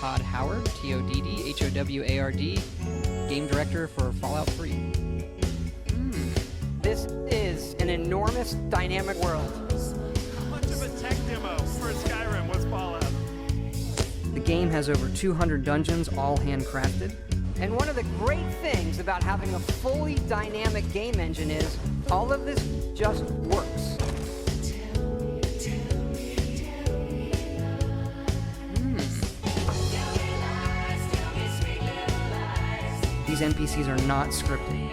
Todd Howard, Toddhoward, game director for Fallout 3. This is an enormous, dynamic world. How much of a tech demo for Skyrim was Fallout? The game has over 200 dungeons, all handcrafted. And one of the great things about having a fully dynamic game engine is all of this just works. These NPCs are not scripted.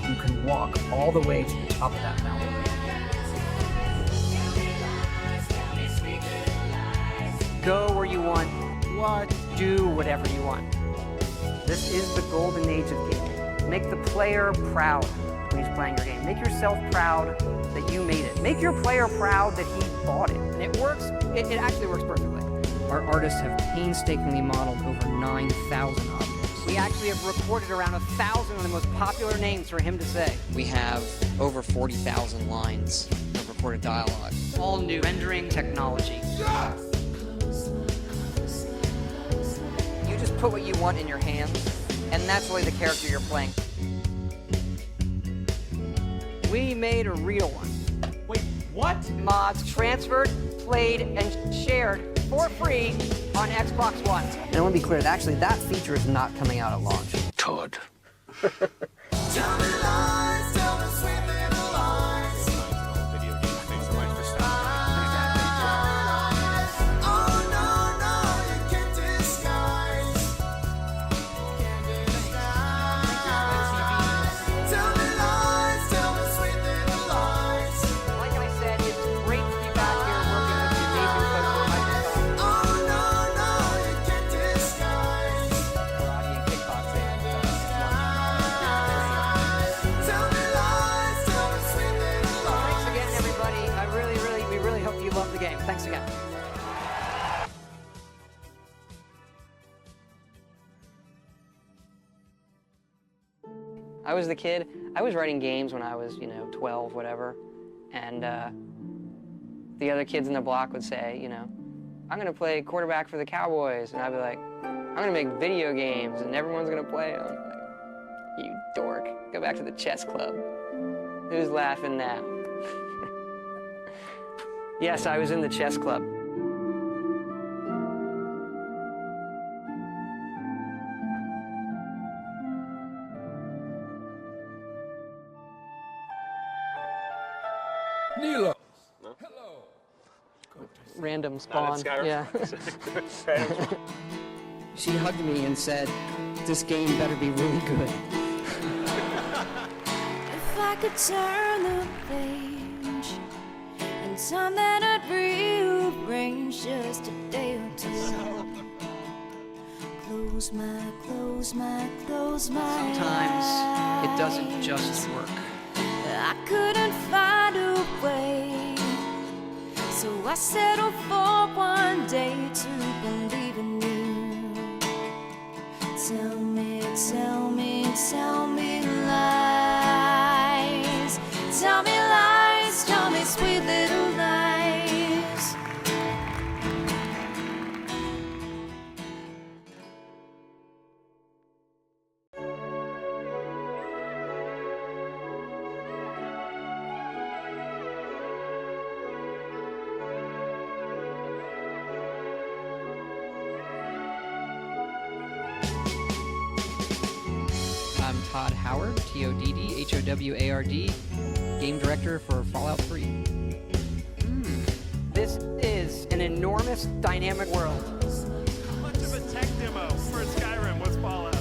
You can walk all the way to the top of that mountain. Go where you want, do whatever you want. This is the golden age of gaming. Make the player proud when he's playing your game. Make yourself proud that you made it. Make your player proud that he bought it. And it works, it actually works perfectly. Our artists have painstakingly modeled over 9,000 objects. We actually have recorded around 1,000 of the most popular names for him to say. We have over 40,000 lines of recorded dialogue. All new rendering technology. Yes! You just put what you want in your hands, and that's really the character you're playing. We made a real one. Wait, what? Mods transferred, played, and shared for free on Xbox One. And I want to be clear, actually, that feature is not coming out at launch. Todd. Tell me lies, tell me sweet little lies. Oh no, no, you can't disguise. Tell me lies, tell me sweet little lies. Like I said, it's great to be back here working with the amazing folks at Microsoft. Oh no, no, you can't disguise. Karate and kickboxing. Tell me lies, tell me sweet little lies. Thanks again, everybody. We really hope you love the game. Thanks again. I was the kid. I was writing games when I was, 12, whatever. And the other kids in the block would say, I'm going to play quarterback for the Cowboys. And I'd be like, I'm going to make video games and everyone's going to play them. Like, you dork. Go back to the chess club. Who's laughing now? Yes, I was in the chess club. Nilo. Random spawn. Skyrim. Yeah. She hugged me and said, "This game better be really good." If I could turn the page and time that I'd rearrange just a day or two. Close my Sometimes it eyes. doesn't just work. I couldn't find a way, so I settled for one day to believe in you. Tell me lies. Tell me lies, tell me sweet little lies. I'm Todd Howard, Toddhoward, game director for Fallout 3. This is an enormous, dynamic world. How much of a tech demo for Skyrim was Fallout?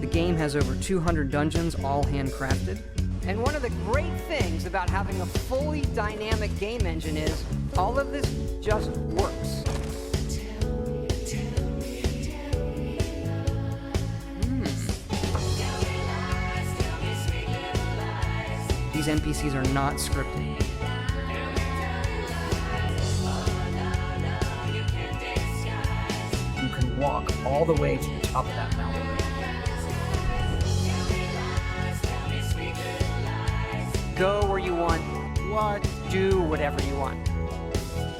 The game has over 200 dungeons, all handcrafted. And one of the great things about having a fully dynamic game engine is all of this just works. These NPCs are not scripted. You can walk all the way to the top of that mountain. Go where you want, What? Do whatever you want.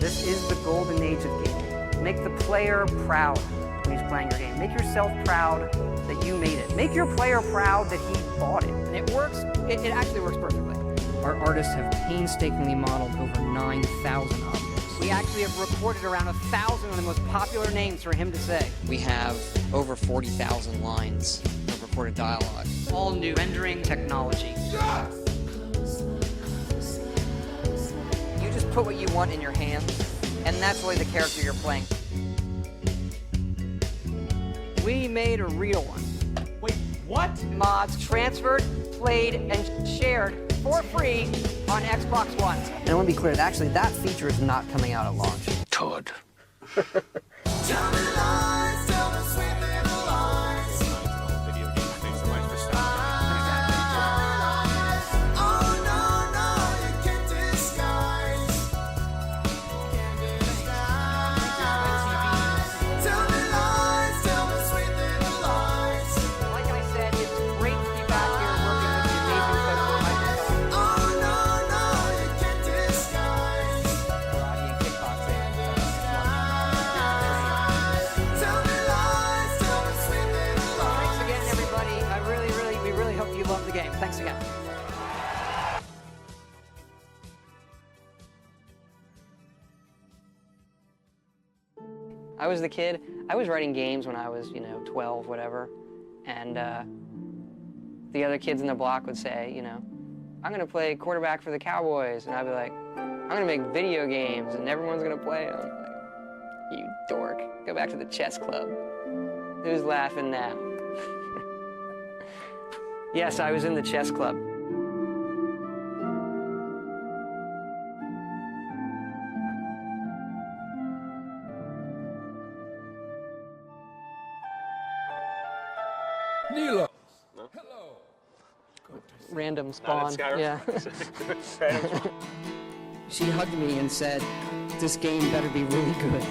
This is the golden age of gaming. Make the player proud when he's playing your game. Make yourself proud that you made it. Make your player proud that he bought it. And it works, it actually works perfectly. Our artists have painstakingly modeled over 9,000 objects. We actually have recorded around 1,000 of the most popular names for him to say. We have over 40,000 lines of recorded dialogue. All new rendering technology. You just put what you want in your hands, and that's really the character you're playing. We made a real one. Wait, what? Mods transferred, played, and shared for free on Xbox One. And I want to be clear, actually, that feature is not coming out at launch. Todd. Tell me lies, tell me sweet little lies. Video game things so much for stuff. Oh no, no, you can't disguise. Tell me lies, tell me sweet little lies. Like I said, it's great to be back here working with the amazing folks at Microsoft. Oh no, no, you can't disguise. Karate and kickboxing. Tell me lies, tell me sweet little lies. Thanks again, everybody. We really hope you love the game. Thanks again. I was the kid. I was writing games when I was, 12, whatever. And the other kids in the block would say, I'm going to play quarterback for the Cowboys. And I'd be like, I'm going to make video games and everyone's going to play them. Like, you dork. Go back to the chess club. Who's laughing now? Yes, I was in the chess club. Nilo. Random spawn. Skyrim? Yeah. She hugged me and said, "This game better be really good."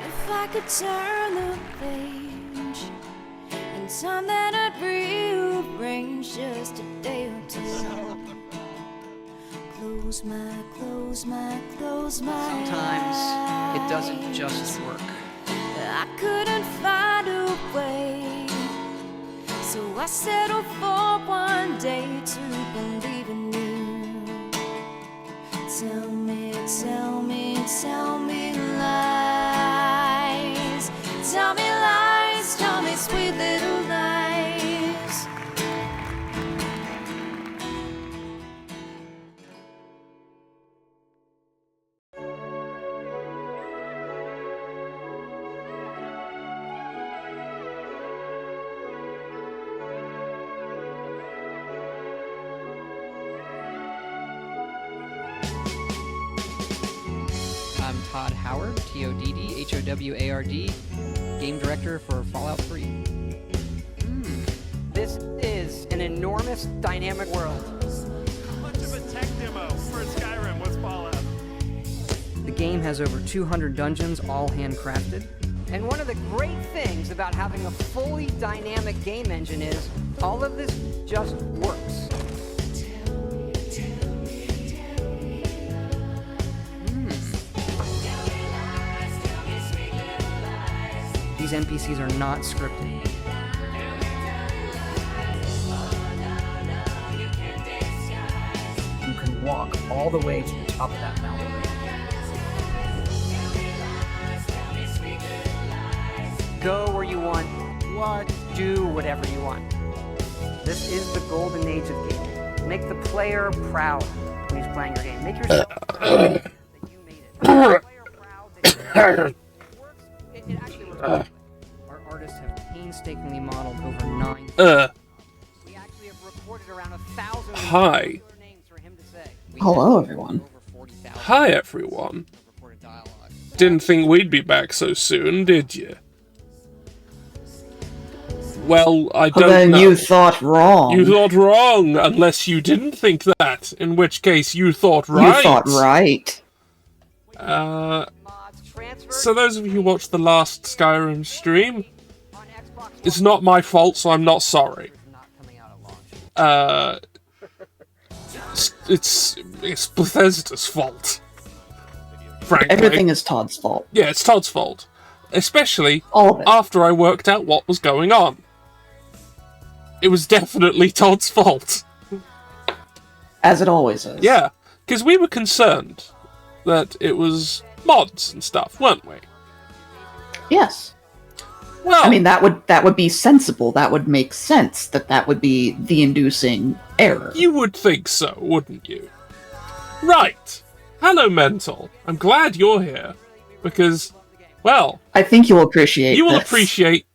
If I could turn the page and time that I'd rearrange just a day or two. Close my Sometimes it eyes. doesn't just work. I couldn't find a way, so I settled for one day to believe in you. Tell me lies. Tell me lies, tell me sweet little lies. I'm Todd Howard, TODD, game director for Fallout 3. This is an enormous, dynamic world. How much of a tech demo for Skyrim was Fallout? The game has over 200 dungeons, all handcrafted. And one of the great things about having a fully dynamic game engine is all of this just works. These NPCs are not scripted. You can walk all the way to the top of that mountain. Go where you want. What? Do whatever you want. This is the golden age of gaming. Make the player proud when he's playing your game. Make yourself proud that you made it. Make the player proud that you made it. It actually works perfectly. Our artists have painstakingly modeled over 9,000. We actually have recorded around 1,000 Hi. names for him to say. Hello, everyone. Over 40,000 Hi, everyone. of recorded dialogue. Didn't think we'd be back so soon, did you? Well, I don't Then know. you thought wrong. You thought wrong, unless you didn't think that, in which case you thought right. You thought right. Mods transferred So those of you who watched the last Skyrim stream, on Xbox it's not my fault, so I'm not sorry. One, not coming out at launch. it's Bethesda's fault. Frankly. Everything is Todd's fault. Yeah, it's Todd's fault. Especially All of it. after I worked out what was going on. It was definitely Todd's fault. As it always is. Yeah, because we were concerned that it was mods and stuff, weren't we? Yes. Well, I mean, that would be sensible. That would make sense. That would be the inducing error. you would think so, wouldn't you? Right. Hello, Mental. I'm glad you're here, because, well, I think you'll appreciate you will this. appreciate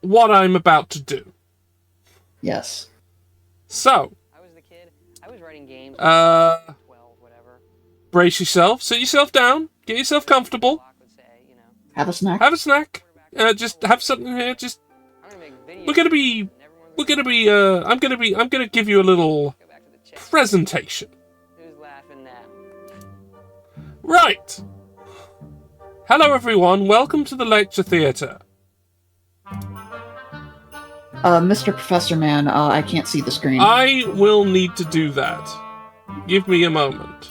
what I'm about to do. Yes. So, I was the kid. I was writing games. 12, whatever. brace yourself, sit yourself down, get yourself comfortable, Would say, Have a snack. have a snack, just have something here, just, I'm gonna make videos. we're gonna be, I'm gonna give you a little Go back to the chat. presentation. Who's laughing now? Right. Hello everyone, welcome to the lecture theatre. Mr. Professor Man, I can't see the screen. I will need to do that. Give me a moment.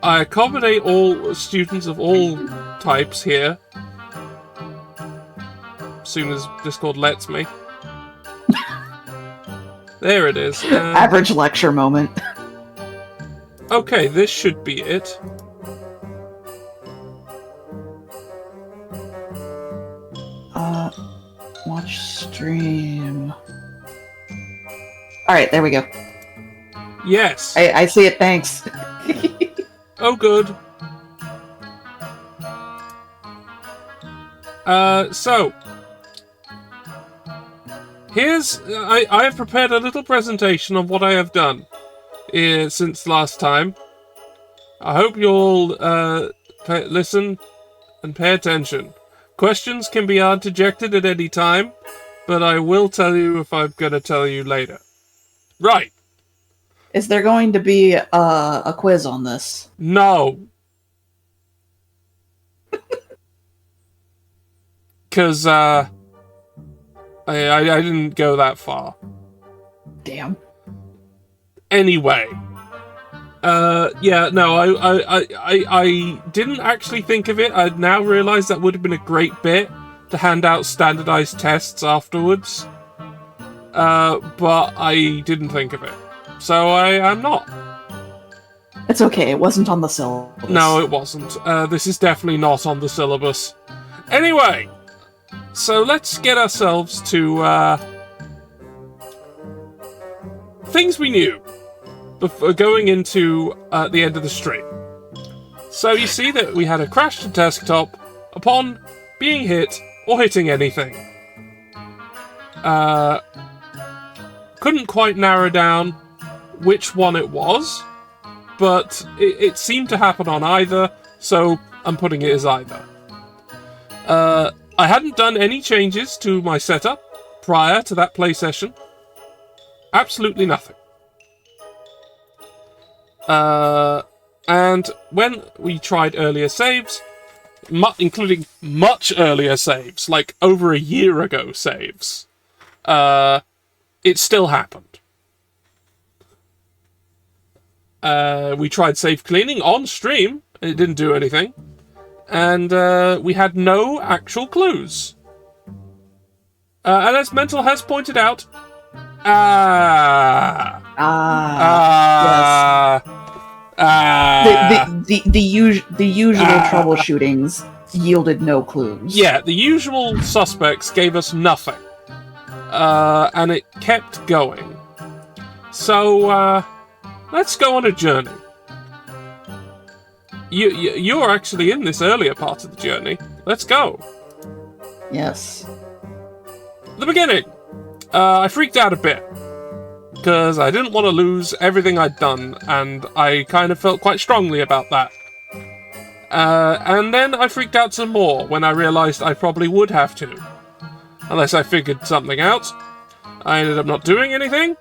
I accommodate all students of all types here. As soon as Discord lets me. There it is. Average lecture moment. Okay, this should be it. Watch stream. Alright, there we go. Yes. I see it, thanks. Oh, good. So here's I have prepared a little presentation of what I have done since last time. I hope you all listen and pay attention. Questions can be interjected at any time, but I will tell you if I'm going to tell you later. Right. Is there going to be a quiz on this? No. Because, I didn't go that far. Damn. Anyway. Yeah, no, I didn't actually think of it. I now realise that would have been a great bit to hand out standardised tests afterwards. But I didn't think of it. So I am not. It's okay, it wasn't on the syllabus. No, it wasn't. This is definitely not on the syllabus. Anyway, so let's get ourselves to things we knew before going into the end of the stream. So you see that we had a crashed desktop upon being hit or hitting anything. Couldn't quite narrow down which one it was, but it seemed to happen on either, so I'm putting it as either. I hadn't done any changes to my setup prior to that play session. Absolutely nothing. And when we tried earlier saves, including much earlier saves, like over a year ago saves, it still happened. We tried save cleaning on stream, and it didn't do anything. And we had no actual clues. And as Mental has pointed out, the usual troubleshootings yielded no clues. Yeah, the usual suspects gave us nothing. And it kept going. So, let's go on a journey. You're actually in this earlier part of the journey. Let's go. Yes. The beginning. I freaked out a bit. Because I didn't want to lose everything I'd done, and I kind of felt quite strongly about that. And then I freaked out some more when I realised I probably would have to. Unless I figured something out. I ended up not doing anything.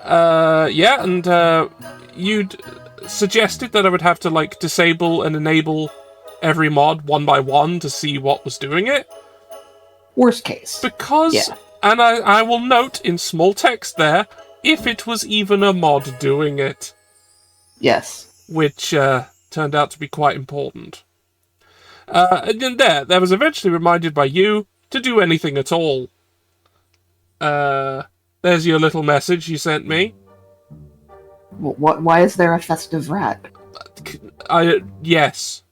Yeah, and you'd suggested that I would have to, like, disable and enable every mod one by one to see what was doing it. Worst case. Because Yeah. And I will note in small text there if it was even a mod doing it. Yes. Which turned out to be quite important. And then there was eventually reminded by you to do anything at all. There's your little message you sent me. Why is there a festive rat? Yes.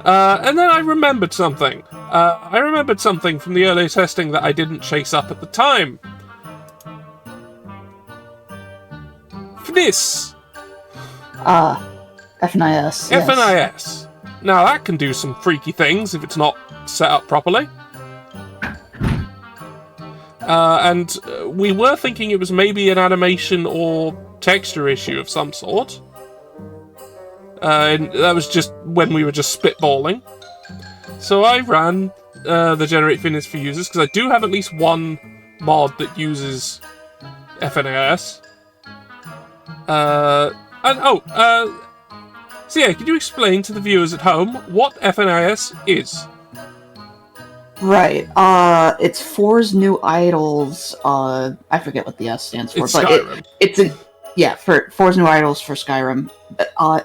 And then I remembered something. I remembered something from the earlier testing that I didn't chase up at the time. FNIS. FNIS. Yes. FNIS. Now that can do some freaky things if it's not set up properly. And we were thinking it was maybe an animation or texture issue of some sort. And that was just when we were just spitballing. So I ran the Generate FNIS for users, because I do have at least one mod that uses FNIS. So yeah, could you explain to the viewers at home what FNIS is? Right. It's Four's New Idols. I forget what the S stands for, It's but Skyrim. for Four's New Idols for Skyrim.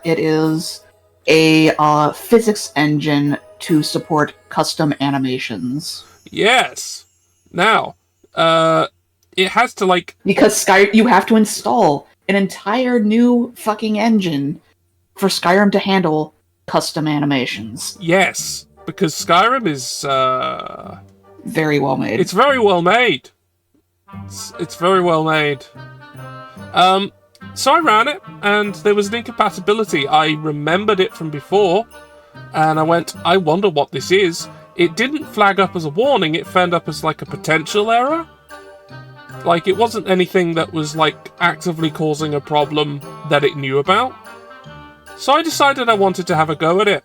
It is a physics engine to support custom animations. Yes. Now, it has to because you have to install an entire new fucking engine for Skyrim to handle custom animations. Yes, because Skyrim is very well made. It's very well made. It's very well made. So I ran it, and there was an incompatibility. I remembered it from before, and I went, I wonder what this is. It didn't flag up as a warning, it flagged up as a potential error. It wasn't anything that was actively causing a problem that it knew about. So I decided I wanted to have a go at it.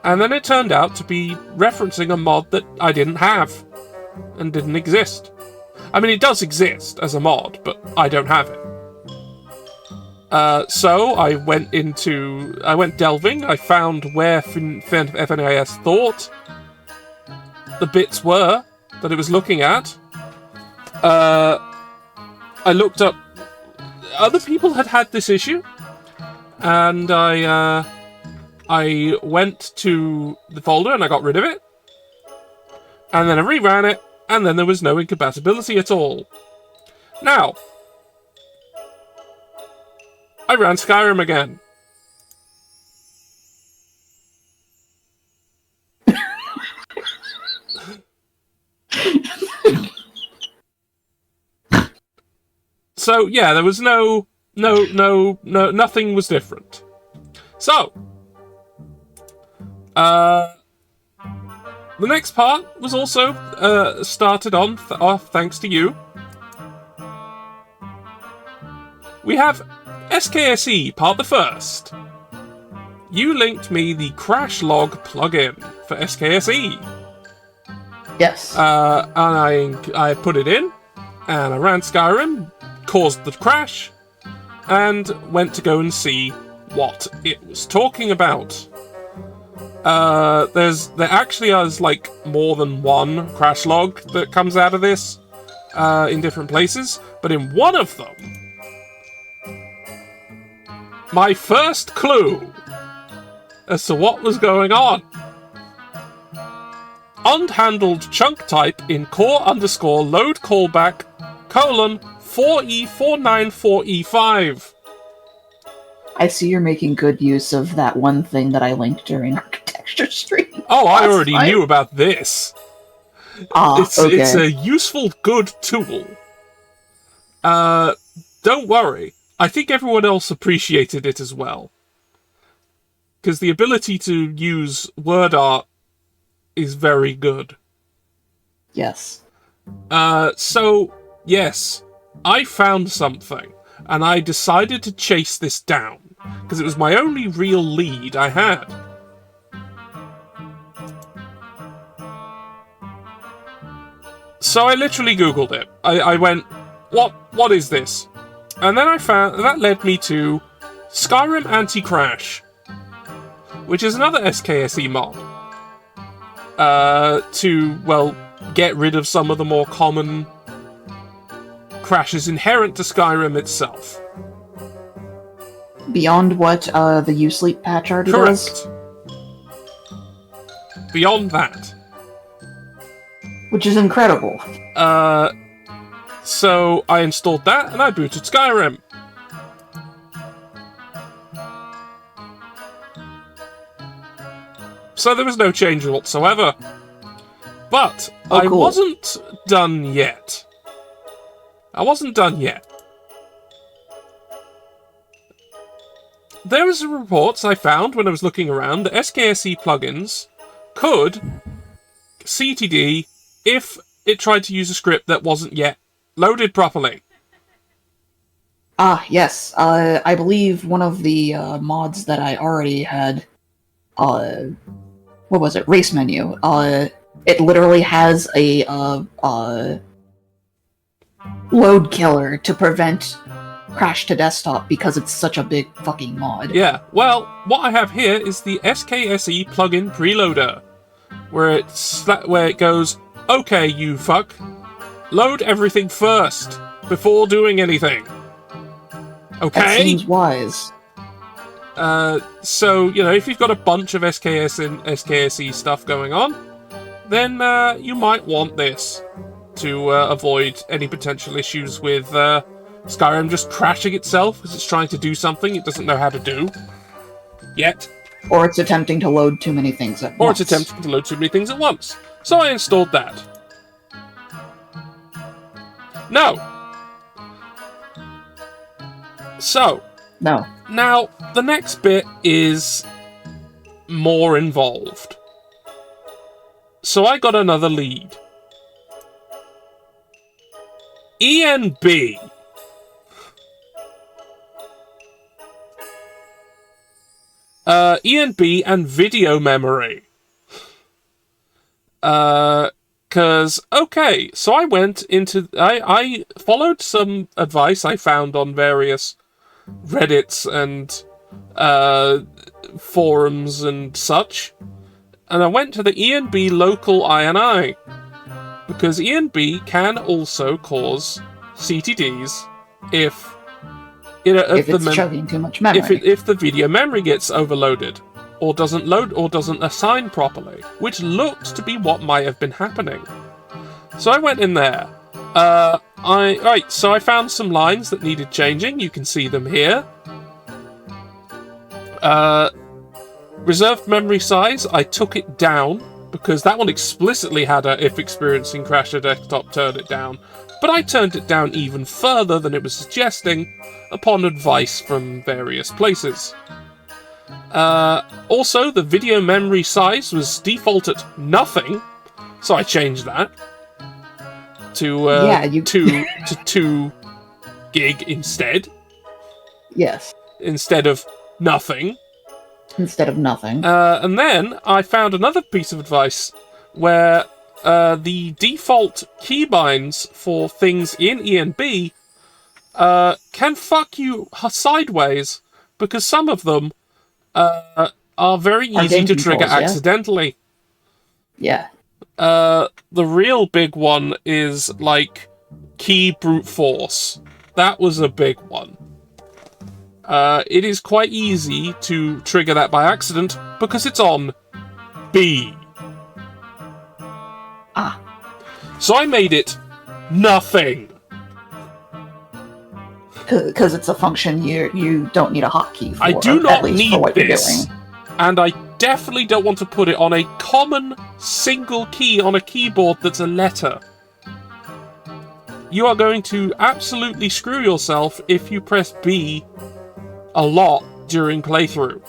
And then it turned out to be referencing a mod that I didn't have and didn't exist. I mean, it does exist as a mod, but I don't have it. So I went delving. I found where FNIS thought the bits were that it was looking at. I looked up. Other people had this issue, and I went to the folder and I got rid of it. And then I reran it, and then there was no incompatibility at all. Now, I ran Skyrim again. So yeah, there was nothing was different. So, the next part was also started off thanks to you. We have SKSE, part the first. You linked me the crash log plugin for SKSE. Yes. And I put it in, and I ran Skyrim, caused the crash, and went to go and see what it was talking about. There actually is more than one crash log that comes out of this in different places, but in one of them, my first clue as to what was going on. Unhandled chunk type in core_load callback : 4E494E5. I see you're making good use of that one thing that I linked during architecture stream. Oh, I already knew about this. Okay. It's a useful, good tool. Don't worry. I think everyone else appreciated it as well. Because the ability to use word art is very good. Yes. So, yes, I found something, and I decided to chase this down, because it was my only real lead I had. So I literally Googled it. I went, what is this? And then I found, that led me to Skyrim Anti-Crash, which is another SKSE mod. to, well, get rid of some of the more common crashes inherent to Skyrim itself. Beyond what the U-Sleep patch already does? Correct. Beyond that. Which is incredible. So I installed that and I booted Skyrim. So there was no change whatsoever. But Oh, I cool. wasn't done yet. There was reports I found when I was looking around that SKSE plugins could CTD if it tried to use a script that wasn't yet loaded properly. Ah, yes. I believe one of the mods that I already had, what was it? Race menu. It literally has a load killer to prevent crash to desktop because it's such a big fucking mod. Yeah, well, what I have here is the SKSE plugin preloader, where it goes, okay, you fuck, load everything first before doing anything. That Okay? seems wise. So, you know, if you've got a bunch of SKS and SKSE stuff going on, then you might want this to avoid any potential issues with Skyrim just crashing itself because it's trying to do something it doesn't know how to do yet. Or it's attempting to load too many things at Or once. it's attempting to load too many things at once. So I installed that. No. So, No. now, the next bit is more involved. So I got another lead. ENB. ENB and video memory. Cause, okay, so I went into, I followed some advice I found on various Reddits and, forums and such, and I went to the ENB local INI, because ENB can also cause CTDs if It's chugging too much memory. if the video memory gets overloaded, or doesn't load, or doesn't assign properly, which looked to be what might have been happening. So I went in there. So I found some lines that needed changing. You can see them here. Reserved memory size, I took it down, because that one explicitly had a if experiencing crash to desktop, turn it down. But I turned it down even further than it was suggesting, upon advice from various places. Also, the video memory size was default at nothing, so I changed that to 2 gig instead. Yes. Instead of nothing. Instead of nothing. And then I found another piece of advice where the default keybinds for things in ENB can fuck you sideways, because some of them are very easy to trigger accidentally. Yeah. The real big one is, like, key brute force. That was a big one. It is quite easy to trigger that by accident, because it's on B. Ah. So I made it nothing. Because it's a function you don't need a hotkey for. I do at not least need for what you're this. doing. And I definitely don't want to put it on a common single key on a keyboard that's a letter. You are going to absolutely screw yourself if you press B a lot during playthrough.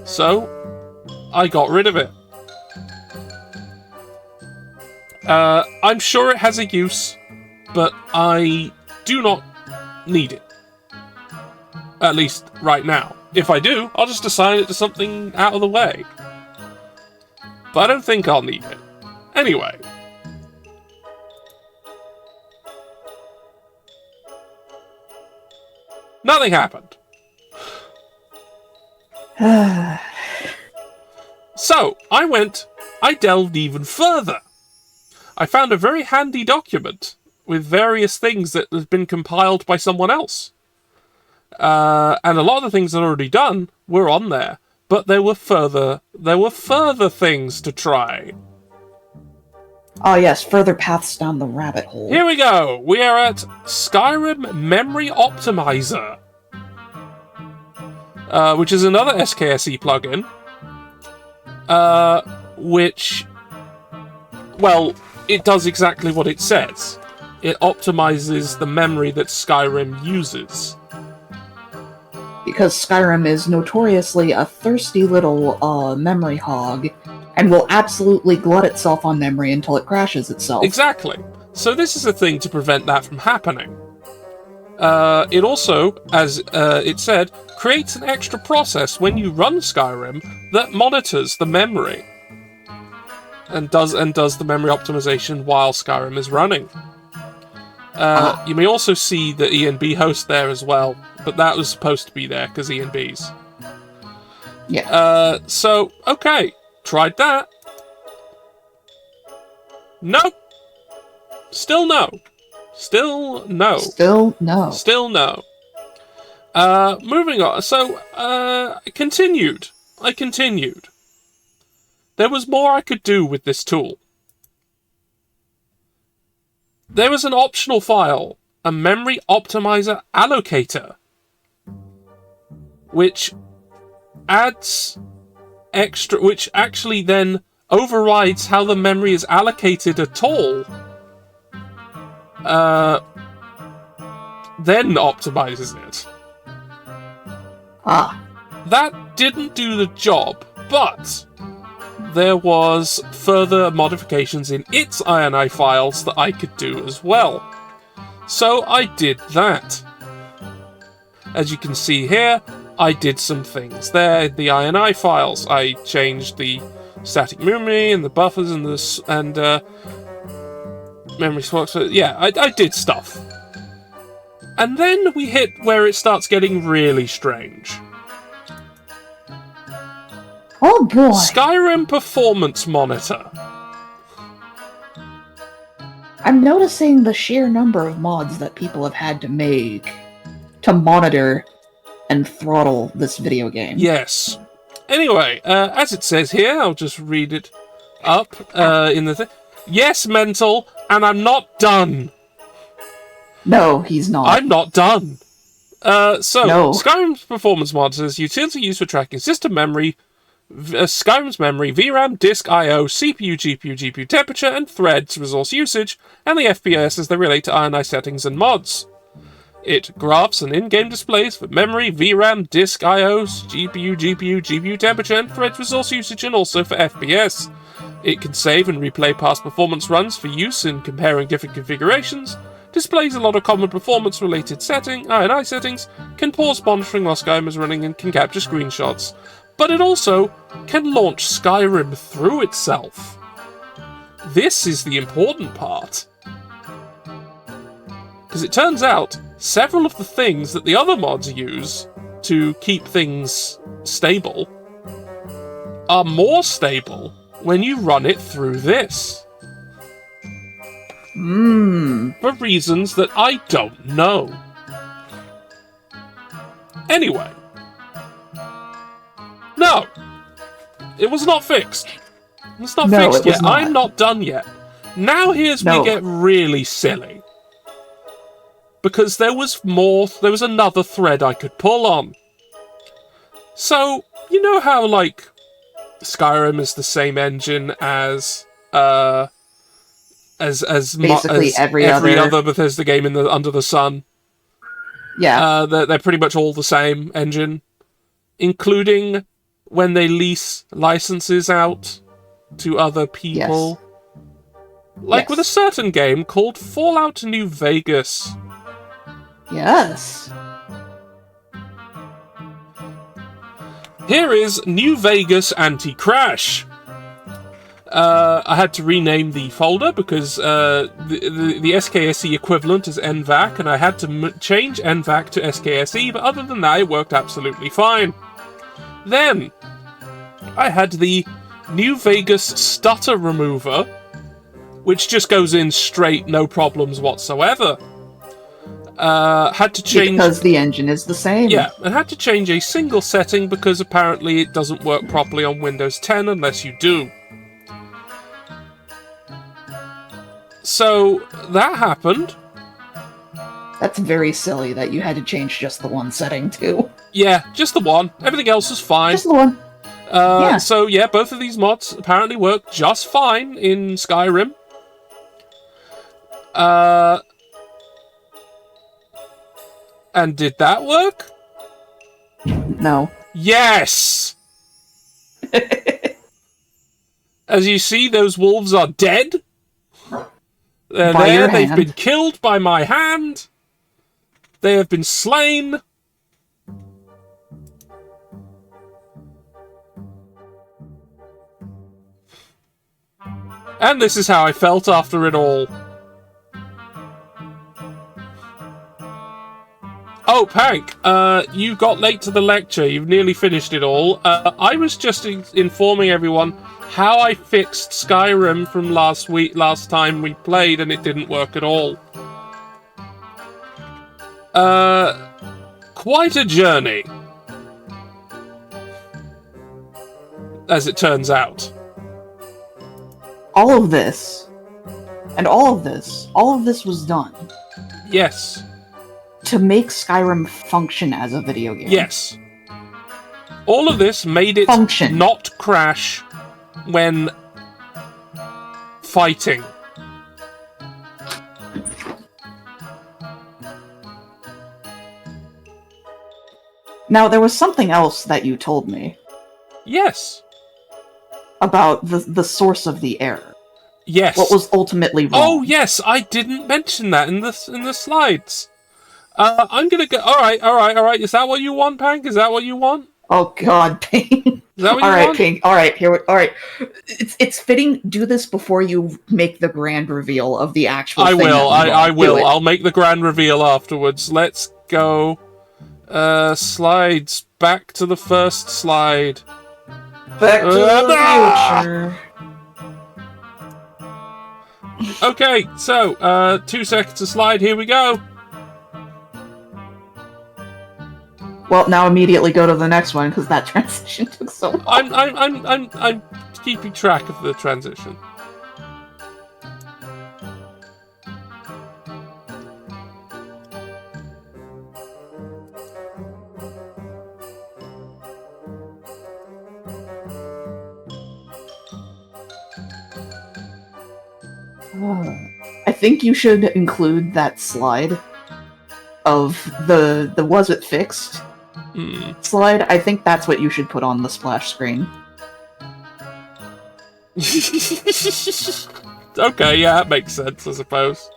So, I got rid of it. I'm sure it has a use, but I do not need it. At least right now. If I do, I'll just assign it to something out of the way. But I don't think I'll need it. Anyway. Nothing happened. So, I went I delved even further. I found a very handy document with various things that have been compiled by someone else. And a lot of the things I'd already done were on there, but there were further things to try. Oh yes, further paths down the rabbit hole. Here we go. We are at Skyrim Memory Optimizer, which is another SKSE plugin, which, well, it does exactly what it says. It optimizes the memory that Skyrim uses. Because Skyrim is notoriously a thirsty little little hog, and will absolutely glut itself on memory until it crashes itself. Exactly. So this is a thing to prevent that from happening. It also, as it said, creates an extra process when you run Skyrim that monitors the memory and does the memory optimization while Skyrim is running. You may also see the ENB host there as well, but that was supposed to be there because ENBs. Yeah. So, okay. Tried that. Nope. Still no. Still no. Still no. Still no. Moving on. So, I continued. There was more I could do with this tool. There was an optional file, a memory optimizer allocator, which adds extra, which actually then overrides how the memory is allocated at all. Then optimizes it. That didn't do the job, but there was further modifications in its INI files that I could do as well. So I did that. As you can see here, I did some things there. The INI files, I changed the static memory and the buffers and memory swaps. Yeah, I did stuff. And then we hit where it starts getting really strange. Oh boy! Skyrim Performance Monitor. I'm noticing the sheer number of mods that people have had to make to monitor and throttle this video game. Yes. Anyway, as it says here, I'll just read it up in the thing. Yes, Mental, and I'm not done. No, he's not. I'm not done. No. Skyrim's Performance Monitor is utility used for tracking system memory, Skyrim's memory, VRAM, disk I/O, CPU, GPU temperature, and threads resource usage, and the FPS as they relate to INI settings and mods. It graphs and in-game displays for memory, VRAM, disk I/O, GPU temperature, and threads resource usage, and also for FPS. It can save and replay past performance runs for use in comparing different configurations, displays a lot of common performance-related INI settings, can pause monitoring while Skyrim is running, and can capture screenshots. But it also can launch Skyrim through itself. This is the important part. Because it turns out, several of the things that the other mods use to keep things stable are more stable when you run it through this. For reasons that I don't know. Anyway. No! It was not fixed. It's not fixed yet. I'm not done yet. Now here's where we get really silly. Because there was another thread I could pull on. So, you know how, like, Skyrim is the same engine as basically every other Bethesda game under the sun? Yeah. They're pretty much all the same engine, including when they lease licenses out to other people. Yes. Like with a certain game called Fallout New Vegas. Yes. Here is New Vegas Anti-Crash. I had to rename the folder because the SKSE equivalent is NVAC, and I had to change NVAC to SKSE, but other than that, it worked absolutely fine. Then, I had the New Vegas stutter remover, which just goes in straight, no problems whatsoever. Had to change... Because the engine is the same. Yeah, and had to change a single setting because apparently it doesn't work properly on Windows 10 unless you do. So, that happened. That's very silly that you had to change just the one setting, too. Yeah, just the one. Everything else was fine. Just the one. Yeah. So, yeah, both of these mods apparently work just fine in Skyrim. And did that work? No. Yes! As you see, those wolves are dead. They're By there, your they've hand. been killed by my hand. They have been slain. And this is how I felt after it all. Oh, Pank, you got late to the lecture. You've nearly finished it all. I was just informing everyone how I fixed Skyrim from last time we played, and it didn't work at all. Quite a journey, as it turns out. All of this was done Yes. to make Skyrim function as a video game. Yes. All of this made it Function. not crash when fighting. Now, there was something else that you told me Yes. about the source of the error. Yes. What was ultimately wrong. Oh yes, I didn't mention that in the slides. I'm gonna go. All right. Is that what you want, Pank? Is that what you want? Oh God, Pink. Is that what you All right, want? Pink. All right, all right. It's fitting. Do this before you make the grand reveal of the actual. I thing will. that we I want. will. Do it. I'll make the grand reveal afterwards. Let's go. Slides. Back to the first slide. Back to Ah! the future. Okay, so 2 seconds to slide. Here we go. Well, now immediately go to the next one because that transition took so long. I'm keeping track of the transition. I think you should include that slide of the was it fixed slide. I think that's what you should put on the splash screen. Okay, yeah, that makes sense, I suppose.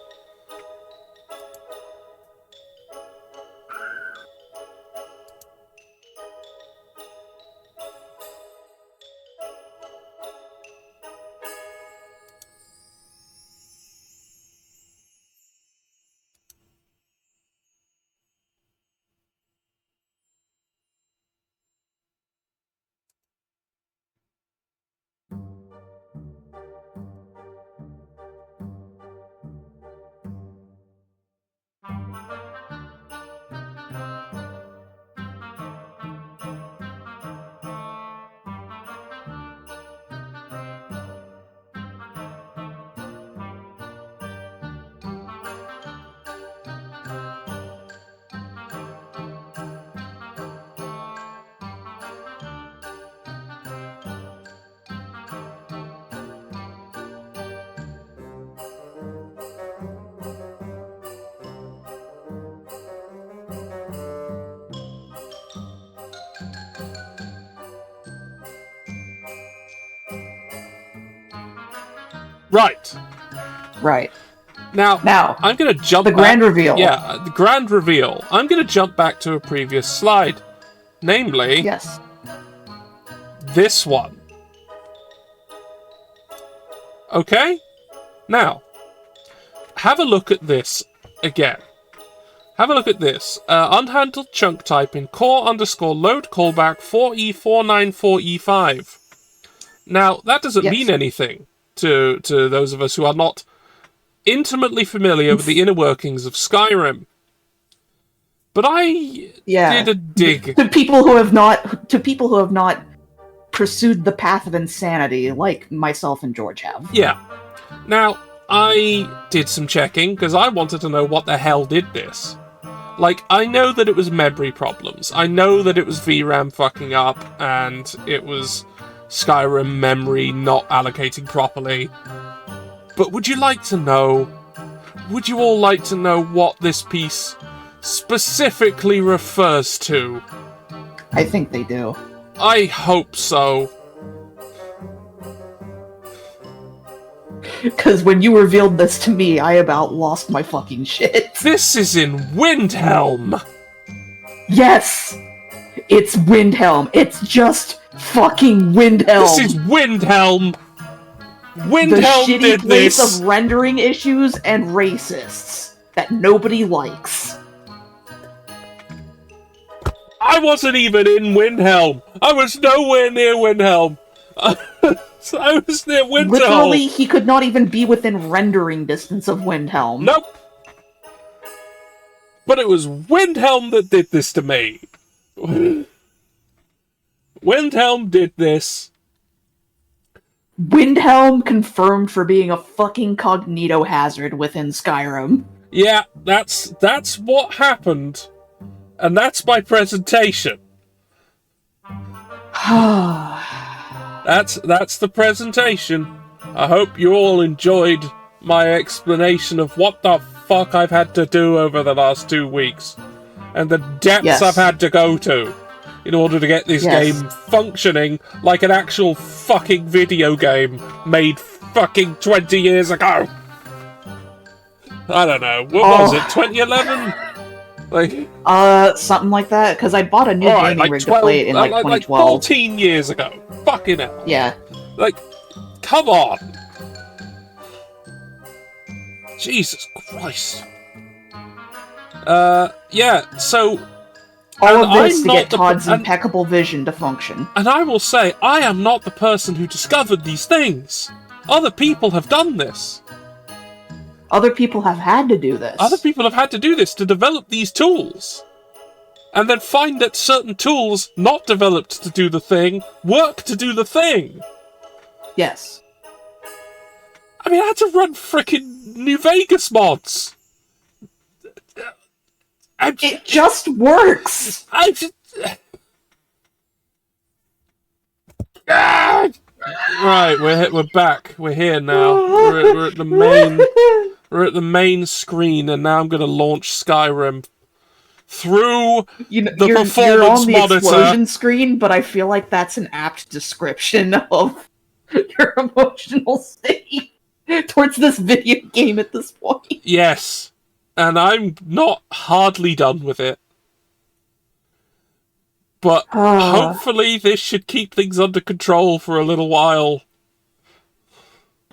Right. Right. Now, I'm going to jump the back. grand reveal. Yeah, the grand reveal. I'm going to jump back to a previous slide. Namely, Yes. this one. Okay? Now, have a look at this again. Have a look at this. Unhandled chunk type in core_load callback 4E494E5. Now, that doesn't Yes. mean anything to those of us who are not intimately familiar with the inner workings of Skyrim. But I Yeah. did a dig. To people who have not pursued the path of insanity, like myself and George have. Yeah. Now, I did some checking, because I wanted to know what the hell did this. Like, I know that it was memory problems. I know that it was VRAM fucking up, and it was Skyrim memory not allocating properly. But would you like to know? Would you all like to know what this piece specifically refers to? I think they do. I hope so. Because when you revealed this to me, I about lost my fucking shit. This is in Windhelm! Yes! It's Windhelm. It's just fucking Windhelm. This is Windhelm! the Windhelm shitty did place this! of rendering issues and racists that nobody likes. I wasn't even in Windhelm! I was nowhere near Windhelm! I was near Windhelm! Literally, he could not even be within rendering distance of Windhelm. Nope! But it was Windhelm that did this to me. Windhelm did this. Windhelm confirmed for being a fucking cognito hazard within Skyrim. Yeah, that's what happened. And that's my presentation. That's the presentation. I hope you all enjoyed my explanation of what the fuck I've had to do over the last 2 weeks. And the depths Yes. I've had to go to in order to get this Yes. game functioning like an actual fucking video game made fucking 20 years ago. I don't know. What was it? 2011? Like, Something like that, because I bought a new alright, gaming like rig 12, to play it in like like 2012. 14 years ago. Fucking hell. Yeah. Like, come on. Jesus Christ. Yeah, so... All and of this I'm to not get the Todd's and- impeccable vision to function. And I will say, I am not the person who discovered these things. Other people have done this. Other people have had to do this. Other people have had to do this to develop these tools. And then find that certain tools, not developed to do the thing, work to do the thing. Yes. I mean, I had to run frickin' New Vegas mods. It just works! I just... Ah! Right, we're back. We're here now. We're at the main... We're at the main screen, and now I'm going to launch Skyrim through the you're performance on the monitor. explosion screen, but I feel like that's an apt description of your emotional state towards this video game at this point. Yes, and I'm not hardly done with it. But hopefully this should keep things under control for a little while.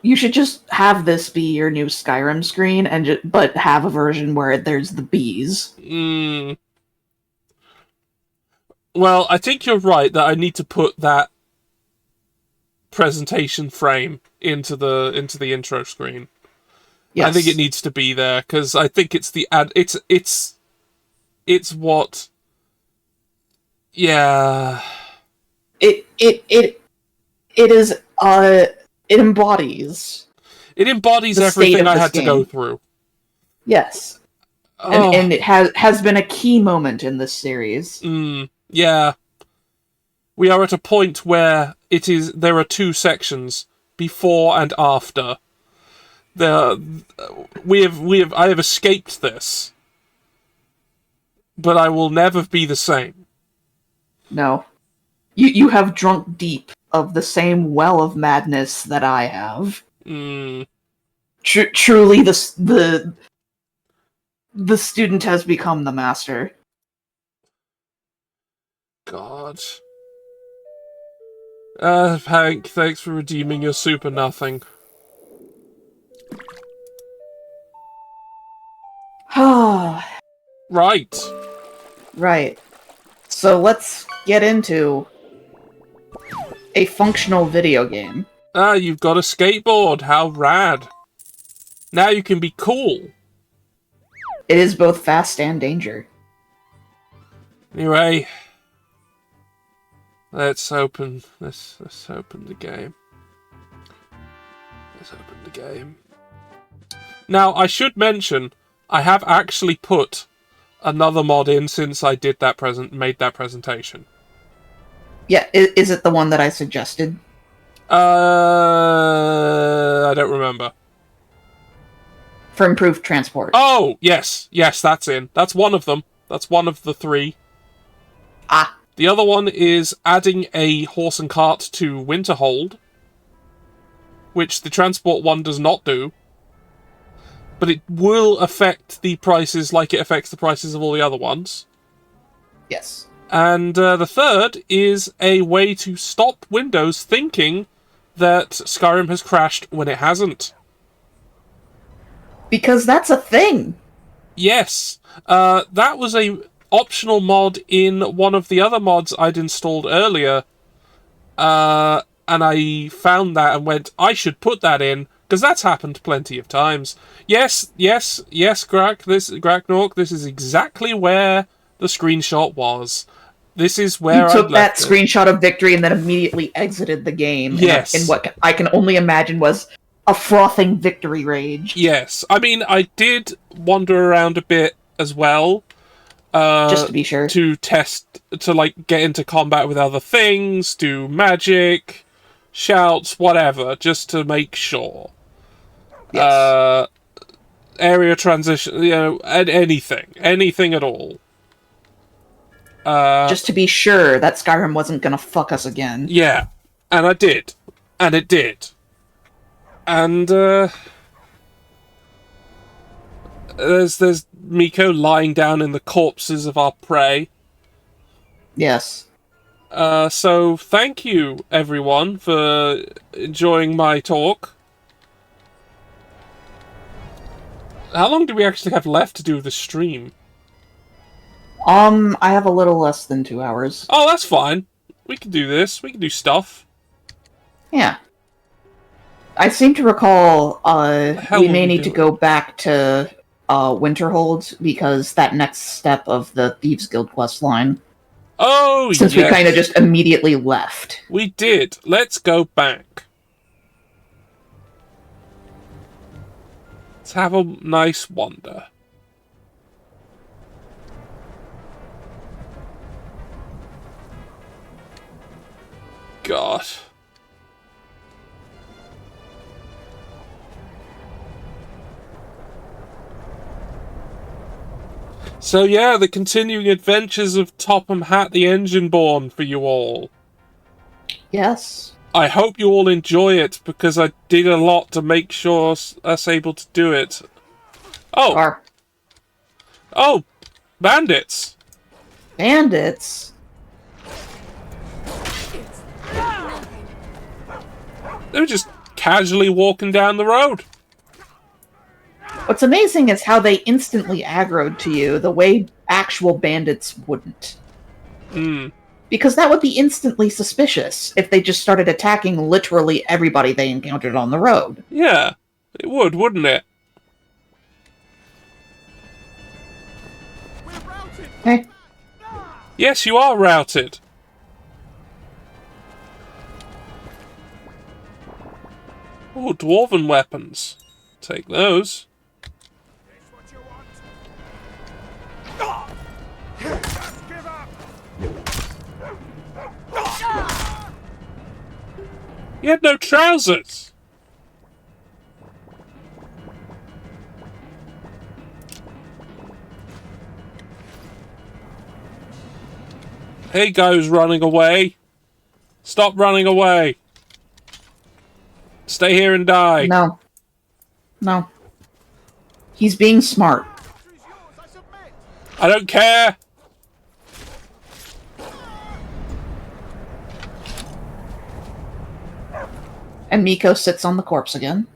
You should just have this be your new Skyrim screen, but have a version where there's the bees. Well, I think you're right that I need to put that presentation frame into the intro screen. Yes. I think it needs to be there because I think it's the ad. It's what. Yeah. It is it embodies. It embodies the state everything of I this had to go game. through. Yes. Oh. And it has been a key moment in this series. Yeah. We are at a point where there are two sections, before and after. I have escaped this. But I will never be the same. No. You have drunk deep of the same well of madness that I have. Truly the student has become the master. God. Hank, thanks for redeeming your super nothing. Right. Right. So let's get into a functional video game. Ah, you've got a skateboard. How rad. Now you can be cool. It is both fast and danger. Anyway, let's open let's open the game. Let's open the game. Now, I should mention, I have actually put another mod in since I did that made that presentation. Yeah, is it the one that I suggested? I don't remember. For improved transport. Oh, yes, that's in. That's one of them. That's one of the 3. Ah. The other one is adding a horse and cart to Winterhold, which the transport one does not do. But it will affect the prices like it affects the prices of all the other ones. Yes. And the third is a way to stop Windows thinking that Skyrim has crashed when it hasn't. Because that's a thing! Yes. That was a optional mod in one of the other mods I'd installed earlier. And I found that and went, I should put that in, because that's happened plenty of times. Yes, Graknork, this is exactly where the screenshot was. This is where You took that it. screenshot of victory and then immediately exited the game. Yes. In what I can only imagine was a frothing victory rage. Yes. I mean, I did wander around a bit as well. Just to be sure. To test, to like get into combat with other things, do magic, shouts, whatever, just to make sure. Yes. Area transition, anything at all. Just to be sure that Skyrim wasn't gonna fuck us again. Yeah, and I did. And it did. And, there's Miko lying down in the corpses of our prey. Yes. So thank you, everyone, for enjoying my talk. How long do we actually have left to do the stream? I have a little less than 2 hours. Oh, that's fine. We can do this. We can do stuff. Yeah. I seem to recall, we may need to go back to, Winterhold, because that next step of the Thieves Guild quest line. Oh, Since we kind of just immediately left. We did. Let's go back. Let's have a nice wander. God. So yeah, the continuing adventures of Topham Hatt the Engine-Born for you all. Yes. I hope you all enjoy it, because I did a lot to make sure us able to do it. Oh! Oh! Bandits! Bandits? They were just casually walking down the road. What's amazing is how they instantly aggroed to you the way actual bandits wouldn't. Because that would be instantly suspicious if they just started attacking literally everybody they encountered on the road. Yeah, it would, wouldn't it? Hey. Yes, you are routed. Oh, dwarven weapons. Take those. You had no trousers! Hey, guy who's running away. Stop running away. Stay here and die. No. No. He's being smart. I don't care. And Miko sits on the corpse again.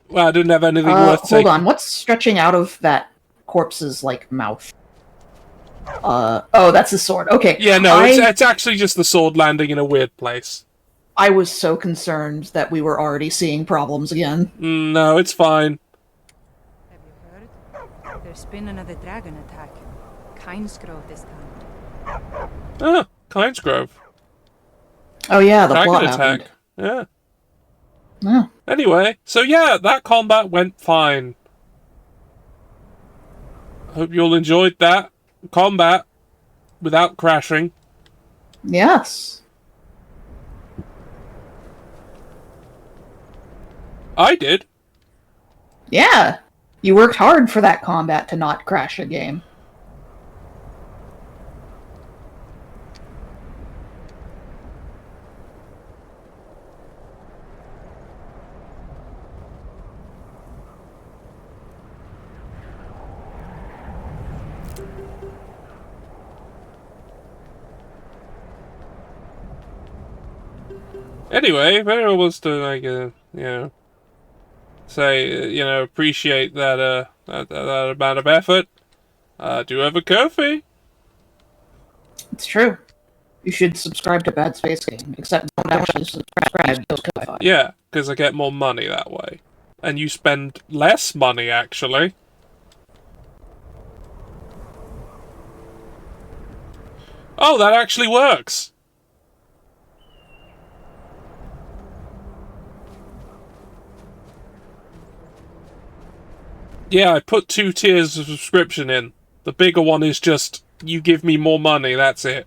Well, I didn't have anything worth taking. Hold on, what's stretching out of that corpse's, like, mouth? Oh, that's his sword. Okay. Yeah, no, it's actually just the sword landing in a weird place. I was so concerned that we were already seeing problems again. No, it's fine. Have you heard? There's been another dragon attack. Kinesgrove this time. Ah, Kinesgrove. Oh yeah, the Dragon plot attack. happened. Yeah. Yeah. Anyway, so yeah, that combat went fine. Hope you all enjoyed that combat without crashing. Yes. I did. Yeah. You worked hard for that combat to not crash a game. Anyway, if anyone wants to, like, say, appreciate that, that amount of effort, do have a coffee. It's true. You should subscribe to BadSpaceKing, except don't actually subscribe. Just Ko-Fi. Yeah, because I get more money that way. And you spend less money, actually. Oh, that actually works! Yeah, I put 2 tiers of subscription in. The bigger one is just, you give me more money, that's it.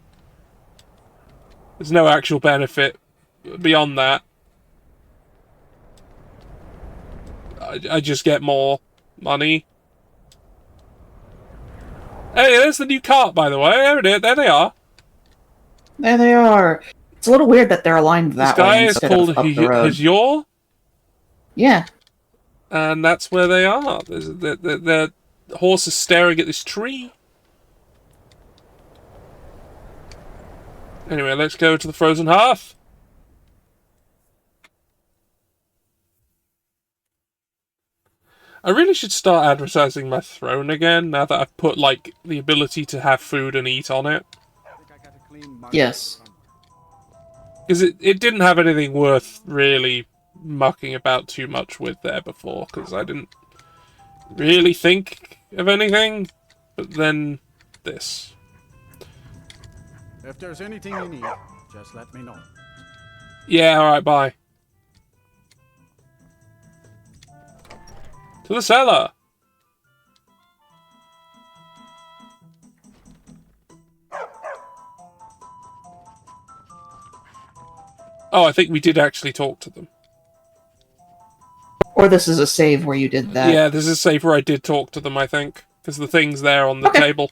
There's no actual benefit beyond that. I just get more money. Hey, there's the new cart, by the way. There they are. There they are. It's a little weird that they're aligned that This guy way is instead called of up the road. Hijor, Yeah. and that's where they are. The horse is staring at this tree. Anyway, let's go to the frozen hearth. I really should start advertising my throne again, now that I've put, like, the ability to have food and eat on it. Yes. Because it didn't have anything worth really mucking about too much with there before, because I didn't really think of anything, but then this. If there's anything you need, just let me know. Yeah, alright, bye. To the cellar! Oh, I think we did actually talk to them. Or this is a save where you did that. Yeah, this is safe where I did talk to them, I think. Because the thing's there on the table.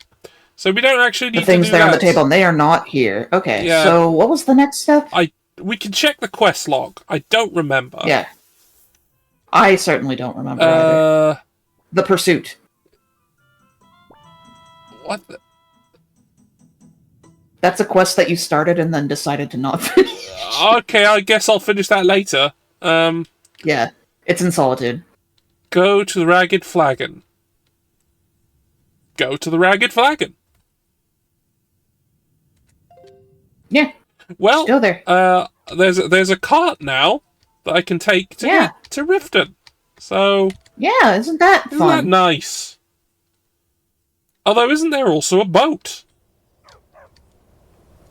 So we don't actually need The things to do there on the that. table, and they are not here. Okay, Yeah. so what was the next step? We can check the quest log. I don't remember. Yeah. I certainly don't remember either. The pursuit. What the... That's a quest that you started and then decided to not finish. Okay, I guess I'll finish that later. Yeah, it's in Solitude. Go to the Ragged Flagon. Go to the Ragged Flagon. Yeah. Well, Still there. there's a cart now that I can take to get to Riften. So Yeah, isn't that isn't fun? that nice? Although, isn't there also a boat?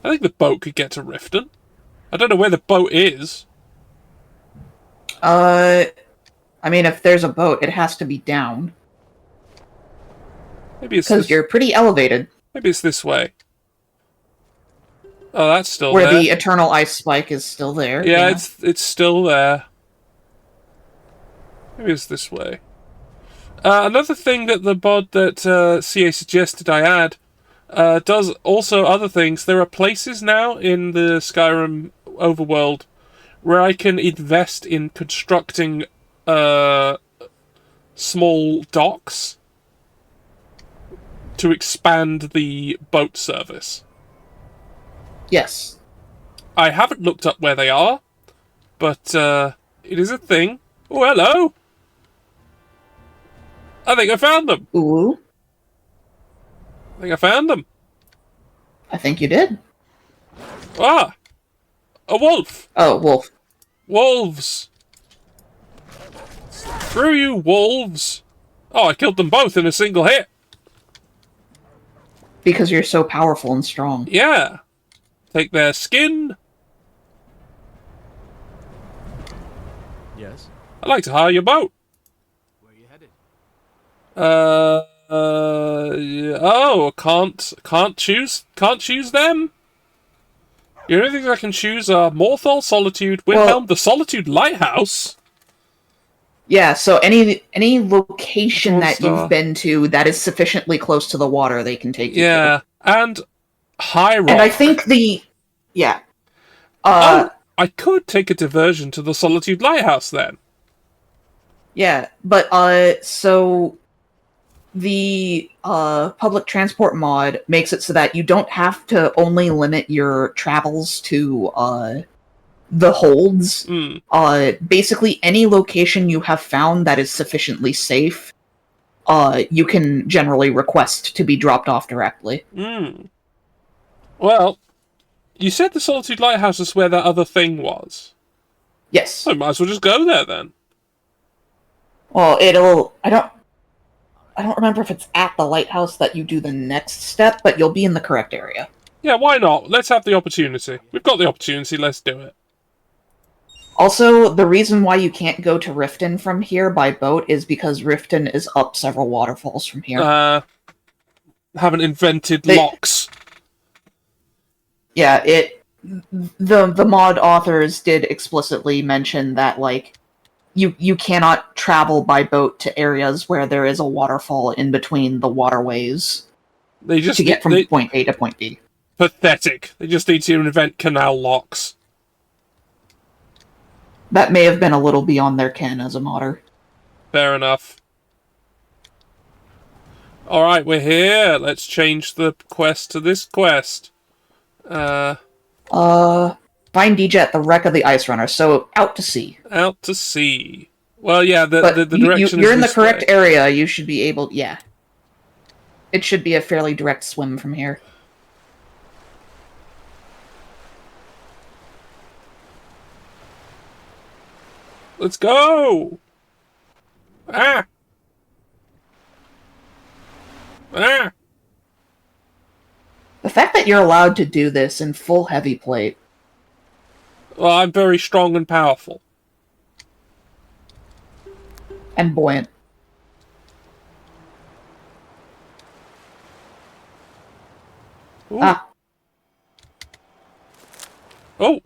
I think the boat could get to Riften. I don't know where the boat is. I mean, if there's a boat, it has to be down. Maybe it's Because this, you're pretty elevated. maybe it's this way. Oh, that's still Where there. the eternal ice spike is still there. Yeah, it's still there. Maybe it's this way. Another thing that the bod that CA suggested I add does also other things. There are places now in the Skyrim overworld where I can invest in constructing small docks to expand the boat service. Yes. I haven't looked up where they are, but it is a thing. Oh, hello! I think I found them. Ooh. I think I found them. I think you did. Ah! A wolf! Oh, wolf. Wolves! Screw you, wolves! Oh, I killed them both in a single hit. Because you're so powerful and strong. Yeah. Take their skin. Yes? I'd like to hire your boat. Where you headed? Yeah. Oh, can't choose them? The only things I can choose are Morthal, Solitude, Windhelm, Well- the Solitude Lighthouse. Yeah, so any location Dawn that Star. you've been to that is sufficiently close to the water, they can take you to. Yeah, and High Rock. And I think yeah. Oh, I could take a diversion to the Solitude Lighthouse then. Yeah, but so the public transport mod makes it so that you don't have to only limit your travels to the holds. Basically any location you have found that is sufficiently safe, you can generally request to be dropped off directly. Well, you said the Solitude Lighthouse is where that other thing was. Yes. So might as well just go there then. Well, I don't remember if it's at the lighthouse that you do the next step, but you'll be in the correct area. Yeah, why not? Let's have the opportunity. We've got the opportunity, let's do it. Also, the reason why you can't go to Riften from here by boat is because Riften is up several waterfalls from here. Haven't invented They- locks. Yeah, the mod authors did explicitly mention that, like, you cannot travel by boat to areas where there is a waterfall in between the waterways They just to get from they- point A to point B. Pathetic. They just need to invent canal locks. That may have been a little beyond their ken as a modder. Fair enough. Alright, we're here. Let's change the quest to this quest. Find DJ at the wreck of the Ice Runner, so out to sea. Out to sea. Well, yeah, the But direction you're is in the this correct way. area, you should be able... Yeah. It should be a fairly direct swim from here. Let's go! Ah! Ah! The fact that you're allowed to do this in full heavy plate... Well, I'm very strong and powerful. and buoyant. Ooh. Ah. Oh!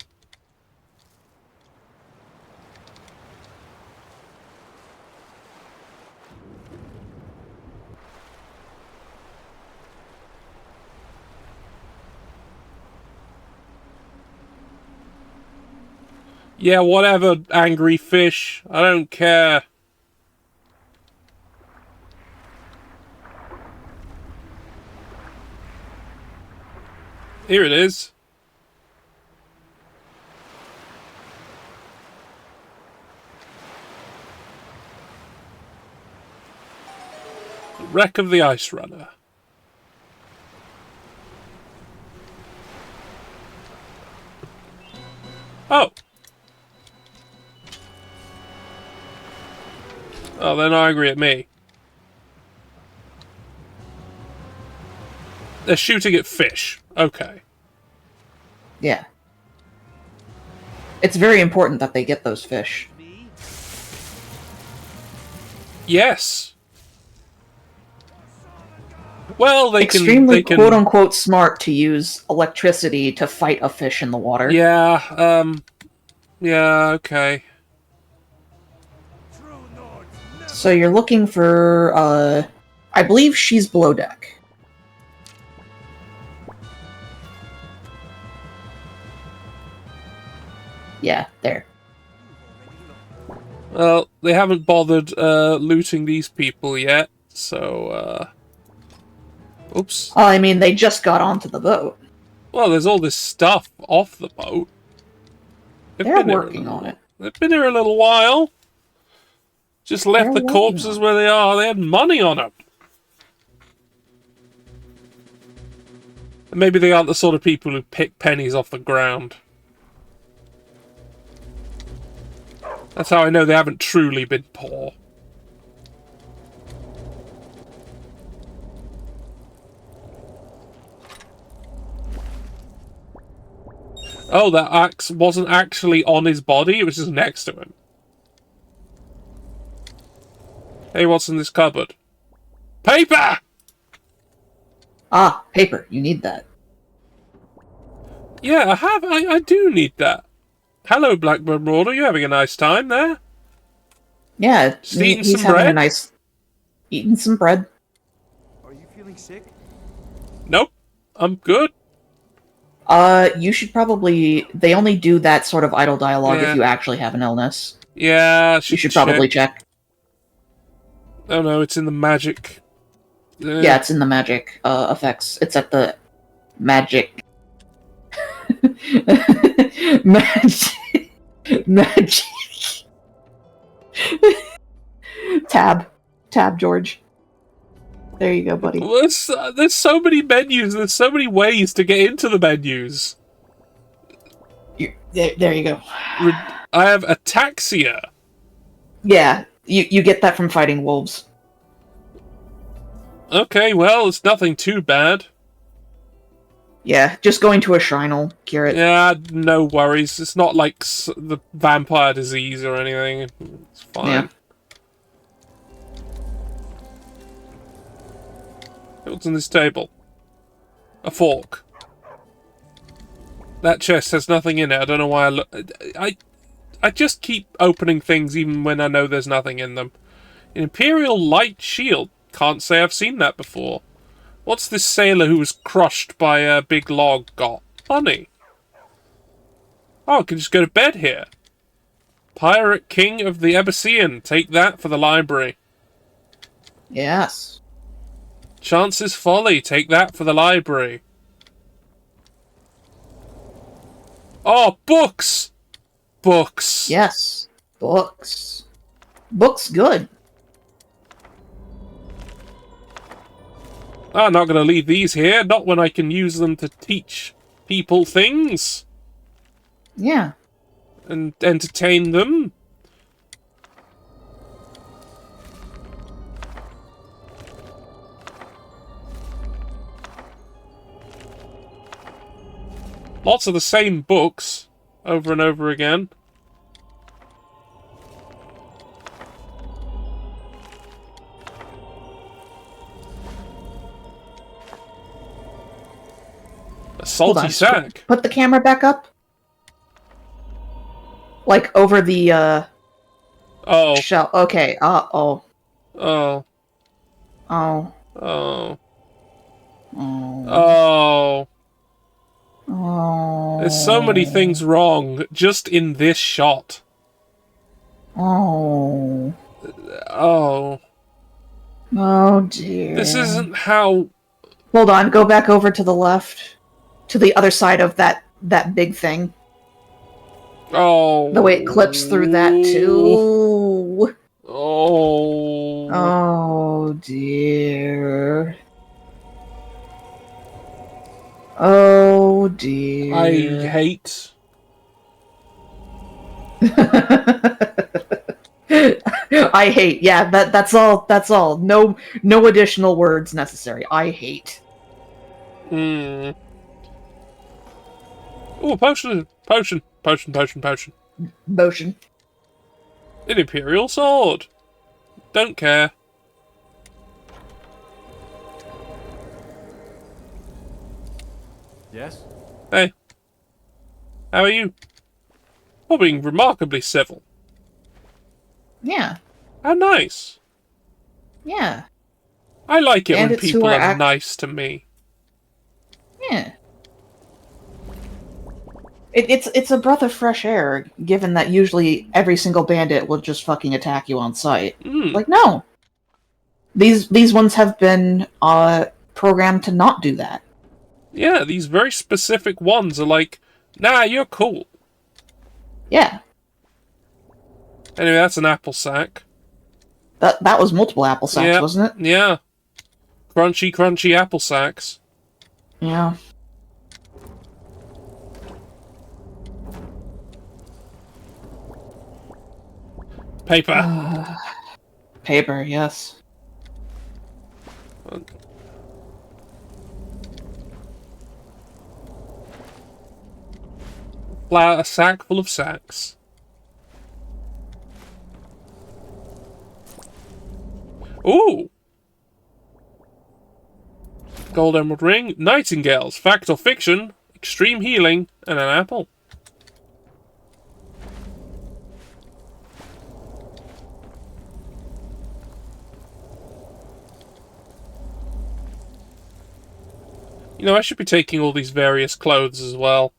Yeah, whatever, angry fish. I don't care. Here it is. The wreck of the Ice Runner. Oh. Oh, they're not angry at me. They're shooting at fish. Okay. Yeah. It's very important that they get those fish. Yes. Well, they Extremely can... quote-unquote smart to use electricity to fight a fish in the water. Yeah, yeah, okay. So you're looking for, I believe she's below deck. Yeah, there. Well, they haven't bothered looting these people yet, so, oops. I mean, they just got onto the boat. Well, there's all this stuff off the boat. They're working on it. They've been here a little while. Just left They're the working corpses on where they are. They had money on them. And maybe they aren't the sort of people who pick pennies off the ground. That's how I know they haven't truly been poor. Oh, that axe wasn't actually on his body, it was just next to him. Hey, what's in this cupboard? Paper! Ah, paper. You need that. Yeah, I do need that. Hello, Blackbird Marauder, you having a nice time there? Yeah, Just eating he's some having bread? a nice... Eating some bread. Are you feeling sick? Nope, I'm good. You should probably... They only do that sort of idle dialogue Yeah. if you actually have an illness. Yeah, You should probably check. Oh no, it's in the magic. Yeah, it's in the magic effects. It's at the magic... magic... Tab, George. There you go, buddy. Well, there's so many menus, there's so many ways to get into the menus. There you go. I have ataxia. Yeah, you get that from fighting wolves. Okay, well, it's nothing too bad. Yeah, just going to a shrine will cure it. Yeah, no worries. It's not like the vampire disease or anything. It's fine. Yeah. What's on this table? A fork. That chest has nothing in it. I don't know why I look... I just keep opening things even when I know there's nothing in them. An Imperial Light Shield. Can't say I've seen that before. What's this sailor who was crushed by a big log got? Money. Oh, I can just go to bed here. Pirate King of the Abyssinian. Take that for the library. Yes. Chance's Folly. Take that for the library. Oh, books! Books. Yes. Books. Books good. I'm not going to leave these here. Not when I can use them to teach people things. Yeah. And entertain them. Lots of the same books over and over again. A salty sack. Put the camera back up. Like over the Oh. shell. Okay. Oh. Oh. Oh. Oh. Oh. Oh. Oh. There's so many things wrong just in this shot. Oh. Oh. Oh dear. This isn't how... Hold on, go back over to the left. To the other side of that big thing. Oh. The way it clips through that too. Oh. Oh dear. Oh dear. I hate... I hate. Yeah, that's all. That's all. No additional words necessary. I hate. Hmm. Oh, potion. Potion. Motion. An Imperial sword. Don't care. Yes? Hey. How are you? Well, being remarkably civil. Yeah. How nice. Yeah. I like it when Bandits who people are are nice to me. Yeah. It's a breath of fresh air, given that usually every single bandit will just fucking attack you on sight. Mm. Like, no. These ones have been programmed to not do that. Yeah, these very specific ones are like, nah, you're cool. Yeah. Anyway, that's an apple sack. That was multiple apple sacks, Yeah, wasn't it? Yeah. Crunchy apple sacks. Yeah. Paper. Paper, yes. A sack full of sacks. Ooh! Gold emerald ring, nightingales, fact or fiction, extreme healing, and an apple. You know, I should be taking all these various clothes as well.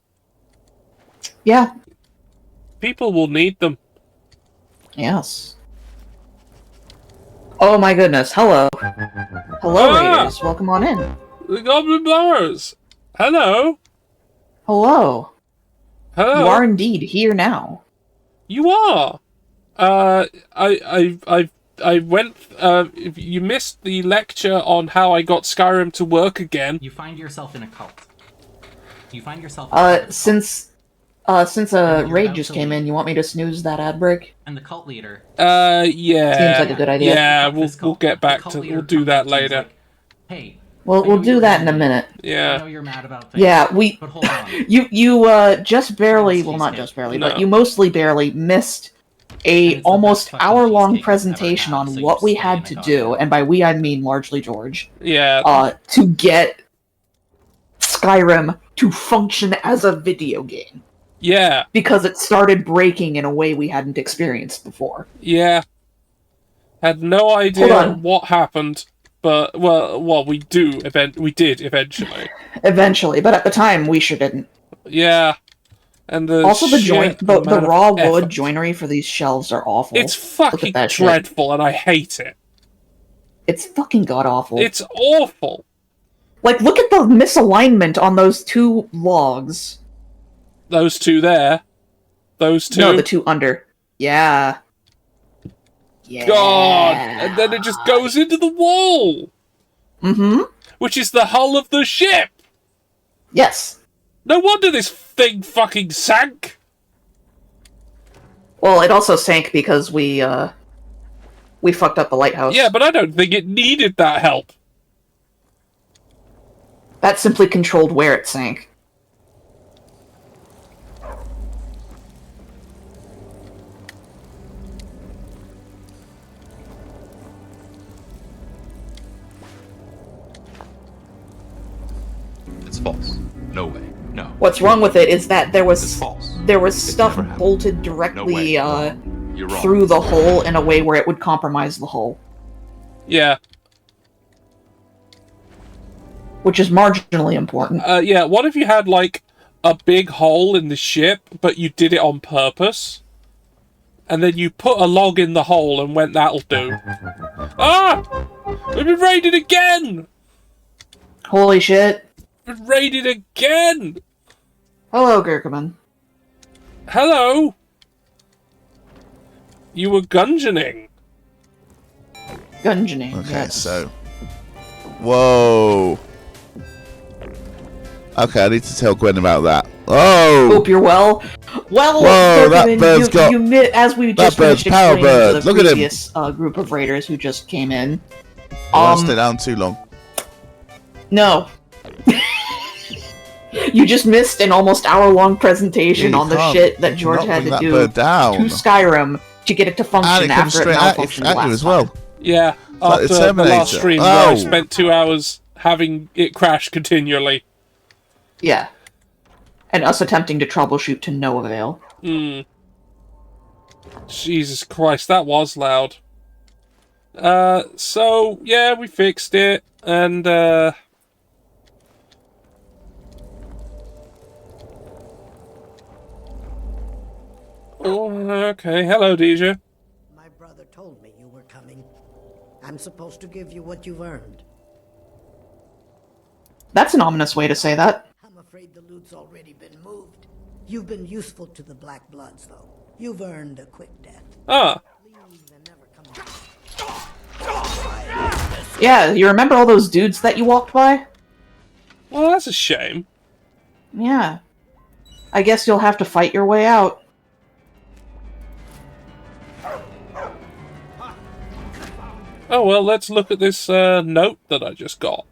Yeah. People will need them. Yes. Oh my goodness, hello. Hello, Raiders. Welcome on in. The Goblin Blowers! Hello! Hello. Hello! You are indeed here now. You are! I went, you missed the lecture on how I got Skyrim to work again. You find yourself in a cult. You find yourself Since a raid just came in, you want me to snooze that ad break? And the cult leader. Yeah. Seems like a good idea. Yeah, we'll get back to, we'll do that later. Like, hey. Well, we'll do that in a minute. Yeah. I know you're mad about things. Yeah, But hold on. you just barely, well, not just barely, but you mostly barely missed a almost hour-long presentation on what we had to do, and by we I mean largely George. Yeah. To get Skyrim to function as a video game. Yeah. Because it started breaking in a way we hadn't experienced before. Yeah. Had no idea what happened, but well, we did eventually. Eventually, but at the time we sure didn't. Yeah. And the the raw wood joinery for these shelves are awful. It's fucking dreadful, and I hate it. It's fucking god awful. It's awful. Like, look at the misalignment on those two logs. Those two there. Those two. No, the two under. Yeah. Yeah. God! And then it just goes into the wall! Mm-hmm. Which is the hull of the ship! Yes. No wonder this thing fucking sank! Well, it also sank because we fucked up the lighthouse. Yeah, but I don't think it needed that help. That simply controlled where it sank. It's false. No way. No. What's wrong with it is that there was stuff never happened. bolted directly You're wrong. through the hole in a way where it would compromise the hull. Yeah. Which is marginally important. Yeah, what if you had, like, a big hole in the ship, but you did it on purpose? And then you put a log in the hole and went, that'll do. Ah! We've been raided again! Holy shit. We've been raided again! Hello, Gurkaman. Hello! You were gungeoning. Gungeoning, Okay, yes. so... Whoa! Okay, I need to tell Gwen about that. Oh! Hope you're well. Well, whoa, that Gurkaman, bird's got... as we just bird's finished power explaining bird. to the Look at him. previous group of raiders who just came in. Don't stay down too long. No. You just missed an almost hour-long presentation on the shit that George had to do to Skyrim to get it to function after it malfunctioned last as well. time. Yeah, like after the last stream where I spent 2 hours having it crash continually. Yeah. And us attempting to troubleshoot to no avail. Jesus Christ, that was loud. So, yeah, we fixed it, and, oh, okay. Hello, Deja. My brother told me you were coming. I'm supposed to give you what you've earned. That's an ominous way to say that. I'm afraid the loot's already been moved. You've been useful to the Black Bloods, though. You've earned a quick death. Ah. Yeah, you remember all those dudes that you walked by? Well, that's a shame. Yeah. I guess you'll have to fight your way out. Oh, well, let's look at this note that I just got.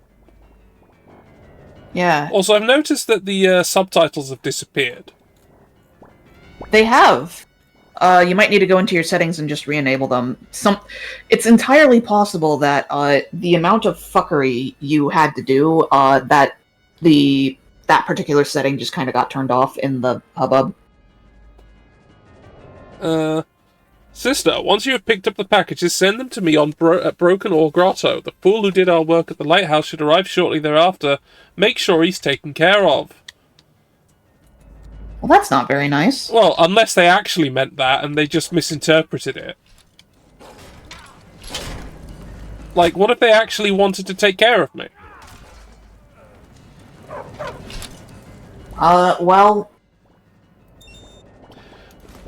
Yeah. Also, I've noticed that the subtitles have disappeared. They have. You might need to go into your settings and just re-enable them. It's entirely possible that the amount of fuckery you had to do, that particular setting just kind of got turned off in the hubbub. Sister, once you have picked up the packages, send them to me on at Broken Ore Grotto. The fool who did our work at the lighthouse should arrive shortly thereafter. Make sure he's taken care of. Well, that's not very nice. Well, unless they actually meant that and they just misinterpreted it. Like, what if they actually wanted to take care of me? Well...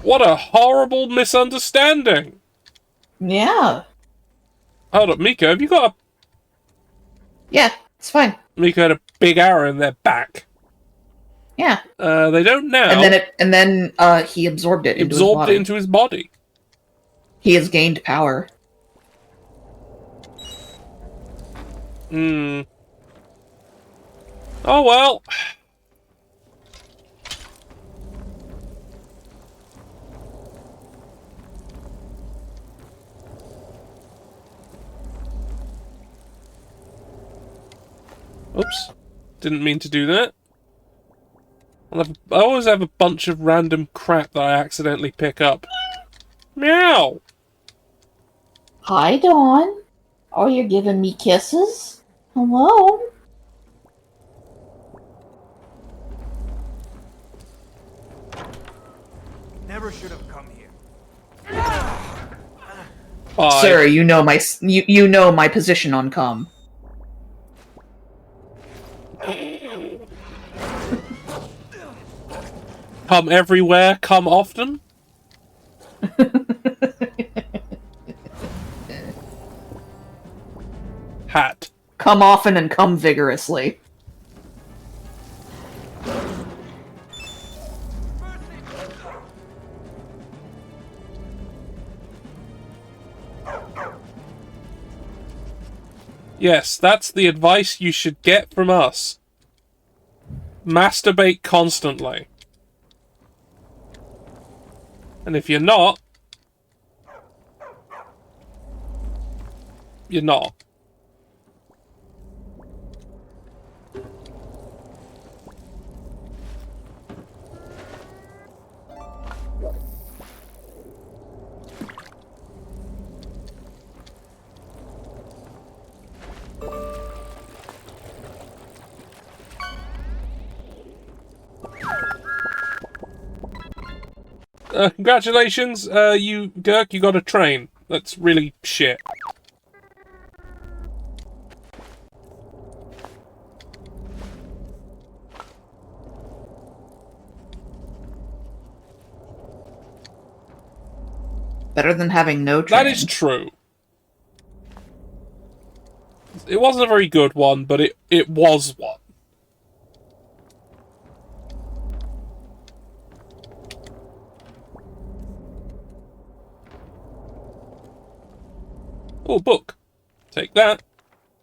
What a horrible misunderstanding! Yeah. Hold up, Miko, have you got a... Yeah, it's fine. Miko had a big arrow in their back. Yeah. They don't now. And then he absorbed it into his body. Absorbed it into his body. He has gained power. Oh, well... Oops. Didn't mean to do that. I always have a bunch of random crap that I accidentally pick up. Meow! Hi, Dawn. Oh, you're giving me kisses? Hello? Never should have come here. Sir, you know my position on cum. Come everywhere, come often? Hat. Come often and come vigorously. Yes, that's the advice you should get from us. Masturbate constantly. And if you're not, you're not. Congratulations, Dirk, you got a train. That's really shit. Better than having no train. That is true. It wasn't a very good one, but it was one. Oh, book. Take that.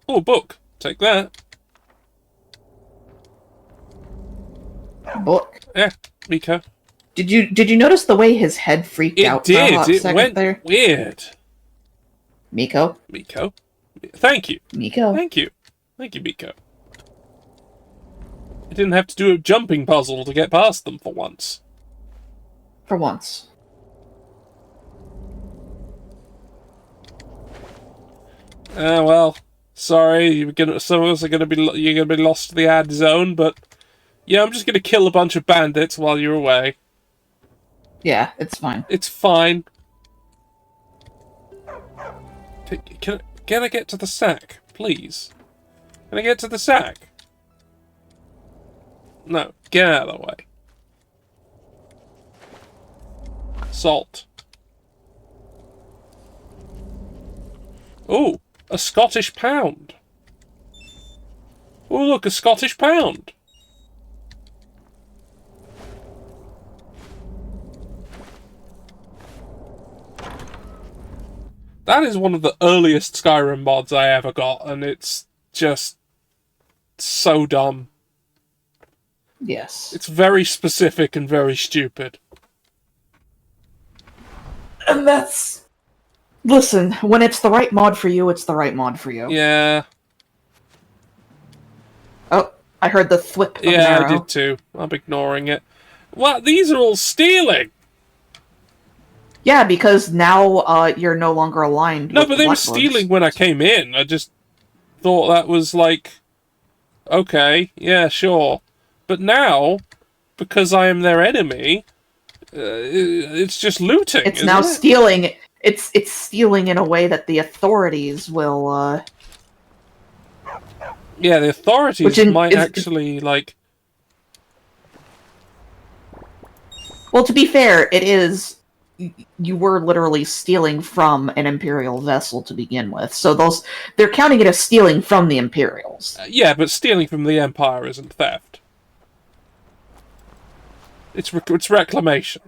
Oh, book. Take that. Book. Yeah, Miko. Did you notice the way his head freaked out for a hot It second went there? weird. Miko? Miko. Thank you. Miko. Thank you. Thank you, Miko. I didn't have to do a jumping puzzle to get past them for once. For once. Well, sorry, some of us are you're gonna be lost to the ad zone, but yeah, I'm just gonna kill a bunch of bandits while you're away. Yeah, it's fine. It's fine. Can I get to the sack, please? Can I get to the sack? No, get out of the way. Salt. Ooh, a Scottish pound. Oh, look, a Scottish pound. That is one of the earliest Skyrim mods I ever got, and it's just so dumb. Yes. It's very specific and very stupid. And that's... Listen, when it's the right mod for you, it's the right mod for you. Yeah. Oh, I heard the thwip of an Yeah, arrow. I did too. I'm ignoring it. What? These are all stealing! Yeah, because now you're no longer aligned No, with but the they were Black Bloods. stealing when I came in. I just thought that was like... Okay, yeah, sure. But now, because I am their enemy, it's just looting, It's isn't now it? stealing. It's stealing in a way that the authorities will. Yeah, the authorities might actually like. Well, to be fair, it is. You were literally stealing from an Imperial vessel to begin with, so they're counting it as stealing from the Imperials. Yeah, but stealing from the Empire isn't theft. It's reclamation.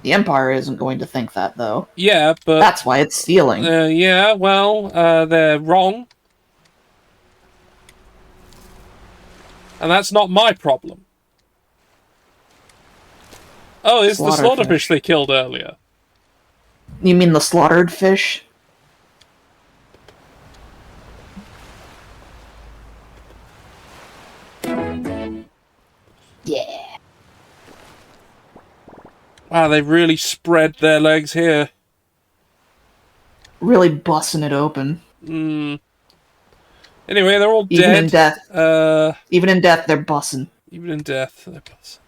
The Empire isn't going to think that, though. Yeah, but... That's why it's stealing. Yeah, well, they're wrong. And that's not my problem. Oh, it's the slaughterfish they killed earlier. You mean the slaughtered fish? Yeah. Wow, they really spread their legs here. Really busting it open. Hmm. Anyway, they're all Even dead. in death. Even in death, they're bussing. Even in death, they're bussing.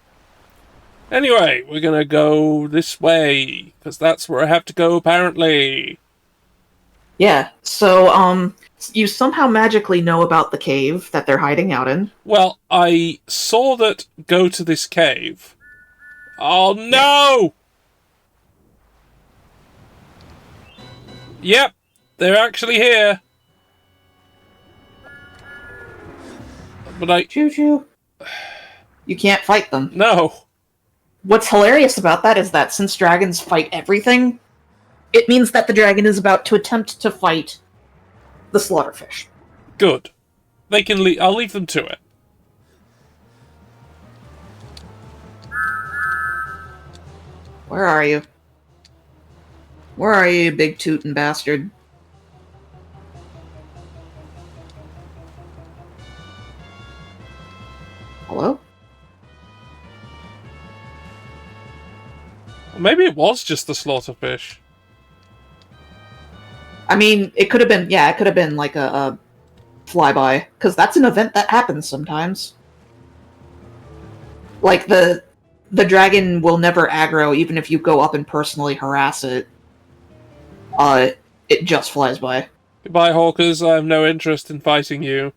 Anyway, we're gonna go this way, because that's where I have to go, apparently. Yeah, so, you somehow magically know about the cave that they're hiding out in. Well, I saw that go to this cave. Oh, no! Yep, they're actually here. But I... Choo-choo. You can't fight them. No. What's hilarious about that is that since dragons fight everything, it means that the dragon is about to attempt to fight the slaughterfish. Good. They can leave. I'll leave them to it. Where are you? Where are you, big tootin' bastard? Hello? Well, maybe it was just the slaughterfish. I mean, it could have been, yeah, it could have been like a flyby, because that's an event that happens sometimes. Like, the dragon will never aggro, even if you go up and personally harass it. It just flies by. Goodbye, Hawkers. I have no interest in fighting you.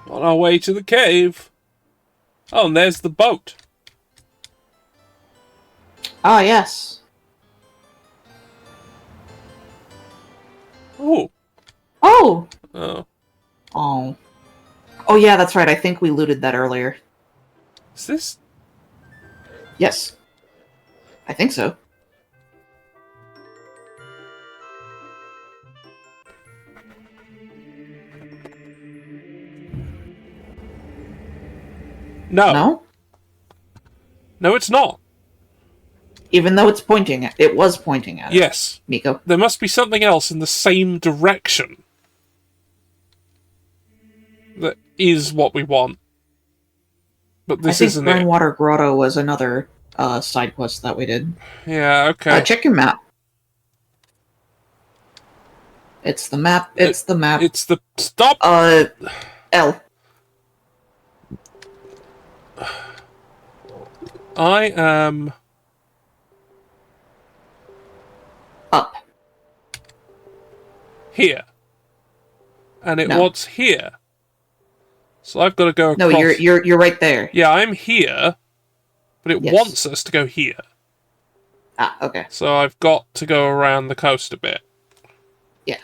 On our way to the cave. Oh, and there's the boat. Ah, yes. Oh. Oh! Oh. Oh. Oh, yeah, that's right. I think we looted that earlier. Is this? Yes. I think so. No. No? No, it's not. Even though it's pointing at it was pointing at it. Yes. Miko. There must be something else in the same direction. That is what we want. But this isn't it. Rainwater Grotto was another side quest that we did. Yeah, okay. Check your map. It's the map. It's the map. It's the... Stop! L. I am... Up. Here. And it No. wants here. So I've got to go across. No, you're right there. Yeah, I'm here, but it wants us to go here. Ah, okay. So I've got to go around the coast a bit. Yeah.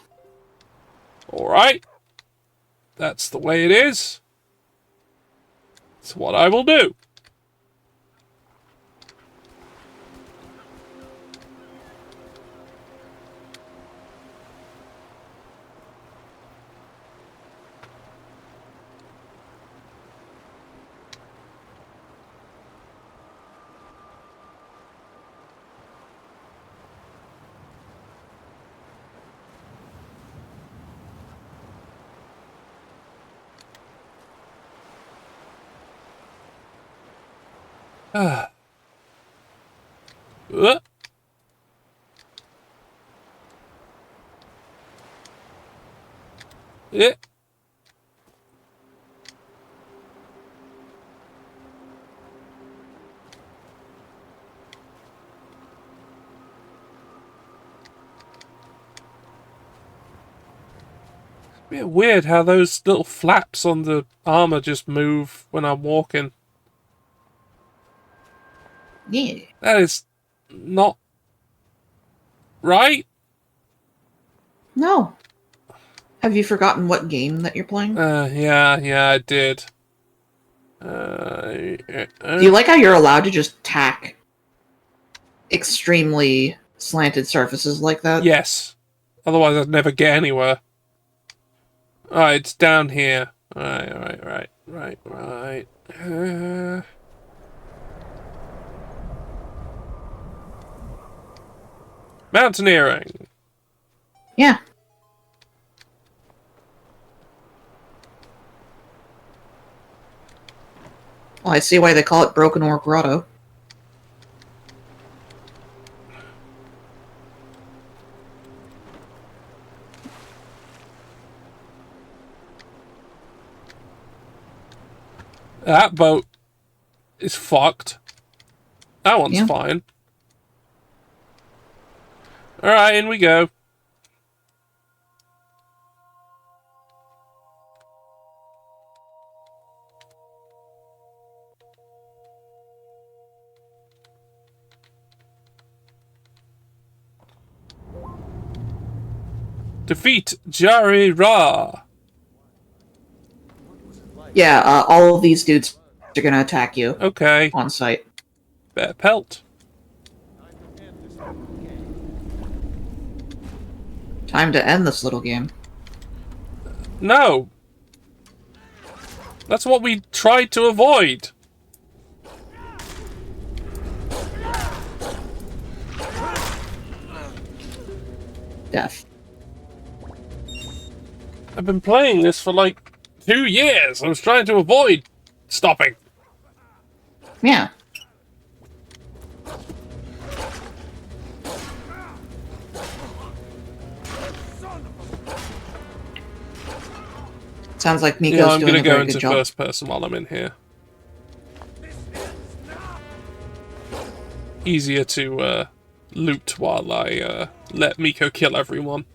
Alright. That's the way it is. It's what I will do. Ah. Yeah. It's a bit weird how those little flaps on the armor just move when I'm walking. Yeah. That is not right. No. Have you forgotten what game that you're playing? Yeah, I did. Do you like how you're allowed to just tack extremely slanted surfaces like that? Yes. Otherwise I'd never get anywhere. Alright, it's down here. Right. Mountaineering. Yeah. Well, I see why they call it Broken Ore Grotto. That boat is fucked. That one's fine. Alright, in we go. Defeat Jari Ra. Yeah, all of these dudes are gonna attack you. Okay. On sight. Better pelt. Time to end this little game. No. That's what we tried to avoid. Death. I've been playing this for like 2 years. I was trying to avoid stopping. Yeah. Sounds like Miko's I'm doing gonna a go very into good job. first person while I'm in here. Easier to loot while I let Miko kill everyone.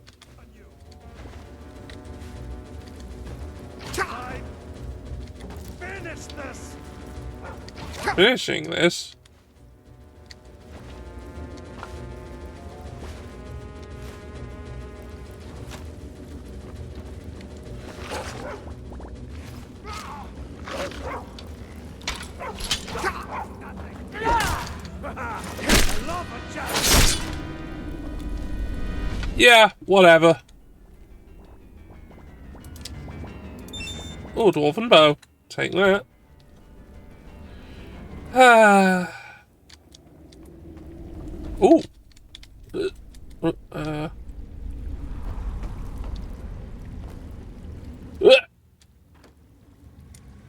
Finishing this. Yeah, whatever. Oh, dwarven bow. Take that. Ooh.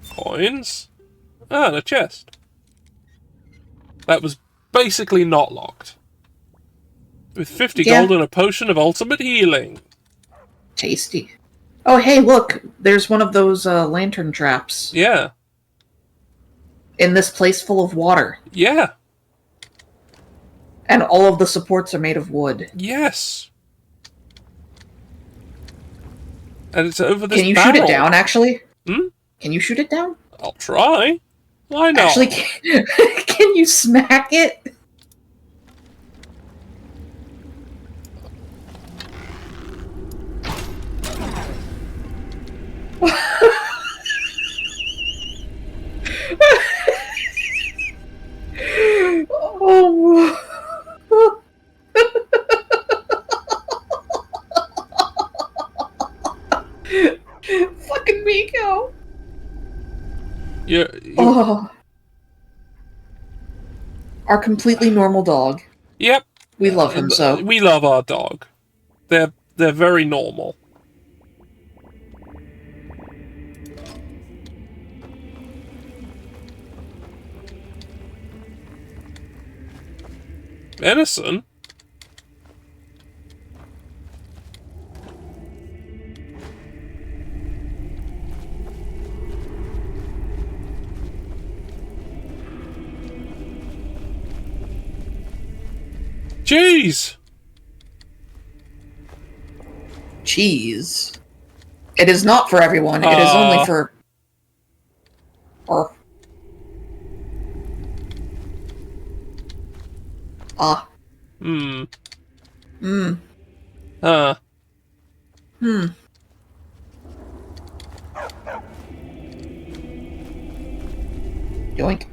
Coins. Ah, and a chest. That was basically not locked. With 50 gold and a potion of ultimate healing. Tasty. Oh, hey, look. There's one of those lantern traps. Yeah. In this place full of water. Yeah. And all of the supports are made of wood. Yes. And it's over this Can you barrel. shoot it down, actually? Hmm? Can you shoot it down? I'll try. Why not? Actually, can you smack it? Oh. Fucking Miko. Oh. Our completely normal dog. Yep. We love him so. We love our dog. They're very normal. Venison? Cheese! Cheese. It is not for everyone. It is only for... Hmm. Yoink.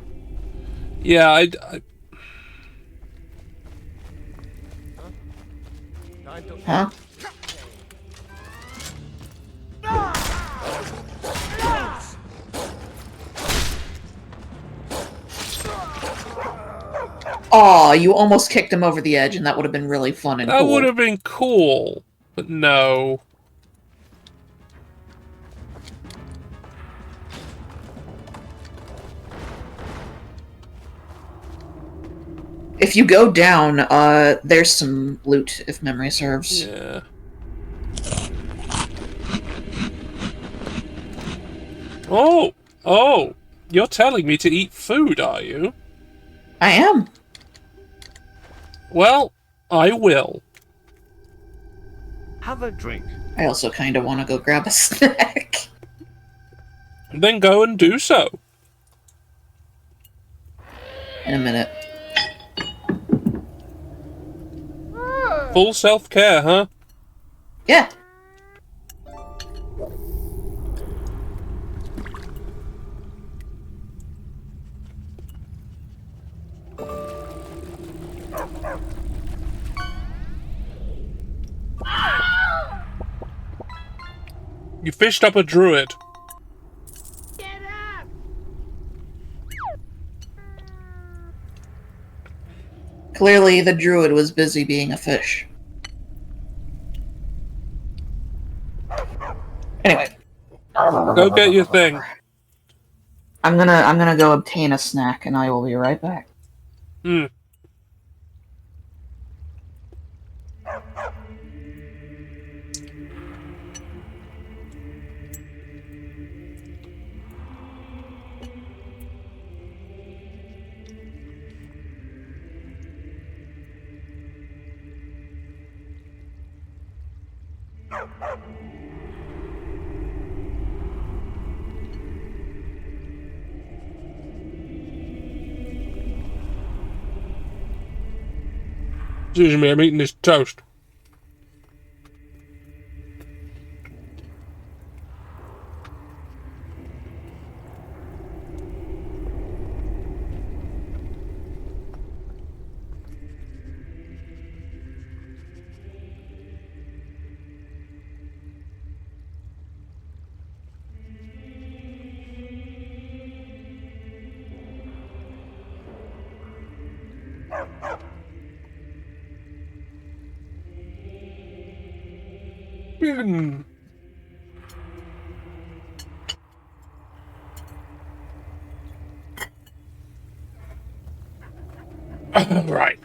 Yeah, Huh? Aw, you almost kicked him over the edge, and that would have been really fun and cool. That would have been cool, but no. If you go down, there's some loot, if memory serves. Yeah. Oh, you're telling me to eat food, are you? I am. Well, I will. Have a drink. I also kind of want to go grab a snack. Then go and do so. In a minute. Full self-care, huh? Yeah. You fished up a druid. Clearly, the druid was busy being a fish. Anyway. Go get your thing. I'm gonna go obtain a snack, and I will be right back. Hmm. Excuse me, I'm eating this toast. Right.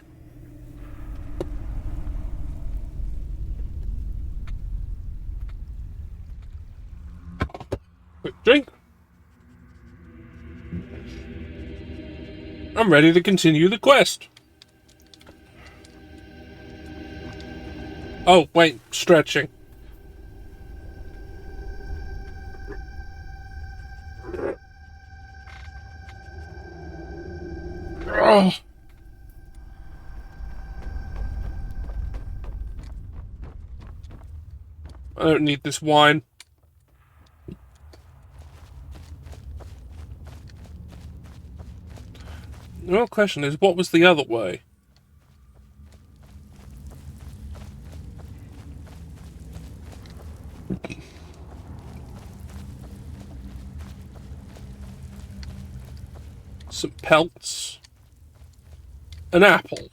Quick drink. I'm ready to continue the quest. Oh, wait, stretching. Oh. I don't need this wine. The real question is, what was the other way? Some pelts. An apple.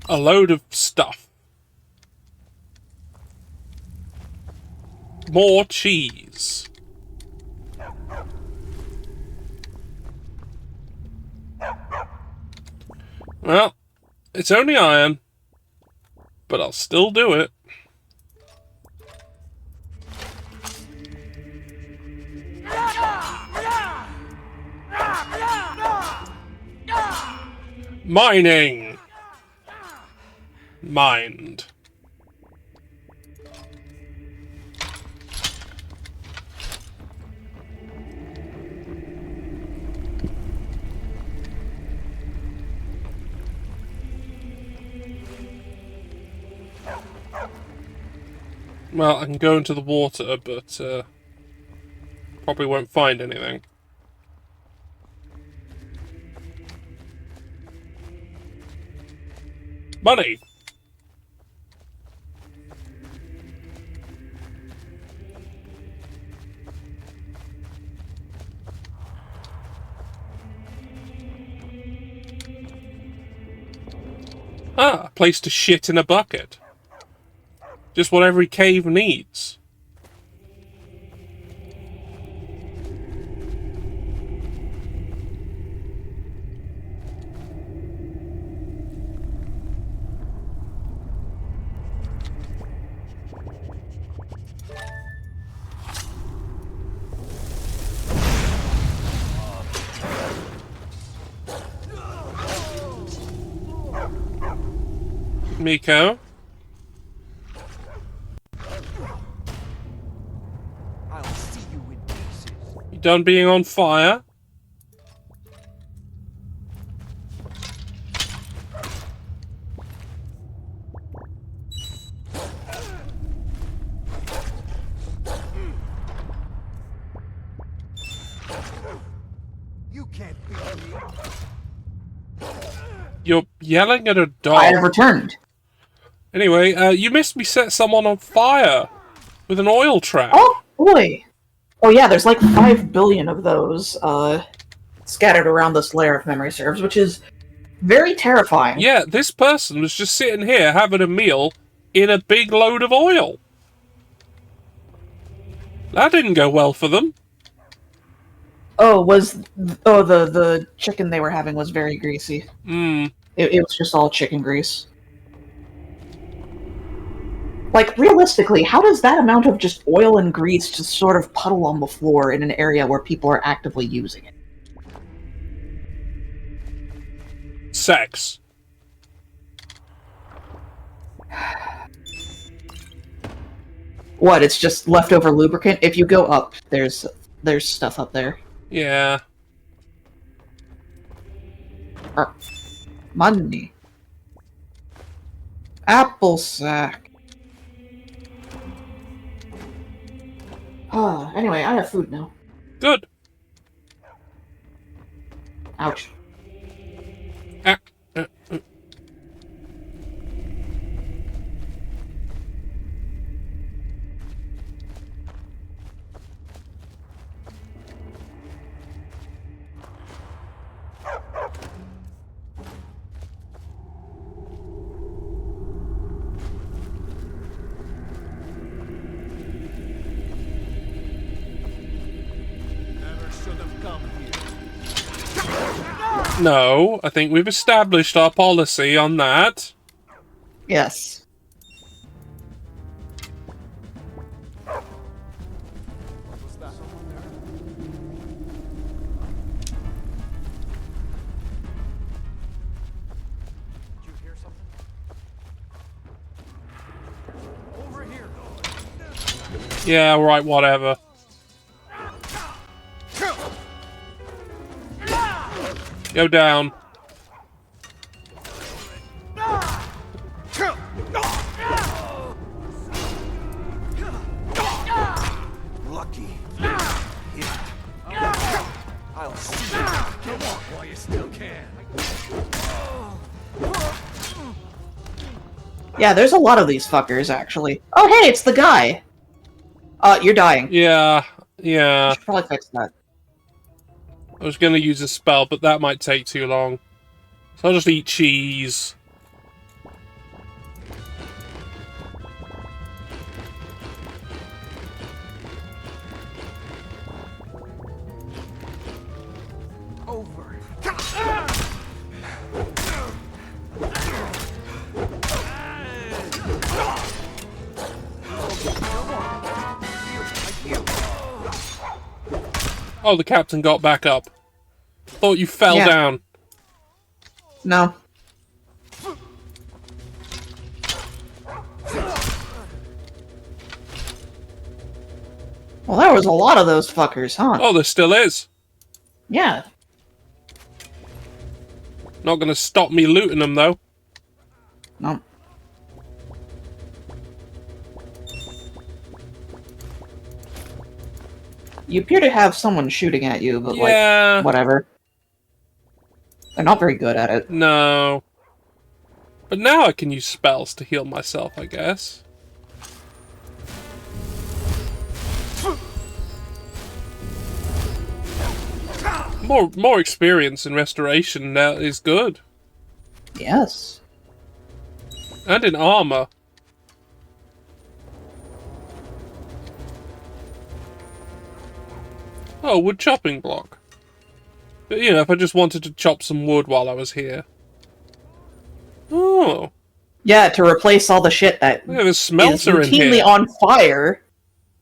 A load of stuff. More cheese. Well, it's only iron, but I'll still do it. Mining. Mined. Well, I can go into the water, but probably won't find anything. Money! Ah, a place to shit in a bucket. Just what every cave needs. Miko? I'll see you in pieces. You done being on fire? You can't beat me. You're yelling at a dog. I have returned. Anyway, you missed me set someone on fire with an oil trap. Oh, boy. Oh, yeah, there's like 5 billion of those scattered around this layer of memory serves, which is very terrifying. Yeah, this person was just sitting here having a meal in a big load of oil. That didn't go well for them. Oh, the chicken they were having was very greasy. It was just all chicken grease. Like, realistically, how does that amount of just oil and grease just sort of puddle on the floor in an area where people are actively using it? Sex. What, it's just leftover lubricant? If you go up, there's stuff up there. Yeah. Money. Apple sack. Anyway, I have food now. Good. Ouch. No, I think we've established our policy on that. Yes. Yeah, right, whatever. Go down. Lucky. I'll see you. Come on while you still can. Yeah, there's a lot of these fuckers, actually. Oh, hey, it's the guy! You're dying. Yeah, I yeah. should probably fix that. I was gonna use a spell, but that might take too long. So I'll just eat cheese. Over. Oh, the captain got back up. Thought you fell Yeah. down. No. Well, there was a lot of those fuckers, huh? Oh, there still is. Yeah. Not gonna stop me looting them, though. No. You appear to have someone shooting at you, but Yeah. like, whatever. They're not very good at it. No. But now I can use spells to heal myself, I guess. More experience in restoration now is good. Yes. And in armor. Oh, wood chopping block. But, you know, if I just wanted to chop some wood while I was here. Oh. Yeah, to replace all the shit that We have a is smelter in routinely here. on fire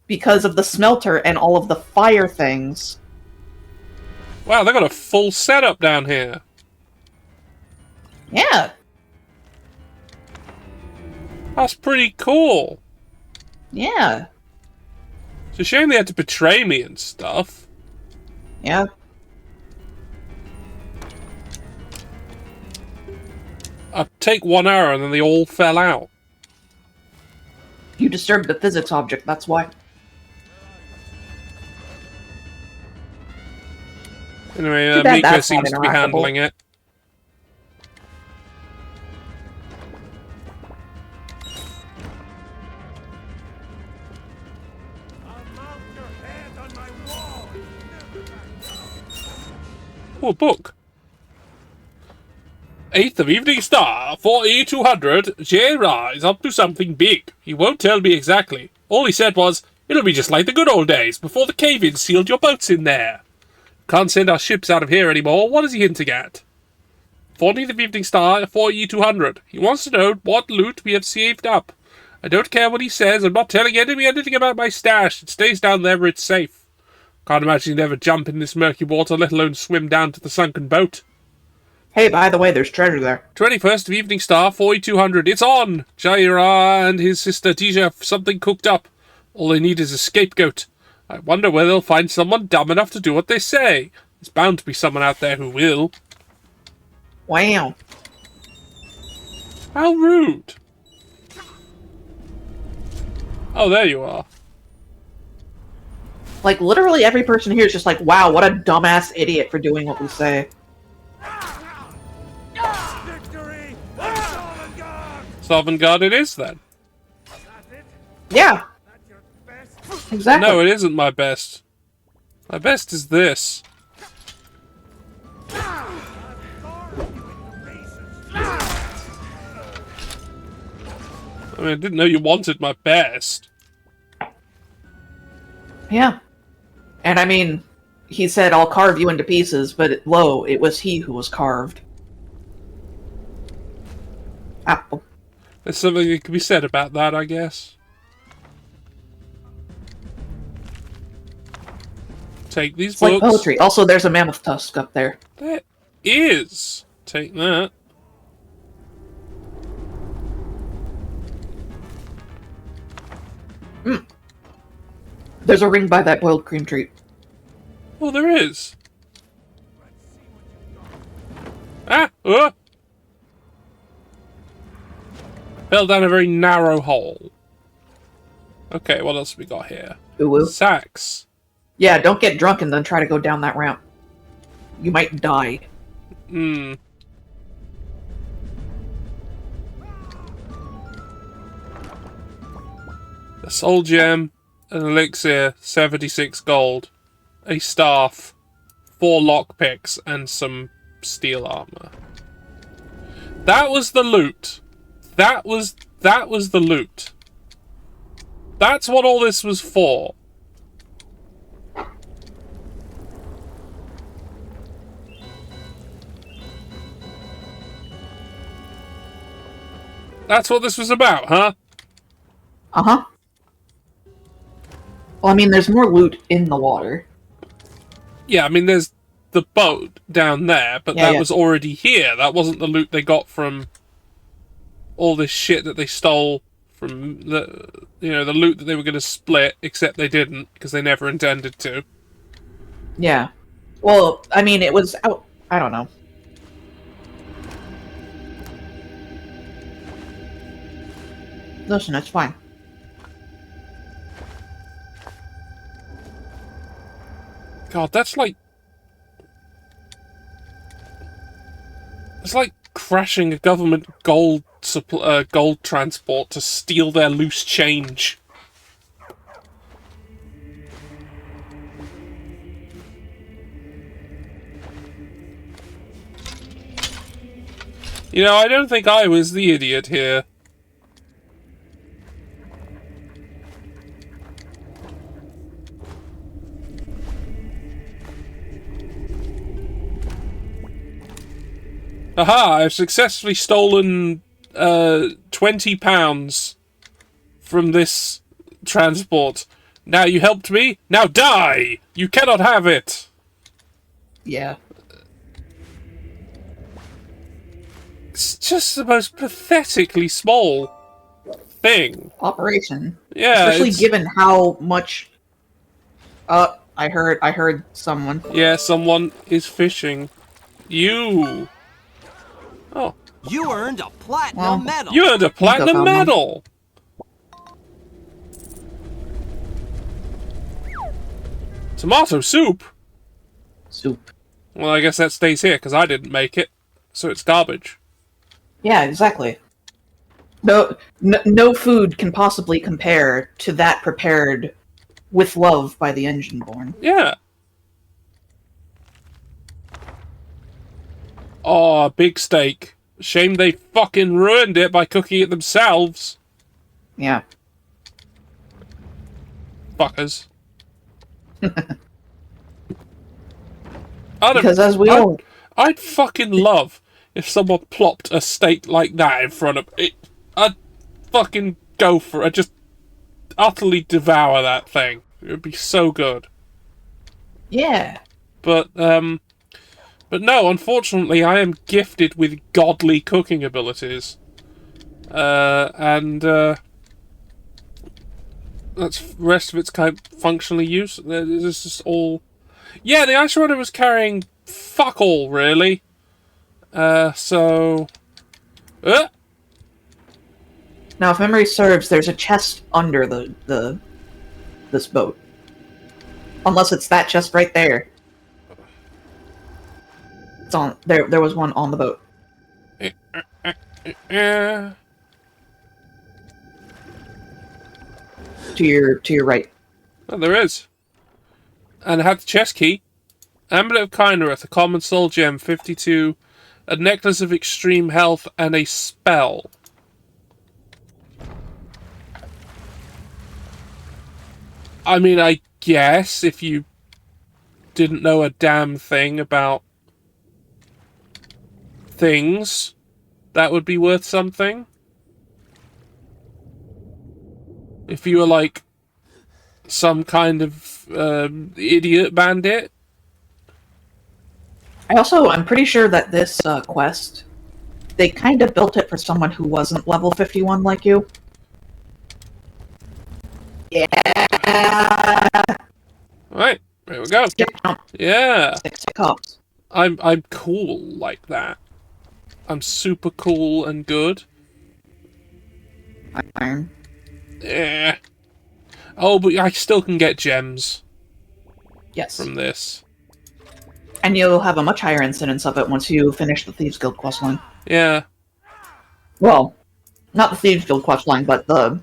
because of the smelter and all of the fire things. Wow, they got a full setup down here. Yeah. That's pretty cool. Yeah. It's a shame they had to betray me and stuff. Yeah. I'd take 1 hour and then they all fell out. You disturbed the physics object, that's why. Anyway, Too bad Mika that's not seems to be interactable. handling it. Oh, a book. 8th of Evening Star, 4200. J-Ra is up to something big. He won't tell me exactly. All he said was, it'll be just like the good old days, before the cave-in sealed your boats in there. Can't send our ships out of here anymore. What is he hinting at? 14th of Evening Star, 4E200. He wants to know what loot we have saved up. I don't care what he says. I'm not telling anybody anything about my stash. It stays down there where it's safe. Can't imagine he'd ever jump in this murky water, let alone swim down to the sunken boat. Hey, by the way, there's treasure there. 21st of Evening Star, 4200. It's on! Jaira and his sister Tisha have something cooked up. All they need is a scapegoat. I wonder where they'll find someone dumb enough to do what they say. There's bound to be someone out there who will. Wow. How rude. Oh, there you are. Like, literally every person here is just like, wow, what a dumbass idiot for doing what we say. Sovngarde it is, then. Yeah. Exactly. No, it isn't my best. My best is this. I mean, I didn't know you wanted my best. Yeah. And I mean, he said, I'll carve you into pieces, but lo, it was he who was carved. Apple. There's something that can be said about that, I guess. Take these It's like books. poetry. Also, there's a mammoth tusk up there. There is. Take that. There's a ring by that boiled cream tree. Oh, there is. Ah! Fell down a very narrow hole. Okay, what else have we got here? Ooh. Sacks. Yeah, don't get drunk and then try to go down that ramp. You might die. Hmm. A soul gem, an elixir, 76 gold, a staff, 4 lockpicks, and some steel armor. That was the loot. That was the loot. That's what all this was for. That's what this was about, huh? Uh-huh. Well, I mean, there's more loot in the water. Yeah, I mean, there's the boat down there, but that was already here. That wasn't the loot they got from all this shit that they stole from the, you know, the loot that they were going to split, except they didn't, because they never intended to. Yeah. Well, I mean, it was out... I don't know. Listen, it's fine. God, that's like... It's like crashing a government gold transport to steal their loose change. You know, I don't think I was the idiot here. Aha! I've successfully stolen 20 pounds from this transport. Now you helped me, now die! You cannot have it! Yeah. It's just the most pathetically small thing. Operation. Yeah, especially given how much... I heard someone. Yeah, someone is fishing. You! Oh. You earned a platinum medal! You earned a platinum medal! Tomato soup? Soup. Well, I guess that stays here, because I didn't make it. So it's garbage. Yeah, exactly. No food can possibly compare to that prepared with love by the Engineborn. Yeah. Oh, big steak. Shame they fucking ruined it by cooking it themselves. Yeah. Fuckers. Because as we all... I'd fucking love if someone plopped a steak like that in front of it. I'd fucking go for it. I'd just utterly devour that thing. It would be so good. Yeah. But no, unfortunately, I am gifted with godly cooking abilities. And that's the rest of it's kind of functionally useless. It's just all... Yeah, the Ice Rider was carrying fuck all, really. So... Now, if memory serves, there's a chest under this boat. Unless it's that chest right there. It's on there was one on the boat. To your right. Oh, there is. And I have the chest key. Amulet of Kynareth, a common soul gem, 52, a necklace of extreme health, and a spell. I mean, I guess if you didn't know a damn thing about things, that would be worth something. If you were like some kind of idiot bandit. I'm pretty sure that this quest, they kind of built it for someone who wasn't level 51 like you. Yeah. Right, there we go. Yeah. Six cops. I'm cool like that. I'm super cool and good. Iron. Yeah. Oh, but I still can get gems. Yes. From this. And you'll have a much higher incidence of it once you finish the Thieves Guild questline. Yeah. Well, not the Thieves Guild questline, but the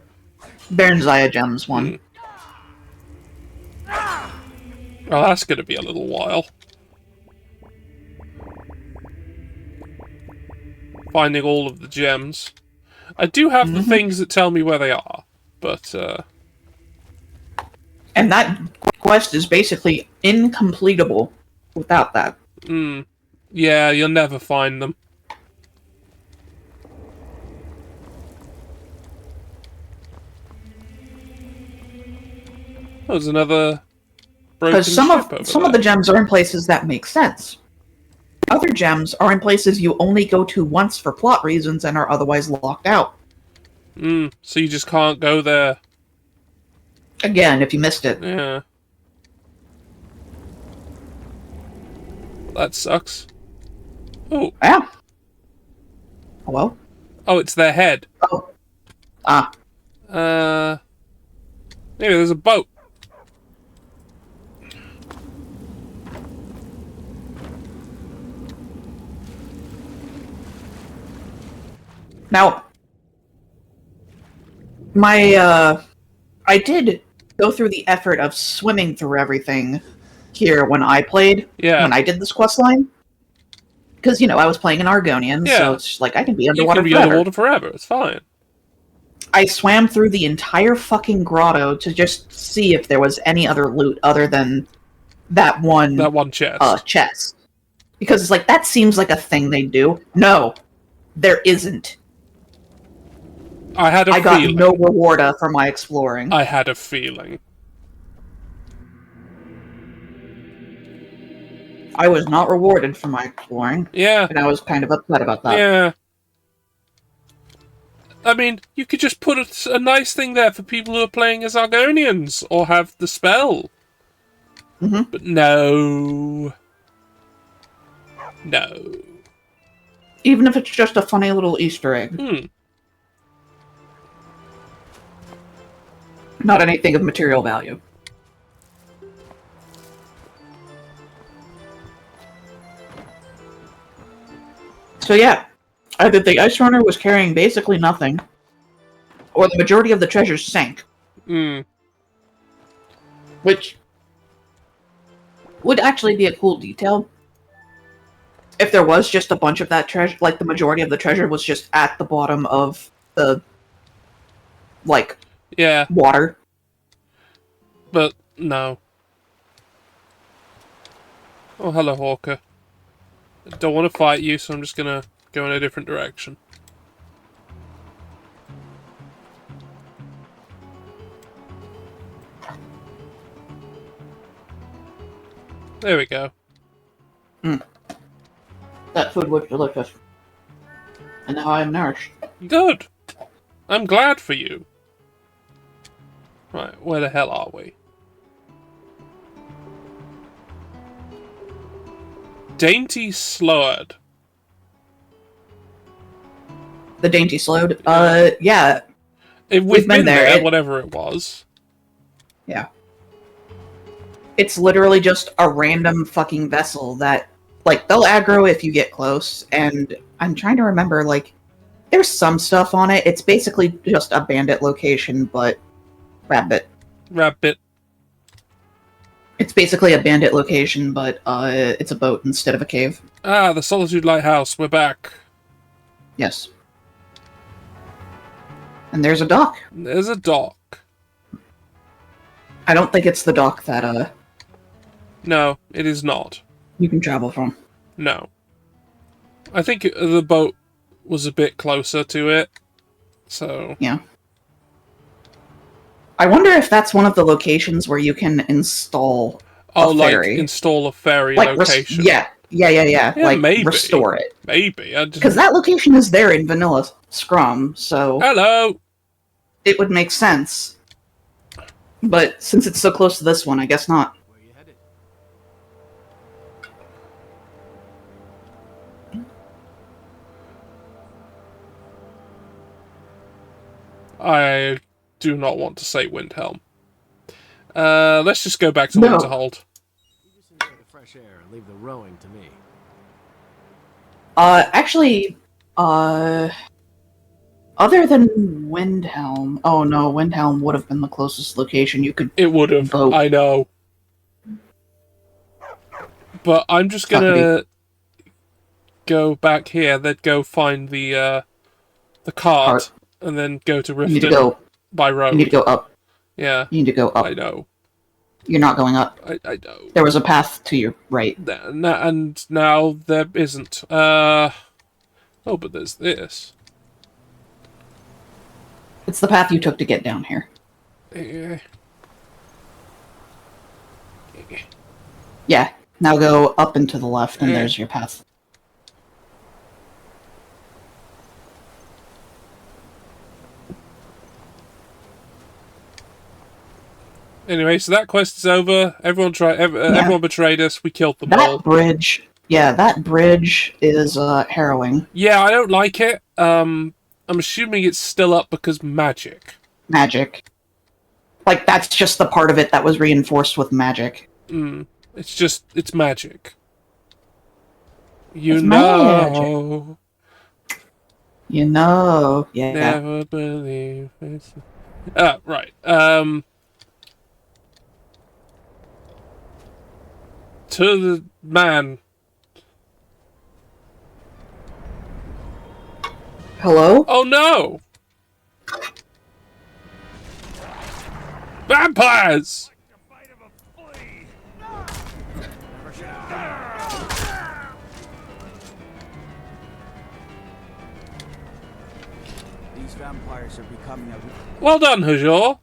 Baronzaya Gems one. Well, that's going to be a little while. Finding all of the gems. I do have the things that tell me where they are, but, And that quest is basically incompletable without that. Yeah, you'll never find them. There's another broken Because some ship of the gems are in places that make sense. Other gems are in places you only go to once for plot reasons and are otherwise locked out. So you just can't go there. Again, if you missed it. Yeah. That sucks. Oh. Yeah. Hello? Oh, it's their head. Oh. Ah. Maybe there's a boat. Now, I did go through the effort of swimming through everything here when I played. Yeah. When I did this questline. Because, I was playing an Argonian, so it's just like, I can be underwater forever. You can be underwater forever, it's fine. I swam through the entire fucking grotto to just see if there was any other loot other than that one chest. Chest. Because it's like, that seems like a thing they do. No, there isn't. I got no reward for my exploring. I had a feeling. I was not rewarded for my exploring. Yeah. And I was kind of upset about that. Yeah. I mean, you could just put a nice thing there for people who are playing as Argonians, or have the spell. But no. No. Even if it's just a funny little Easter egg. Not anything of material value. So yeah, either the Ice Runner was carrying basically nothing, or the majority of the treasures sank. Which would actually be a cool detail. If there was just a bunch of that treasure, like the majority of the treasure was just at the bottom of the, water. But, no. Oh, hello, Hawker. I don't want to fight you, so I'm just gonna go in a different direction. There we go. That food was delicious. And now I am nourished. Good! I'm glad for you. Right, where the hell are we? Dainty Slowed. The Dainty Slowed? Yeah. We've been there, whatever it was. Yeah. It's literally just a random fucking vessel that, they'll aggro if you get close, and I'm trying to remember, there's some stuff on it. It's basically just a bandit location, but rabbit. It's basically a bandit location, but it's a boat instead of a cave. Ah, the Solitude Lighthouse. We're back. Yes. And there's a dock. There's a dock. I don't think it's the dock that, No, it is not. You can travel from. No. I think the boat was a bit closer to it, so... Yeah. I wonder if that's one of the locations where you can install a ferry. Install a ferry location. Yeah, maybe. Restore it. Maybe. Because that location is there in vanilla Scrum, so... Hello! It would make sense. But since it's so close to this one, I guess not. Where you headed? I do not want to say Windhelm. Let's just go back to No. Winterhold. You just enjoy the fresh air and leave the rowing to me. Actually, other than Windhelm, oh no, Windhelm would have been the closest location you could. It would have. Vote. I know. But I'm just gonna go back here, then go find the cart, and then go to Riften You need to go by road. You need to go up. Yeah. You need to go up. I know. You're not going up. I know. There was a path to your right. And now there isn't. Oh, but there's this. It's the path you took to get down here. Yeah. Now go up and to the left, and there's your path. Anyway, so that quest is over. Everyone everyone betrayed us. We killed them all. That bridge, yeah, that bridge is harrowing. Yeah, I don't like it. I'm assuming it's still up because magic. Magic. Like, that's just the part of it that was reinforced with magic. It's magic. You It's know. magic. You know, yeah. Never believe it's... right. To the man. Hello? Oh no! Vampires! These vampires are becoming a... Well done, Hajor.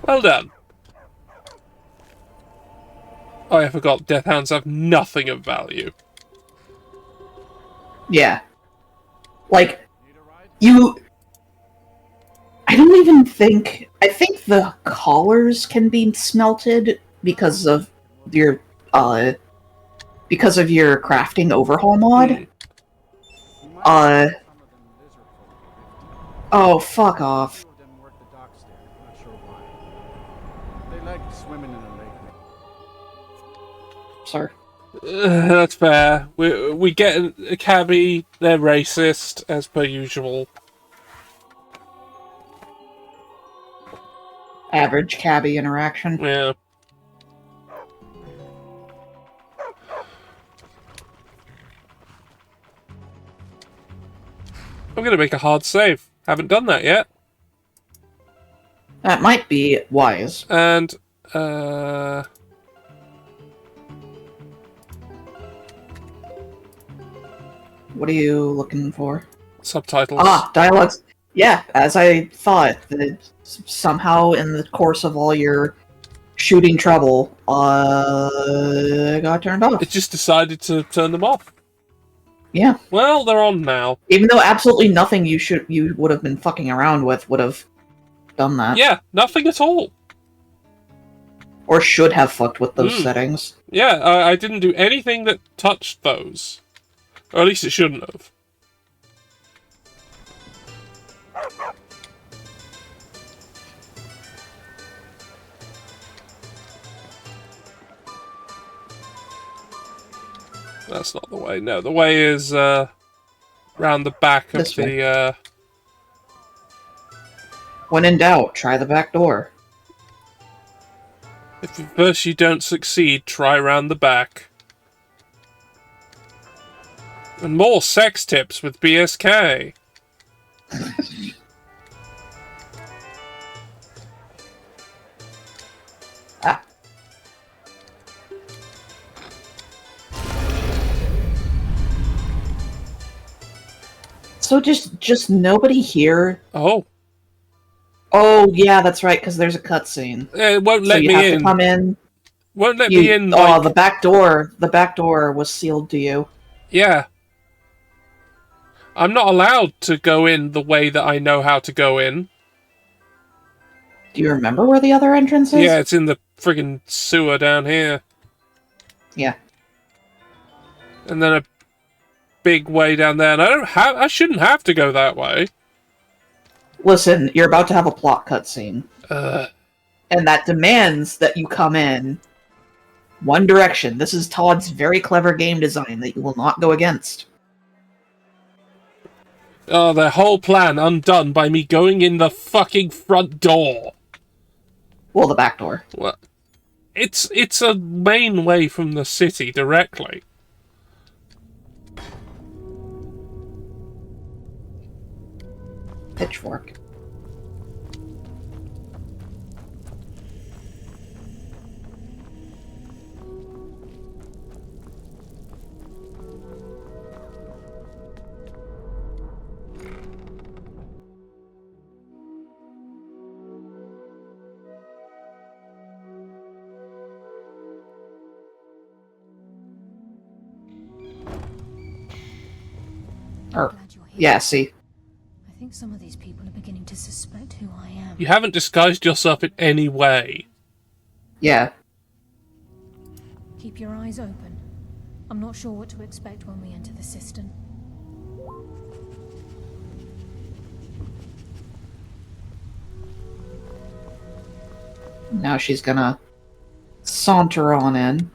Well done. Oh, I forgot. Death Hounds have nothing of value. Yeah. Like, you... I don't even think... I think the collars can be smelted because of your, crafting overhaul mod. Oh, fuck off. They like swimming in a lake. Sorry. That's fair. We get a cabbie, they're racist, as per usual. Average cabbie interaction. Yeah. I'm gonna make a hard save. Haven't done that yet. That might be wise. And, What are you looking for? subtitles. Ah, dialogues. Yeah, as I thought, that somehow in the course of all your shooting trouble, got turned off. It just decided to turn them off. Yeah. Well, they're on now. Even though absolutely nothing you would have been fucking around with would have done that. Yeah, nothing at all. Or should have fucked with those settings. Yeah, I didn't do anything that touched those. Or at least it shouldn't have. That's not the way. No, the way is round the back of the... When in doubt, try the back door. If at first you don't succeed, try round the back. And more sex tips with BSK. Ah. So just nobody here? Oh. Oh, yeah, that's right, because there's a cutscene. It won't let me in. So you have in. to come in. Won't let me in, Oh, like... the back door was sealed to you. Yeah. I'm not allowed to go in the way that I know how to go in. Do you remember where the other entrance is? Yeah, it's in the friggin' sewer down here. Yeah. And then a big way down there, and I shouldn't have to go that way. Listen, you're about to have a plot cutscene. And that demands that you come in one direction. This is Todd's very clever game design that you will not go against. Oh, their whole plan undone by me going in the fucking front door. Well, the back door. Well, it's a main way from the city directly. Pitchfork. Yeah, see. I think some of these people are beginning to suspect who I am. You haven't disguised yourself in any way. Yeah. Keep your eyes open. I'm not sure what to expect when we enter the cistern. Now she's gonna saunter on in.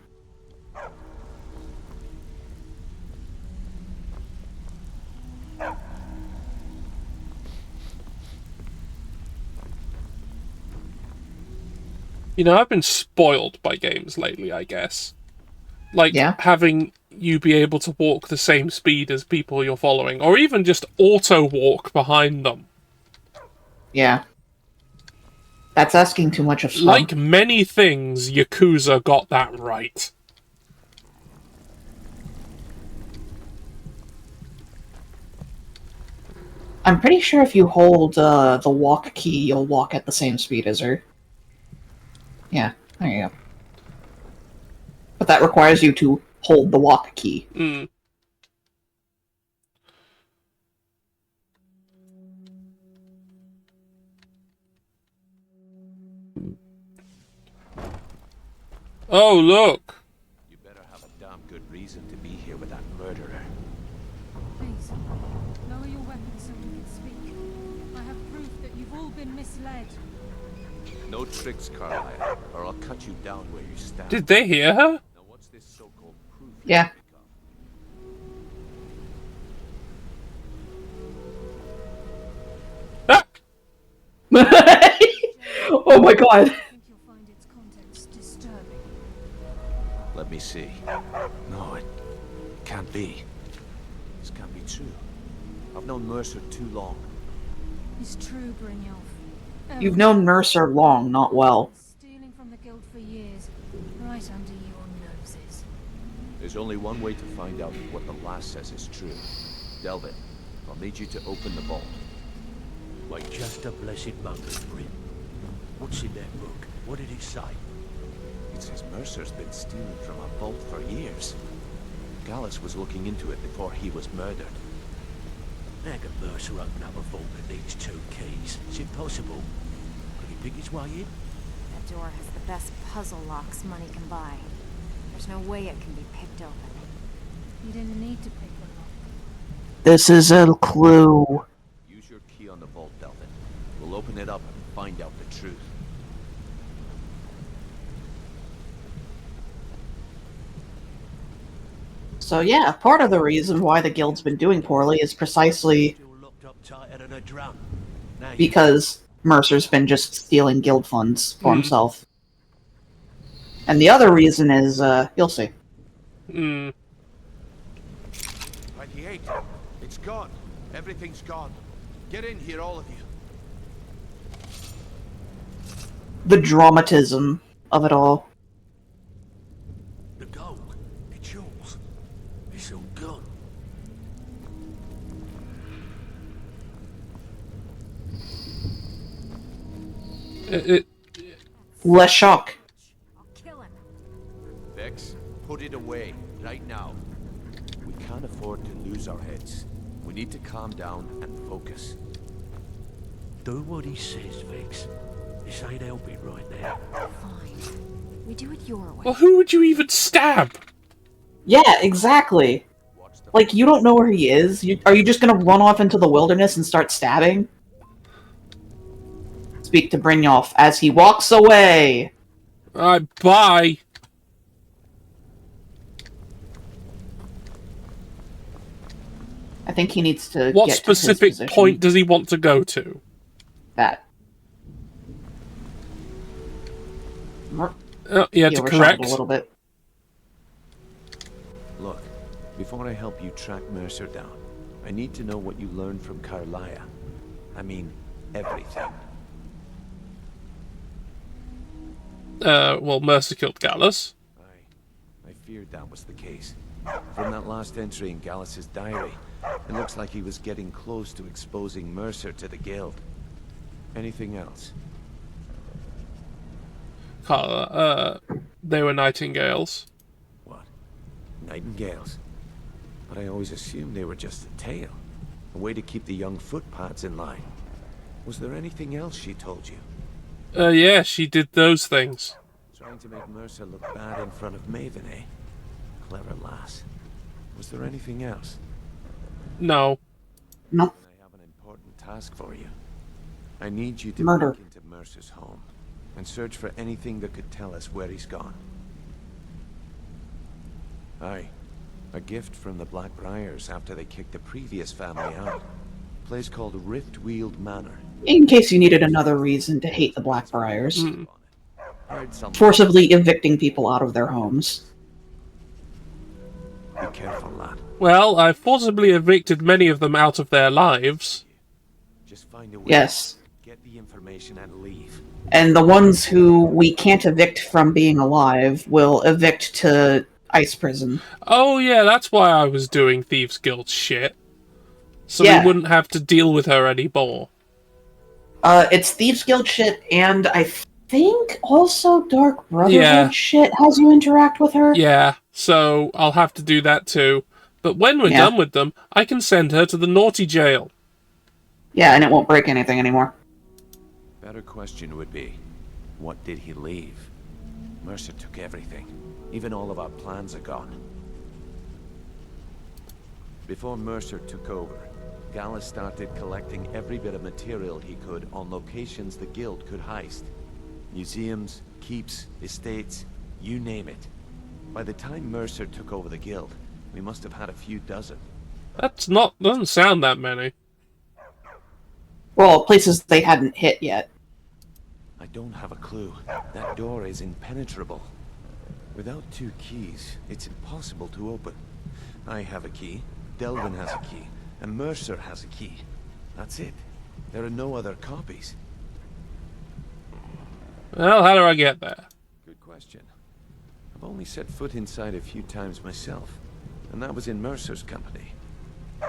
You know, I've been spoiled by games lately, I guess. Like, having you be able to walk the same speed as people you're following, or even just auto-walk behind them. Yeah. That's asking too much of some. Like many things, Yakuza got that right. I'm pretty sure if you hold the walk key, you'll walk at the same speed as her. Yeah, there you go. But that requires you to hold the walk key. Mm. Oh, look! You better have a damn good reason to be here with that murderer. Please, lower your weapons so we can speak. I have proof that you've all been misled. No tricks, Carlisle, or I'll cut you down where you stand. Did they hear her? Now what's this so-called proof? Yeah. Ah! Oh my god. Let me see. No, it can't be. This can't be true. I've known Mercer too long. It's true, Brynjolf. You've known Mercer long, not well. Stealing from the guild for years, right under your noses. There's only one way to find out if what the lass says is true. Delvin, I'll need you to open the vault. Wait just a blessed moment, Bryn. What's in that book? What did it say? It says Mercer's been stealing from a vault for years. Gallus was looking into it before he was murdered. How can Mercer open up a vault that needs 2 keys? It's impossible. Could he pick his way in? That door has the best puzzle locks money can buy. There's no way it can be picked open. You didn't need to pick the lock. This is a clue. Use your key on the vault, Delvin. We'll open it up and find out the truth. So yeah, part of the reason why the guild's been doing poorly is precisely because Mercer's been just stealing guild funds for himself. And the other reason is, you'll see. 28. It's gone. Everything's gone. Get in here, all of you. The dramatism of it all. The gold. It's yours. It's all gone. Less shock. Vex, put it away, right now. We can't afford to lose our heads. We need to calm down and focus. Do what he says, Vex. This ain't helping right now. Fine. We do it your way. Well, who would you even stab? Yeah, exactly. Like, you don't know where he is. Are you just gonna run off into the wilderness and start stabbing? Speak to Brynjolf as he walks away. Alright, bye. I think he needs to What get to his specific position. point does he want to go to? That. Yeah, He to overshot correct. it a little bit. Look, before I help you track Mercer down, I need to know what you learned from Carlia. I mean, everything. Well, Mercer killed Gallus. I feared that was the case. From that last entry in Gallus's diary, it looks like he was getting close to exposing Mercer to the Guild. Anything else? They were nightingales. What? Nightingales? But I always assumed they were just a tale. A way to keep the young footpads in line. Was there anything else she told you? Yeah, she did those things. Trying to make Mercer look bad in front of Maven, eh? Clever lass. Was there anything else? No. No. I have an important task for you. I need you to Murder. break into Mercer's home and search for anything that could tell us where he's gone. Aye. A gift from the Blackbriars after they kicked the previous family out. A place called Riftweald Manor. In case you needed another reason to hate the Blackbriars. Heard something. Forcibly evicting people out of their homes. Be careful, lad. Well, I forcibly evicted many of them out of their lives. Just find a way. Yes. Get the information and leave. And the ones who we can't evict from being alive will evict to ice prison. Oh yeah, that's why I was doing Thieves Guild shit. So Yeah. we wouldn't have to deal with her anymore. It's Thieves Guild shit, and I think also Dark Brotherhood Yeah. shit has you interact with her. Yeah, so I'll have to do that too. But when we're Yeah. done with them, I can send her to the naughty jail. Yeah, and it won't break anything anymore. Better question would be, what did he leave? Mercer took everything. Even all of our plans are gone. Before Mercer took over, Gallus started collecting every bit of material he could on locations the Guild could heist. Museums, keeps, estates, you name it. By the time Mercer took over the Guild, we must have had a few dozen. Doesn't sound that many. Well, places they hadn't hit yet. I don't have a clue. That door is impenetrable. Without 2 keys, it's impossible to open. I have a key, Delvin has a key, and Mercer has a key. That's it. There are no other copies. Well, how do I get there? Good question. I've only set foot inside a few times myself, and that was in Mercer's company.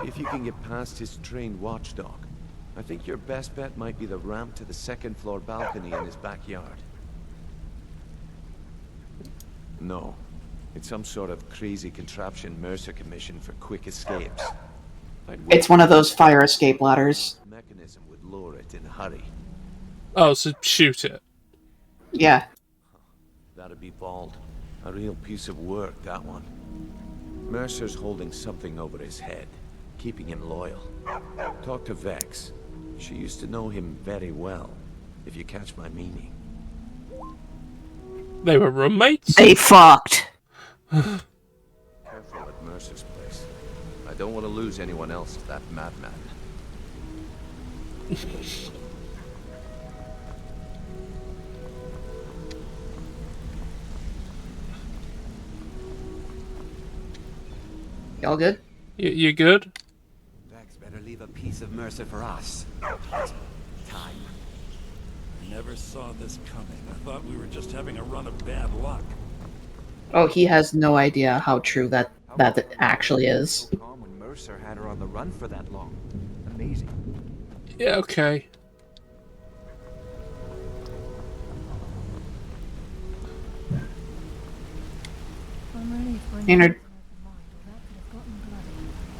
If you can get past his trained watchdog, I think your best bet might be the ramp to the 2nd floor balcony in his backyard. No. It's some sort of crazy contraption Mercer commissioned for quick escapes. It's one of those fire escape ladders. The mechanism would lower it in a hurry. Oh, so shoot it. Yeah. That'd be bald. A real piece of work, that one. Mercer's holding something over his head, keeping him loyal. Talk to Vex. She used to know him very well, if you catch my meaning. They were roommates? They fucked. Careful at Mercer's place. I don't want to lose anyone else to that madman. Y'all good? You good? Vex better leave a piece of Mercer for us. Time. Never saw this coming. I thought we were just having a run of bad luck. Oh, he has no idea how true that actually is. Calm when Mercer had her on the run for that long. Amazing. Yeah, okay. Maynard.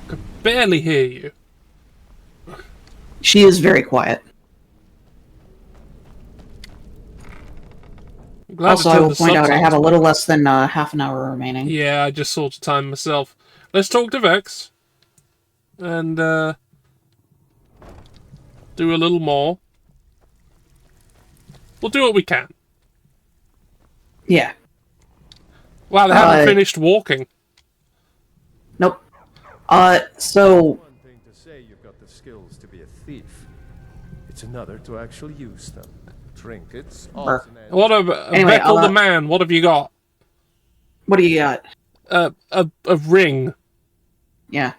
I could barely hear you. She is very quiet. Glad Also, I will point out I have a little less than half an hour remaining. Yeah, I just sort of timed myself. Let's talk to Vex. And, do a little more. We'll do what we can. Yeah. Wow, they haven't finished walking. Nope. So... One thing to say you've got the skills to be a thief. It's another to actually use them. Trinkets, odds and ends. What Anyway, Vex, the man, what have you got? What do you got? A ring. Yeah.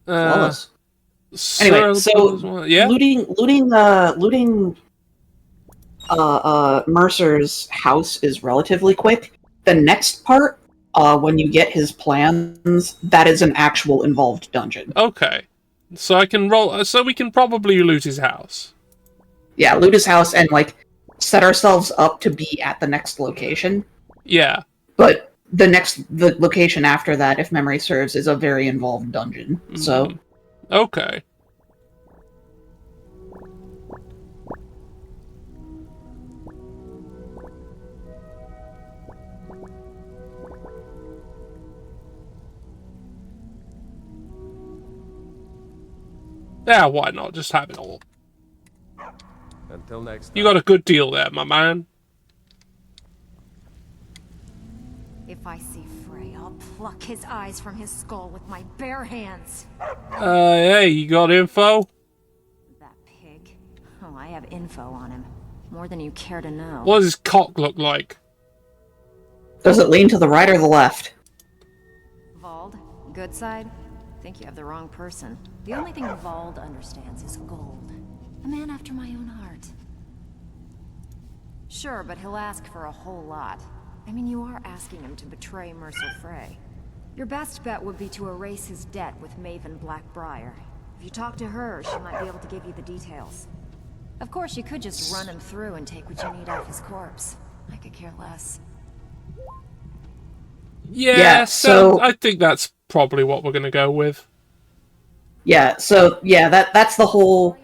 Flawless. Anyway, so yeah? looting Mercer's house is relatively quick. The next part, when you get his plans, that is an actual involved dungeon. Okay. So I can roll. So we can probably loot his house. Yeah, loot his house and like set ourselves up to be at the next location. Yeah. But the location after that, if memory serves, is a very involved dungeon. So. Okay. Yeah, why not? Just have it all. Until next time. You got a good deal there, my man. If I see Frey, I'll pluck his eyes from his skull with my bare hands. Hey, you got info? That pig. Oh, I have info on him. More than you care to know. What does his cock look like? Does it lean to the right or the left? Vald, good side? Think you have the wrong person. The only thing Vald understands is gold. A man after my own heart. Sure, but he'll ask for a whole lot. I mean, you are asking him to betray Mercer Frey. Your best bet would be to erase his debt with Maven Blackbriar. If you talk to her, she might be able to give you the details. Of course, you could just run him through and take what you need off his corpse. I could care less. Yeah, so I think that's probably what we're gonna go with. Yeah, so yeah, that's the whole.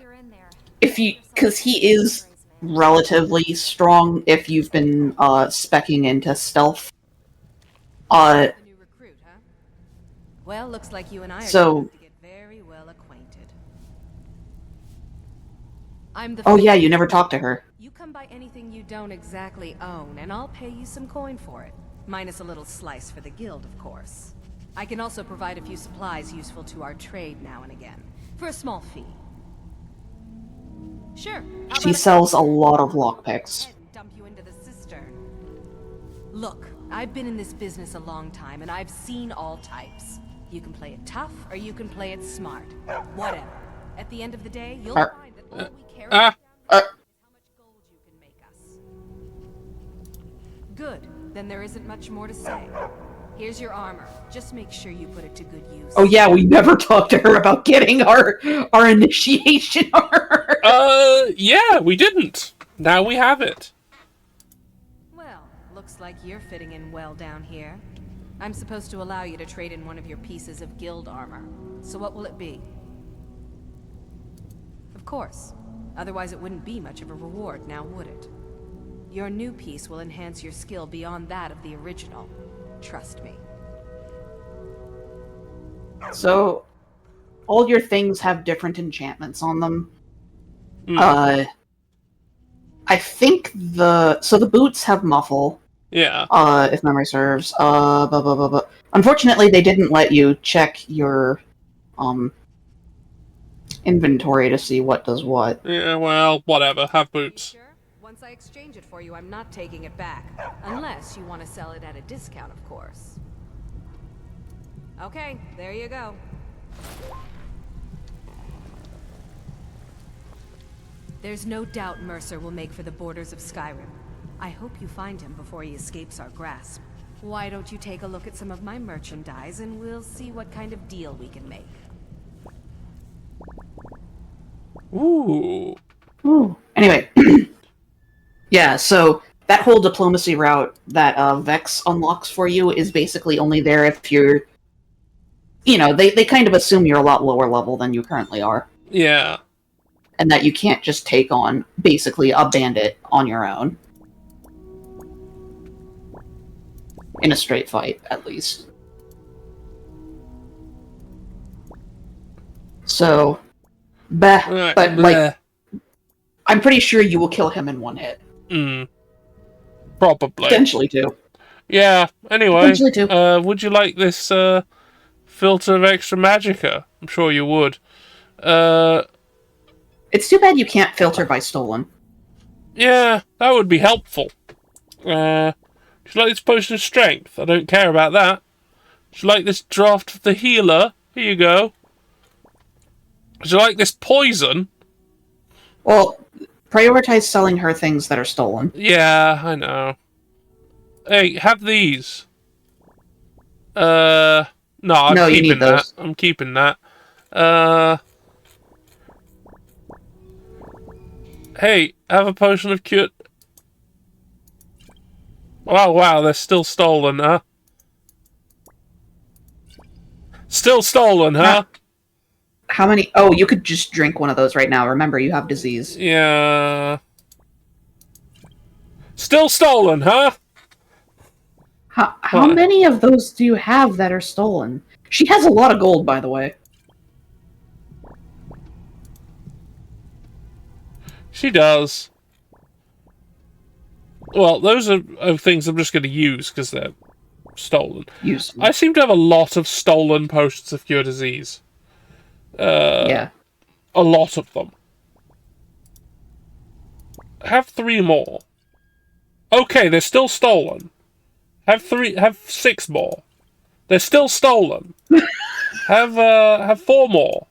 Because he is relatively strong if you've been speccing into stealth. New recruit, huh? Well, looks like you and I are going to get very well acquainted. I'm the. Oh yeah, you never talked to her. You come by anything you don't exactly own, and I'll pay you some coin for it. Minus a little slice for the guild, of course. I can also provide a few supplies useful to our trade now and again, for a small fee. Sure. She sells a lot of lockpicks. Dump you into the cistern. Look, I've been in this business a long time, and I've seen all types. You can play it tough, or you can play it smart. Whatever. At the end of the day, you'll find that all we care about is how much gold you can make us. Good. Then there isn't much more to say. Here's your armor. Just make sure you put it to good use. Oh yeah, we never talked to her about getting our initiation armor. Yeah, we didn't. Now we have it. Well, looks like you're fitting in well down here. I'm supposed to allow you to trade in one of your pieces of guild armor. So what will it be? Of course. Otherwise it wouldn't be much of a reward, now would it? Your new piece will enhance your skill beyond that of the original. Trust me. So, all your things have different enchantments on them. I think the boots have muffle. Yeah. If memory serves. Unfortunately, they didn't let you check your inventory to see what does what. Yeah, well, whatever. Have boots. Once I exchange it for you, I'm not taking it back. Unless you want to sell it at a discount, of course. Okay, there you go. There's no doubt Mercer will make for the borders of Skyrim. I hope you find him before he escapes our grasp. Why don't you take a look at some of my merchandise and we'll see what kind of deal we can make. Ooh. Anyway. Yeah, so that whole diplomacy route that Vex unlocks for you is basically only there if you're... You know, they kind of assume you're a lot lower level than you currently are. Yeah. And that you can't just take on, basically, a bandit on your own. in a straight fight, at least. So, Right, but like, I'm pretty sure you will kill him in one hit. Probably. Potentially two. Yeah, anyway, Potentially two. Would you like this filter of extra magicka? I'm sure you would. It's too bad you can't filter by stolen. Yeah, that would be helpful. Would you like this potion of strength? I don't care about that. Would you like this draft of the healer? Here you go. Would you like this poison? Well, prioritize selling her things that are stolen. Yeah, I know. Hey, have these. No, I'm No, you keeping need those. that. I'm keeping that. Hey, have a potion of cure. Oh, wow, they're still stolen, huh? Still stolen, huh? How many? Oh, you could just drink one of those right now. Remember, you have disease. Yeah. Still stolen, huh? How many of those do you have that are stolen? She has a lot of gold, by the way. She does. Well, those are things I'm just going to use because they're stolen. Use them. I seem to have a lot of stolen potions of cure disease. Yeah. A lot of them. Have 3 more. Okay, they're still stolen. Have 6 more. They're still stolen. Have 4 more.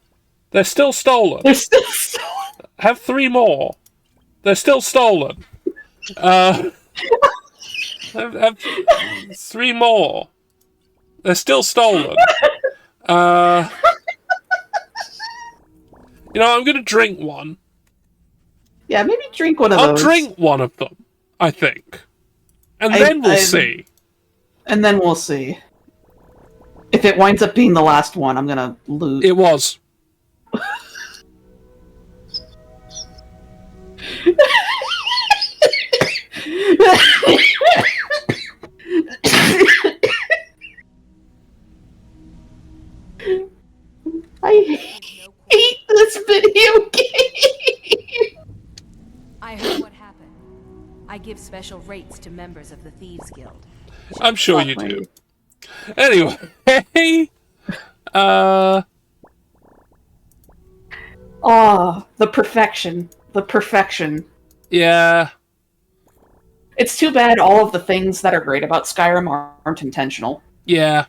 They're still stolen. They're still stolen. Have 3 more. They're still stolen. Have 3 more. They're still stolen. You know, I'm gonna drink one. Yeah, maybe drink one of I'll those. drink one of them, I think. And then we'll see. And then we'll see. If it winds up being the last one, I'm gonna lose. It was. I hate this video game. I heard what happened. I give special rates to members of the Thieves Guild. I'm sure you do. Anyway, Oh, the perfection. The perfection. Yeah. It's too bad all of the things that are great about Skyrim aren't intentional. Yeah.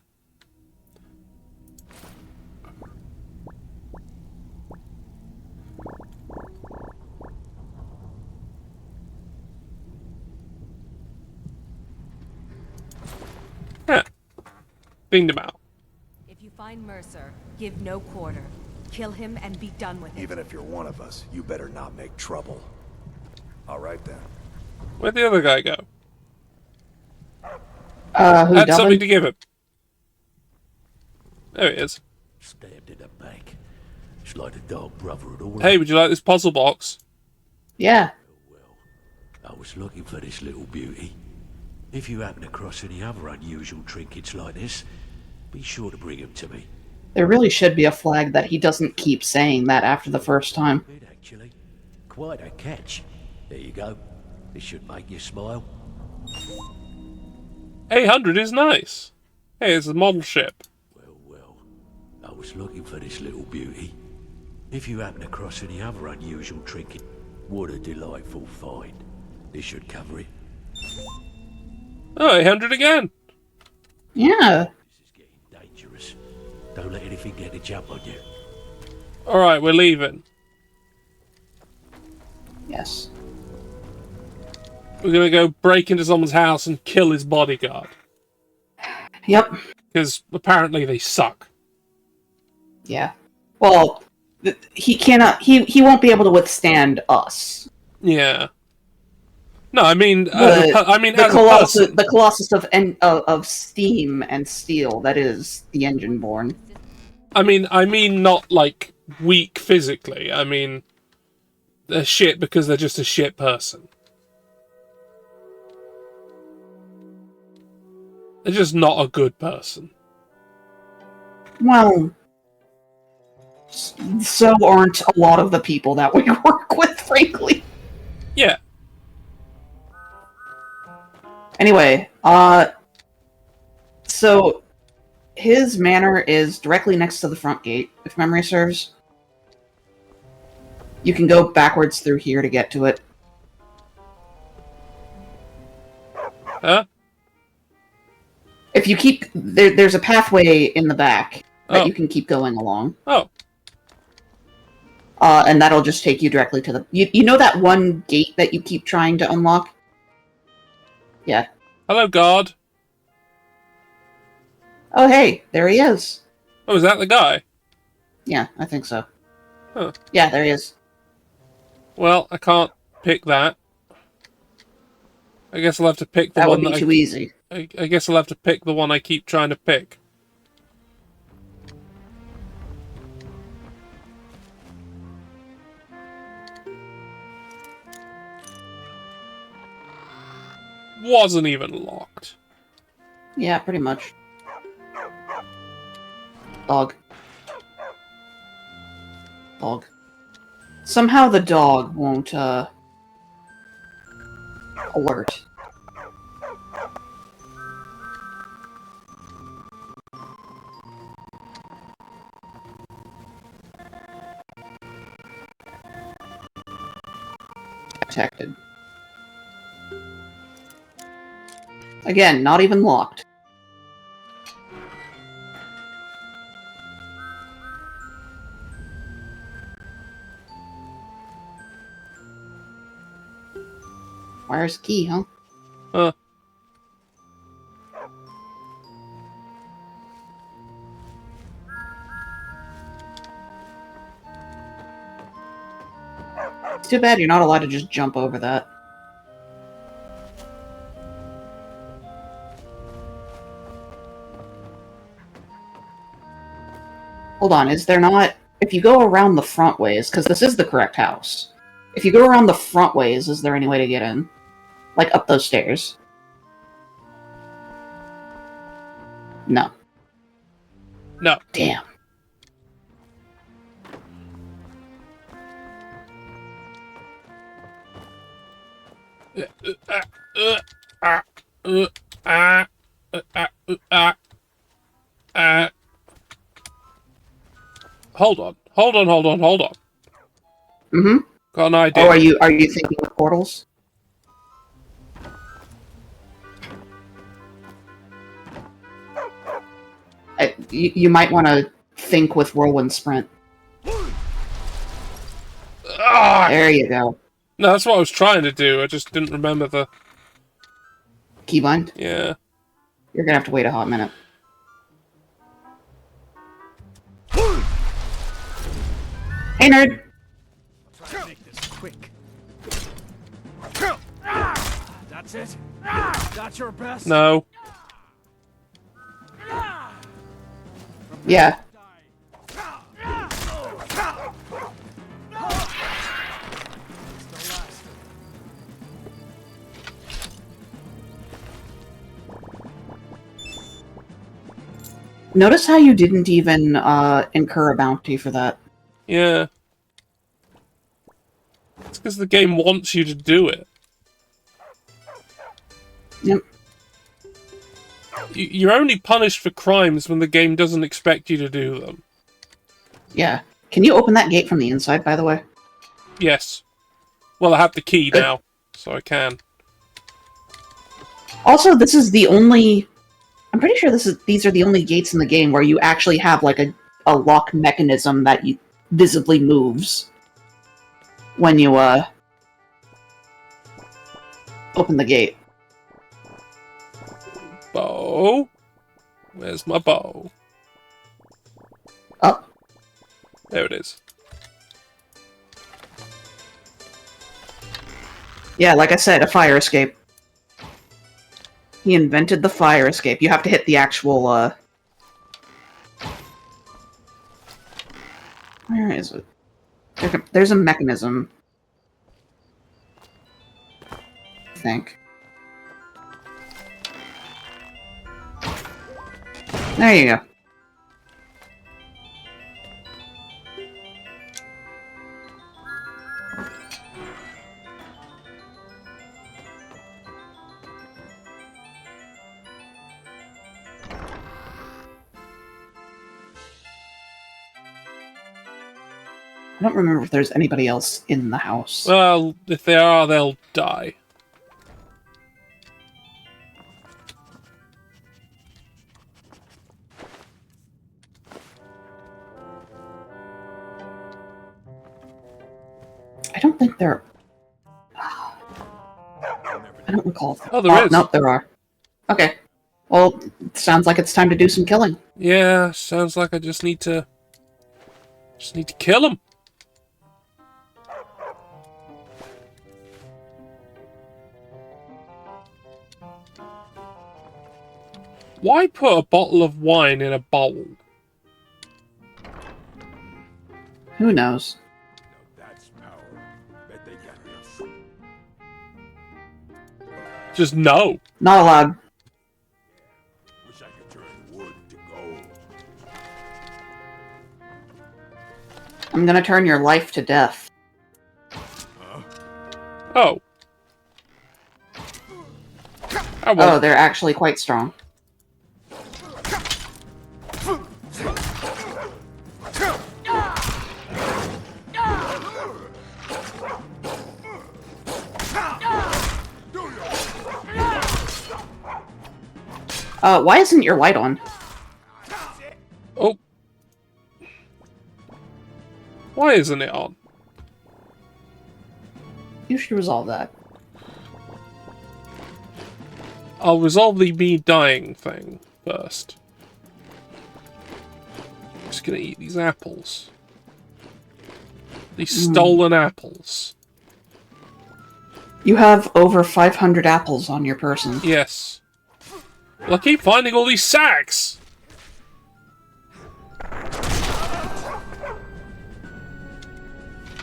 Binged him out. If you find Mercer, give no quarter. Kill him and be done with it. Even if you're one of us, you better not make trouble. All right then. Where'd the other guy go? Had something to give him. There he is. Stabbed in the back. It's like the dog brother had all. Hey, would you like this puzzle box? Yeah. I was looking for this little beauty. If you happen across any other unusual trinkets like this, be sure to bring them to me. There really should be a flag that he doesn't keep saying that after the first time. Actually, quite a catch. There you go. This should make you smile. 800 is nice. Hey, it's a model ship. I was looking for this little beauty. If you happen across any other unusual trinket, what a delightful find. This should cover it. Oh, 800 again. Yeah. Dangerous. Don't let anything get a jump on you. Alright, we're leaving. Yes. We're gonna go break into someone's house and kill his bodyguard. Yep. Because apparently they suck. Yeah. Well, he cannot. He won't be able to withstand us. Yeah. No, I mean, The Colossus of steam and steel. That is the Engine-born. I mean, not like weak physically. I mean, they're shit because they're just a shit person. They're just not a good person. Well, so aren't a lot of the people that we work with, frankly. Yeah. Anyway, so his manor is directly next to the front gate, if memory serves. You can go backwards through here to get to it. Huh? If you keep... there's a pathway in the back that you can keep going along. Oh. And that'll just take you directly to the... You know that one gate that you keep trying to unlock? Yeah. Hello, guard. Oh, hey, there he is. Oh, is that the guy? Yeah, I think so. Huh. Yeah, there he is. Well, I can't pick that. I guess I'll have to pick the That one would be too easy. I guess I'll have to pick the one I keep trying to pick. Wasn't even locked. Yeah, pretty much. Dog. Dog. Somehow the dog won't, alert. Detected. Again, not even locked. Where's the key, huh? Huh. It's too bad you're not allowed to just jump over that. Hold on, is there not... If you go around the front ways, because this is the correct house. If you go around the front ways, is there any way to get in? Like, up those stairs? No. No. Damn. Hold on. Mm-hmm. Got an idea. Oh, are you thinking of portals? You might want to think with whirlwind sprint. There you go. No, that's what I was trying to do. I just didn't remember the keybind. Yeah. You're gonna have to wait a hot minute. Hey, nerd. Try to make this quick. That's it. That's your best. No. Yeah. Notice how you didn't even incur a bounty for that. Yeah. It's because the game wants you to do it. Yep. You're only punished for crimes when the game doesn't expect you to do them. Yeah. Can you open that gate from the inside, by the way? Yes. Well, I have the key now, so I can. Also, this is the only... I'm pretty sure these are the only gates in the game where you actually have, like, a lock mechanism that you visibly moves when you, open the gate. Bow? Where's my bow? Up. There it is. Yeah, like I said, a fire escape. He invented the fire escape. You have to hit the actual, Where is it? There's a mechanism. I think. There you go. I don't remember if there's anybody else in the house. Well, if they are, they'll die. I don't think there... I don't recall. Oh, there is. No, there are. Okay. Well, sounds like it's time to do some killing. Yeah, sounds like I just need to kill them. Why put a bottle of wine in a bowl? Who knows? Just no. Not allowed. I'm gonna turn your life to death. Oh. Oh, they're actually quite strong. Why isn't your light on? Oh. Why isn't it on? You should resolve that. I'll resolve the me dying thing first. Just gonna eat these apples. These stolen apples. You have over 500 apples on your person. Yes. Well, I keep finding all these sacks!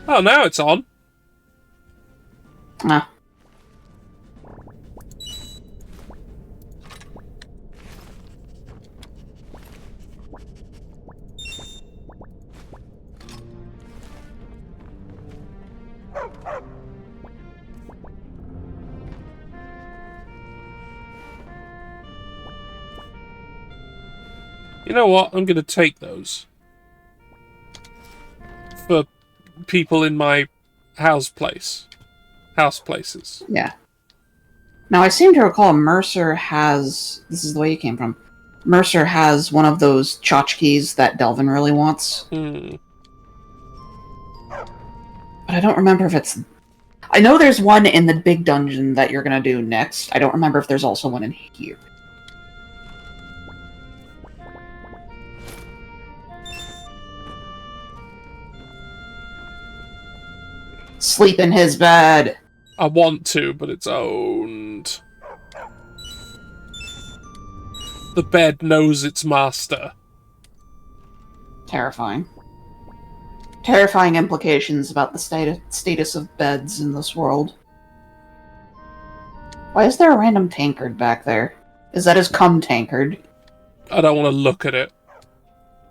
Oh, now it's on. Ah. You know what? I'm gonna take those. For people in my places. Yeah. Now, I seem to recall Mercer has... This is the way you came from. Mercer has one of those tchotchkes that Delvin really wants. Hmm. But I don't remember if it's... I know there's one in the big dungeon that you're gonna do next. I don't remember if there's also one in here. Sleep in his bed! I want to, but it's owned. The bed knows its master. Terrifying. Terrifying implications about the status of beds in this world. Why is there a random tankard back there? Is that his cum tankard? I don't want to look at it.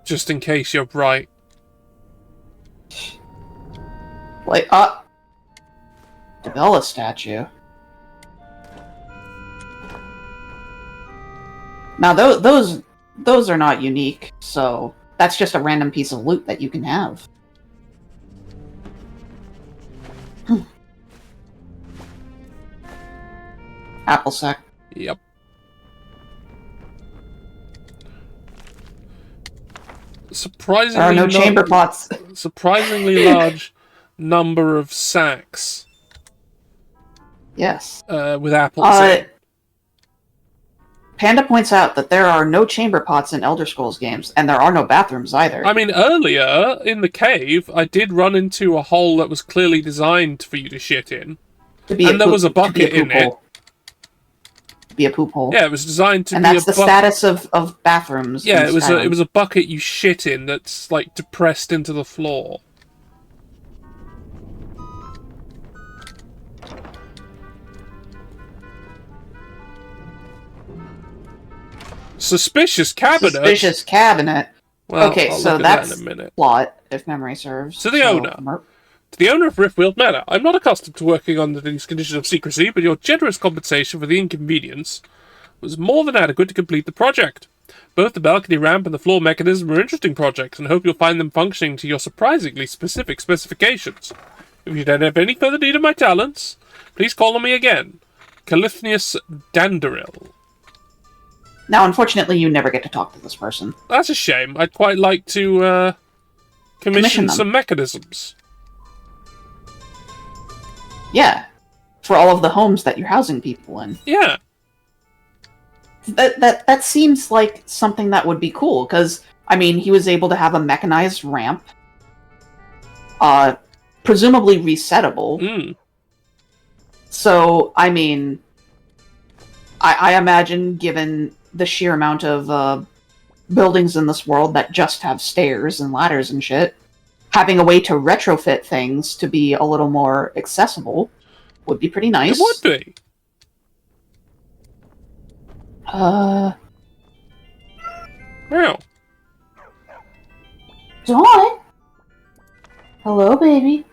Just in case you're right. Like, Devella statue. Now, those are not unique, so that's just a random piece of loot that you can have. Apple sack. Yep. Surprisingly, there are no chamber pots. Surprisingly large number of sacks. Yes. With apples in. Panda points out that there are no chamber pots in Elder Scrolls games, and there are no bathrooms either. I mean, earlier, in the cave, I did run into a hole that was clearly designed for you to shit in. And there was a bucket in it. To be a poop hole. Yeah, it was designed to and be a that's the status of bathrooms. Yeah, it was a bucket you shit in that's, like, depressed into the floor. Suspicious cabinet? Suspicious cabinet. Well, okay, I'll so look at that's that in a minute. plot, if memory serves. To the owner. To the owner of Riftfield Manor, I'm not accustomed to working under these conditions of secrecy, but your generous compensation for the inconvenience was more than adequate to complete the project. Both the balcony ramp and the floor mechanism are interesting projects, and hope you'll find them functioning to your surprisingly specific specifications. If you don't have any further need of my talents, please call on me again. Calithnius Dandaril. Now, unfortunately, you never get to talk to this person. That's a shame. I'd quite like to commission them. some mechanisms. Yeah. For all of the homes that you're housing people in. Yeah. That seems like something that would be cool, because, I mean, he was able to have a mechanized ramp. Presumably resettable. Mm. So, I mean, I imagine, given the sheer amount of buildings in this world that just have stairs and ladders and shit, having a way to retrofit things to be a little more accessible would be pretty nice. It would be. Well. Dawn? Hello, baby.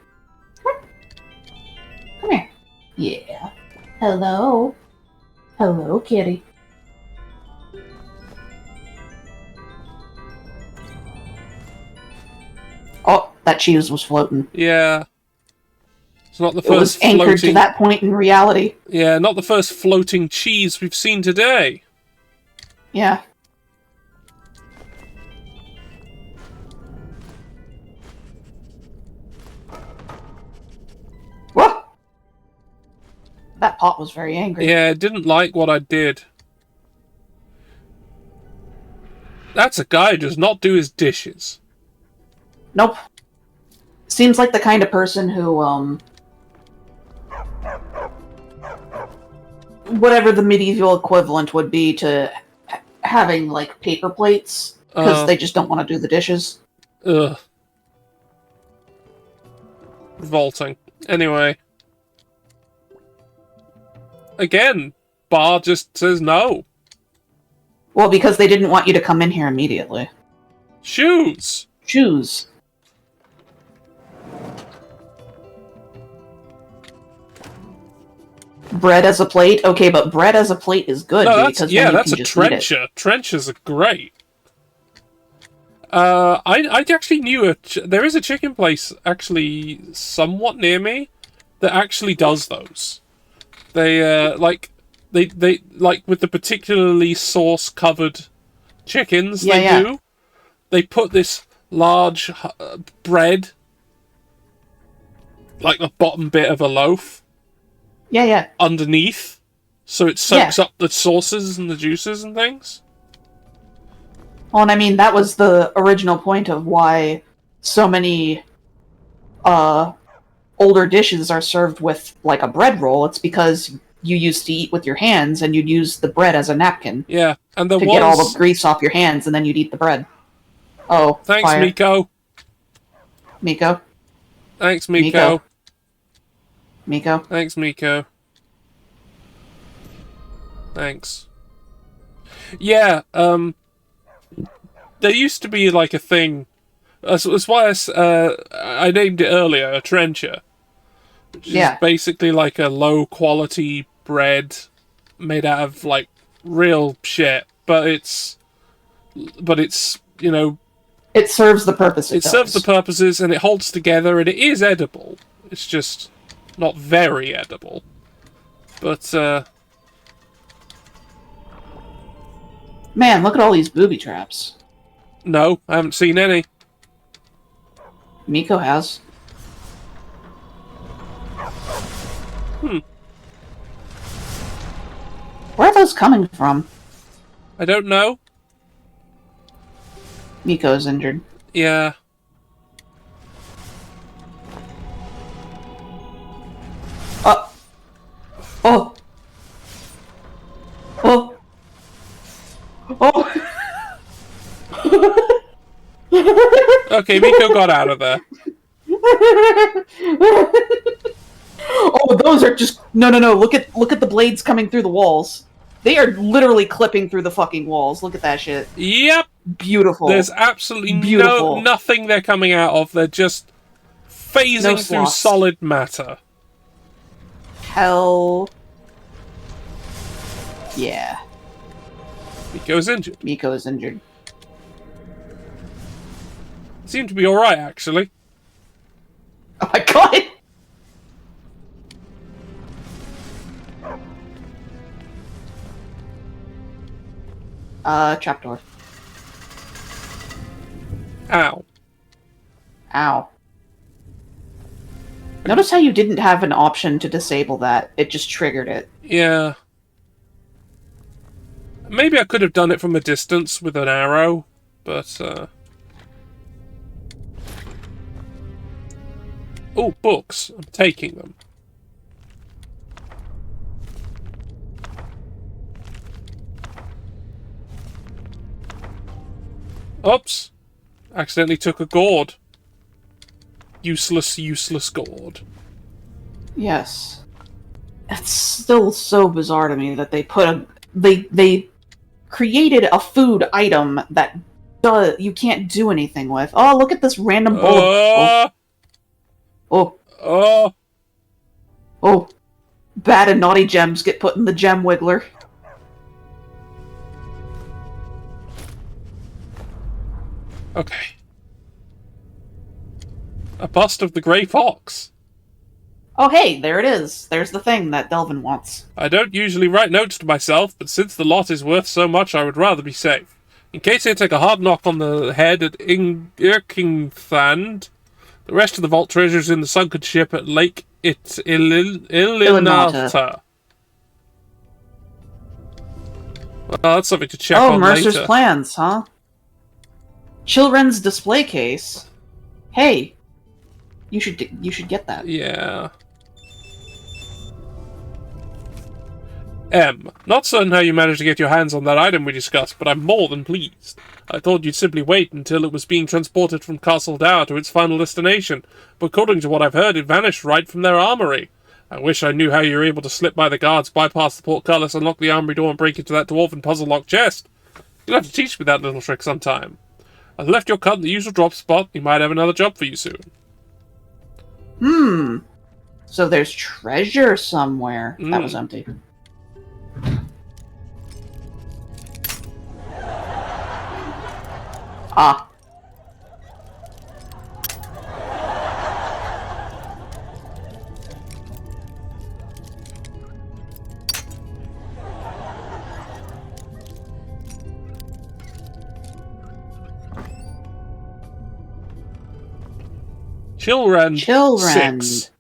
Come here. Yeah. Hello. Hello, kitty. Oh, that cheese was floating. Yeah. It's not the It was first anchored floating... to that point in reality. Yeah, not the first floating cheese we've seen today. Yeah. Whoa! That pot was very angry. Yeah, it didn't like what I did. That's a guy who does not do his dishes. Nope. Seems like the kind of person who, whatever the medieval equivalent would be to having, like, paper plates, because they just don't want to do the dishes. Ugh. Revolting. Anyway. Again, Bar just says no. Well, because they didn't want you to come in here immediately. Shoes! Shoes. Bread as a plate? Okay, but bread as a plate is good, No, because yeah, then you that's can a just eat it. trencher. Trenchers are great. I actually knew there is a chicken place actually somewhat near me that actually does those. They like with the particularly sauce covered chickens do. They put this large bread, like the bottom bit of a loaf. Yeah. Underneath, so it soaks up the sauces and the juices and things. Well, and I mean, that was the original point of why so many older dishes are served with, like, a bread roll. It's because you used to eat with your hands, and you'd use the bread as a napkin. Yeah, and to get all the grease off your hands, and then you'd eat the bread. Oh, thanks, fire. Miko. Miko? Thanks, Miko. Miko? Thanks, Miko. Thanks. Yeah, there used to be, like, a thing. That's why I named it earlier, a trencher. Which is basically like a low-quality bread made out of, like, real shit. But it's, you know... It serves the purpose it serves the purposes, and it holds together, and it is edible. It's just not very edible. But, Man, look at all these booby traps. No, I haven't seen any. Miko has. Where are those coming from? I don't know. Miko's injured. Yeah. Oh! Okay, Miko got out of there. Oh, those are just... No. Look at the blades coming through the walls. They are literally clipping through the fucking walls. Look at that shit. Yep. Beautiful. There's absolutely Beautiful. nothing they're coming out of. They're just phasing No through sloths. solid matter. Hell. Yeah. Miko's injured. Miko is injured. Seemed to be alright, actually. Oh my god! Trapdoor. Ow. Ow. Notice how you didn't have an option to disable that. It just triggered it. Yeah. Maybe I could have done it from a distance with an arrow, but, Oh, books. I'm taking them. Oops. Accidentally took a gourd. Useless gourd. Yes. It's still so bizarre to me that they put a... They created a food item that you can't do anything with. Oh, look at this random bowl. Oh. Bad and naughty gems get put in the gem wiggler. Okay. A bust of the Grey Fox. Oh hey, there it is. There's the thing that Delvin wants. I don't usually write notes to myself, but since the lot is worth so much, I would rather be safe. In case I take a hard knock on the head at Irkingthand, the rest of the vault treasures in the sunken ship at Lake Ilinata. Well, that's something to check on Mercer's later. plans, huh? Chilren's display case. Hey, you should get that. Yeah. Not certain how you managed to get your hands on that item we discussed, but I'm more than pleased. I thought you'd simply wait until it was being transported from Castle Dower to its final destination, but according to what I've heard, it vanished right from their armory. I wish I knew how you were able to slip by the guards, bypass the portcullis, unlock the armory door, and break into that dwarven puzzle-locked chest. You'll have to teach me that little trick sometime. I've left your cut in the usual drop spot. You might have another job for you soon. So there's treasure somewhere. That was empty. Ah. Chilren 6.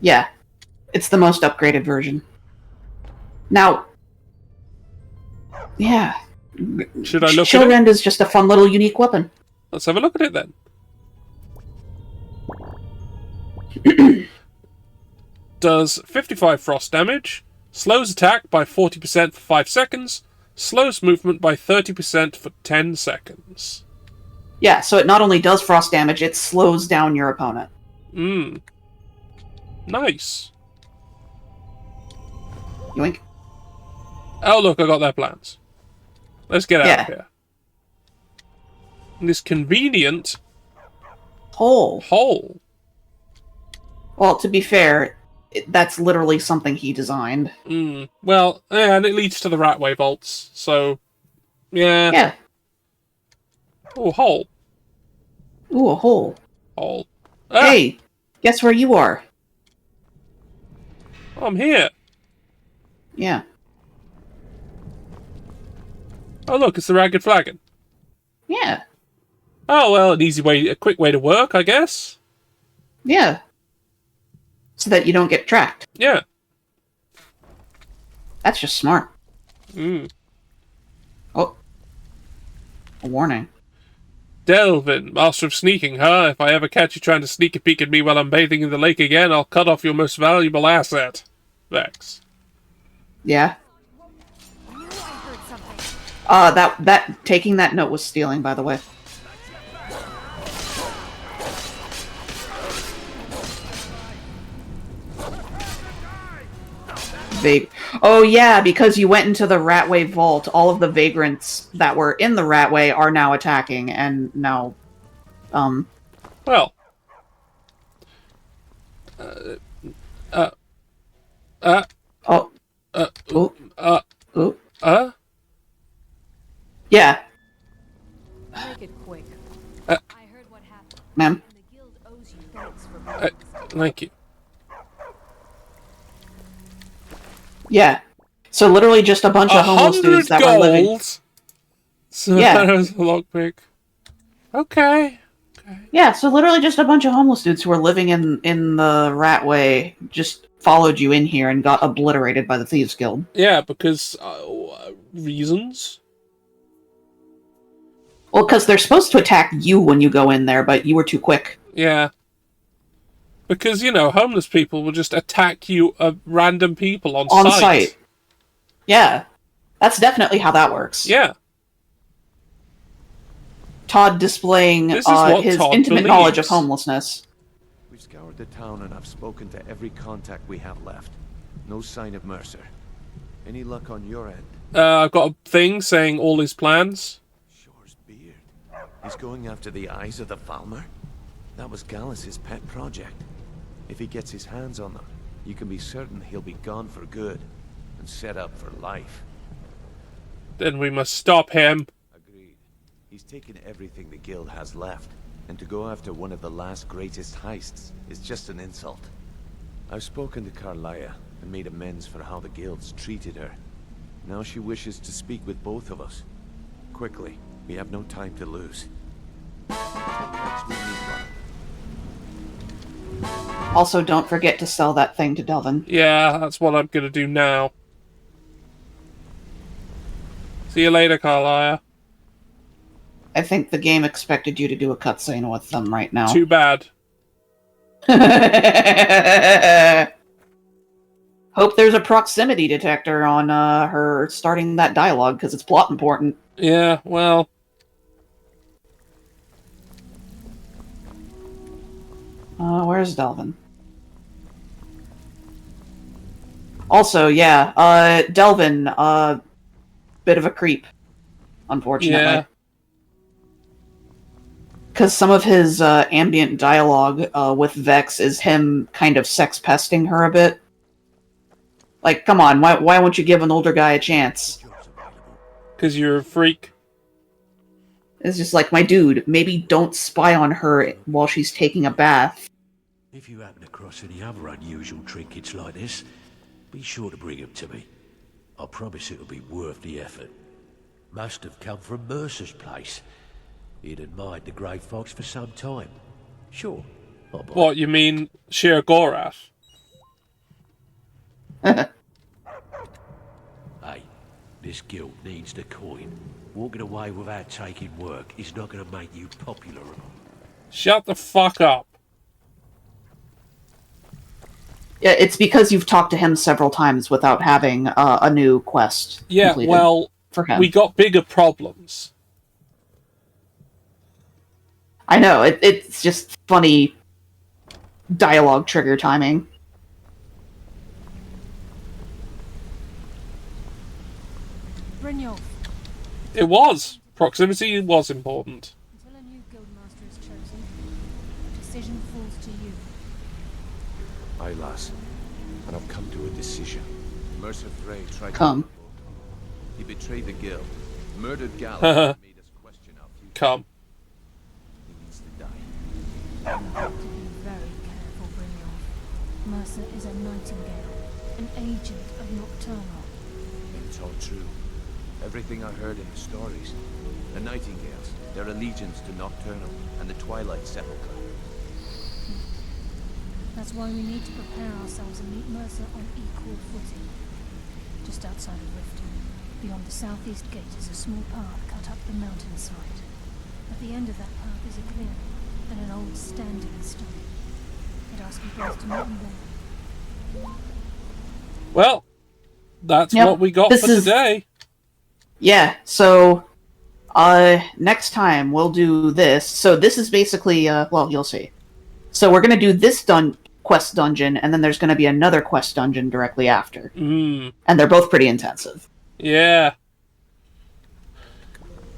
Yeah. It's the most upgraded version. Now... Yeah. Should I look at Chilrend is just a fun little unique weapon. Let's have a look at it then. Does 55 frost damage, slows attack by 40% for 5 seconds, slows movement by 30% for 10 seconds. Yeah, so it not only does frost damage, it slows down your opponent. Nice. Yoink. Oh look, I got their plans. Let's get out of here. This convenient hole. Well, to be fair, that's literally something he designed. Well, yeah, and it leads to the Ratway vaults, so... Yeah. Yeah. Oh, hole. Ooh, a hole. Hole. Hey, guess where you are? I'm here. Yeah. Oh, look, it's the Ragged Flagon. Yeah. Oh, well, a quick way to work, I guess. Yeah. So that you don't get tracked. Yeah. That's just smart. Oh. A warning. Delvin, master of sneaking, huh? If I ever catch you trying to sneak a peek at me while I'm bathing in the lake again, I'll cut off your most valuable asset. Vex. Yeah. Taking that note was stealing, by the way. Oh yeah, because you went into the Ratway vault, all of the vagrants that were in the Ratway are now attacking, and now, Well. Yeah. Make it quick. I heard what happened. Ma'am. The guild owes you thanks for Thank you. Yeah. So literally just a bunch of homeless dudes that were living. 100 gold. So Yeah. that was a lockpick. Okay. Yeah, so literally just a bunch of homeless dudes who were living in the Ratway just followed you in here and got obliterated by the Thieves Guild. Yeah, because reasons. Well, because they're supposed to attack you when you go in there, but you were too quick. Yeah. Because, you know, homeless people will just attack you, random people on site. Yeah. That's definitely how that works. Yeah. Todd displaying his Todd intimate knowledge of believes. homelessness. We've scoured the town and I've spoken to every contact we have left. No sign of Mercer. Any luck on your end? I've got a thing saying all his plans. He's going after the eyes of the Falmer? That was Gallus's pet project. If he gets his hands on them, you can be certain he'll be gone for good and set up for life. Then we must stop him. Agreed. He's taken everything the guild has left, and to go after one of the last greatest heists is just an insult. I've spoken to Carlia and made amends for how the guild's treated her. Now she wishes to speak with both of us. Quickly, we have no time to lose. Next we meet one. Also, don't forget to sell that thing to Delvin. Yeah, that's what I'm gonna do now. See you later, Carlia. I think the game expected you to do a cutscene with them right now. Too bad. Hope there's a proximity detector on her starting that dialogue, because it's plot important. Yeah, well... Where's Delvin? Also, yeah, Delvin, bit of a creep, unfortunately. Yeah. Because some of his ambient dialogue with Vex is him kind of sex-pesting her a bit. Like, come on, why won't you give an older guy a chance? Because you're a freak. It's just like, my dude, maybe don't spy on her while she's taking a bath. If you happen across any other unusual trinkets like this, be sure to bring them to me. I promise it'll be worth the effort. Must have come from Mercer's place. He'd admired the Grey Fox for some time. Sure. What, you mean Shir Gorath? Hey, this guild needs the coin. Walking away without taking work is not going to make you popular. Shut the fuck up. Yeah, it's because you've talked to him several times without having a new quest completed well, for him. We got bigger problems. I know, it's just funny dialogue trigger timing. Brynjolf, It was. Proximity was important. until a new guildmaster is chosen, the decision falls to you. Aye, lass. And I've come to a decision. Mercer Frey tried Come. to... He betrayed the guild, murdered Gallus, and made us question our future. Come. He needs to die. You have to be very careful, Brynjolf. Mercer is a nightingale, an agent of Nocturnal. It's all true. Everything I heard in the stories. The Nightingales, their allegiance to Nocturnal, and the Twilight Sepulchre. That's why we need to prepare ourselves and meet Mercer on equal footing. Just outside of Riften, beyond the southeast gate is a small path cut up the mountainside. At the end of that path is a clearing and an old standing stone. I'd ask you both to meet me there. Well, that's Yep, what we got this for is- today. Yeah, so next time we'll do this. So this is basically well, you'll see. So we're gonna do this quest dungeon, and then there's going to be another quest dungeon directly after. Mm. And they're both pretty intensive. Yeah.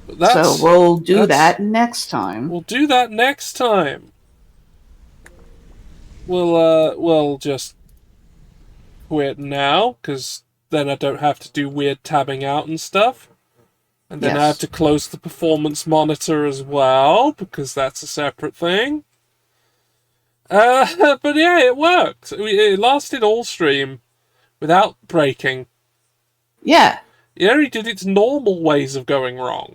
So we'll do that next time. We'll do that next time. We'll just quit now, because then I don't have to do weird tabbing out and stuff. And then I have to close the performance monitor as well, because that's a separate thing. But yeah, it worked. It lasted all stream without breaking. Yeah. It only did its normal ways of going wrong.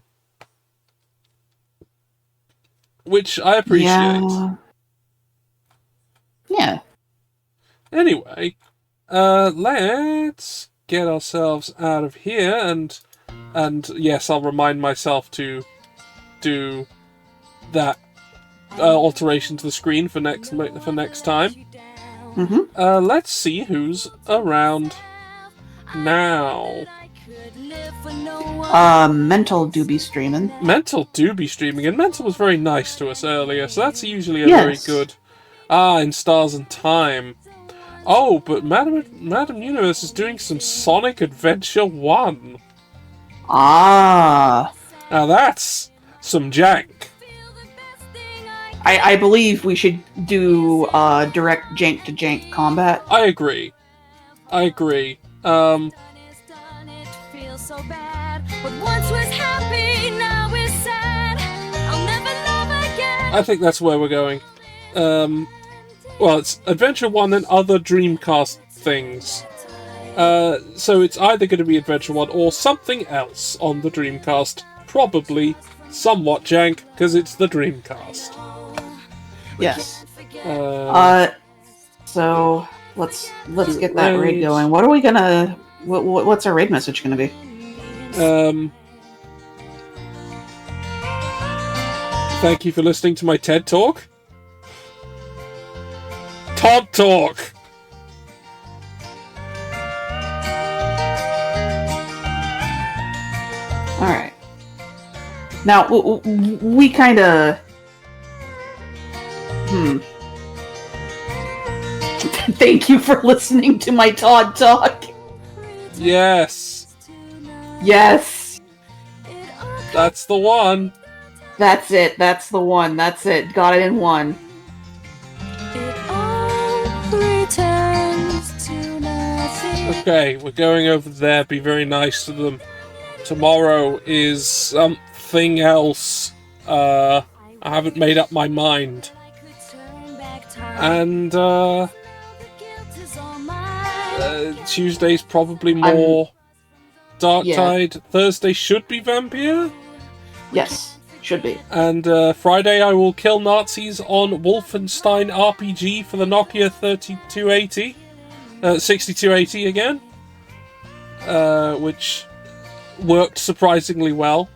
Which I appreciate. Yeah. Anyway, let's get ourselves out of here, and yes, I'll remind myself to do that alteration to the screen for next time. Mm-hmm. Let's see who's around now. Mental do be streaming. Mental do be streaming, and Mental was very nice to us earlier, so that's usually a Yes. very good. In Stars and Time. Oh, but Madam Universe is doing some Sonic Adventure 1. Ah. Now that's some jank. I believe we should do direct jank to jank combat. I agree. I think that's where we're going. Well, it's Adventure 1 and other Dreamcast things. So it's either going to be Adventure 1 or something else on the Dreamcast. Probably somewhat jank, because it's the Dreamcast. Yes. So let's get that raid going. What are we gonna? What's our raid message gonna be? Thank you for listening to my TED Talk. Todd Talk! Alright. Now, we kinda... Thank you for listening to my Todd Talk. Yes. Yes. That's the one. That's it. That's the one. That's it. Got it in one. Okay, we're going over there. Be very nice to them. Tomorrow is something else. I haven't made up my mind. And Tuesday's probably more Darktide. Yeah. Thursday should be Vampire? Yes, should be. And Friday I will kill Nazis on Wolfenstein RPG for the Nokia 3280. 6280 again. Which worked surprisingly well.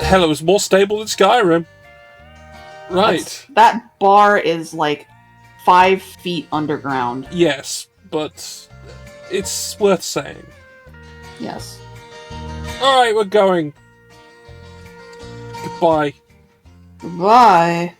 Hell, it was more stable than Skyrim. Right. That bar is like 5 feet underground. Yes, but it's worth saying. Yes. Alright, we're going. Goodbye. Goodbye.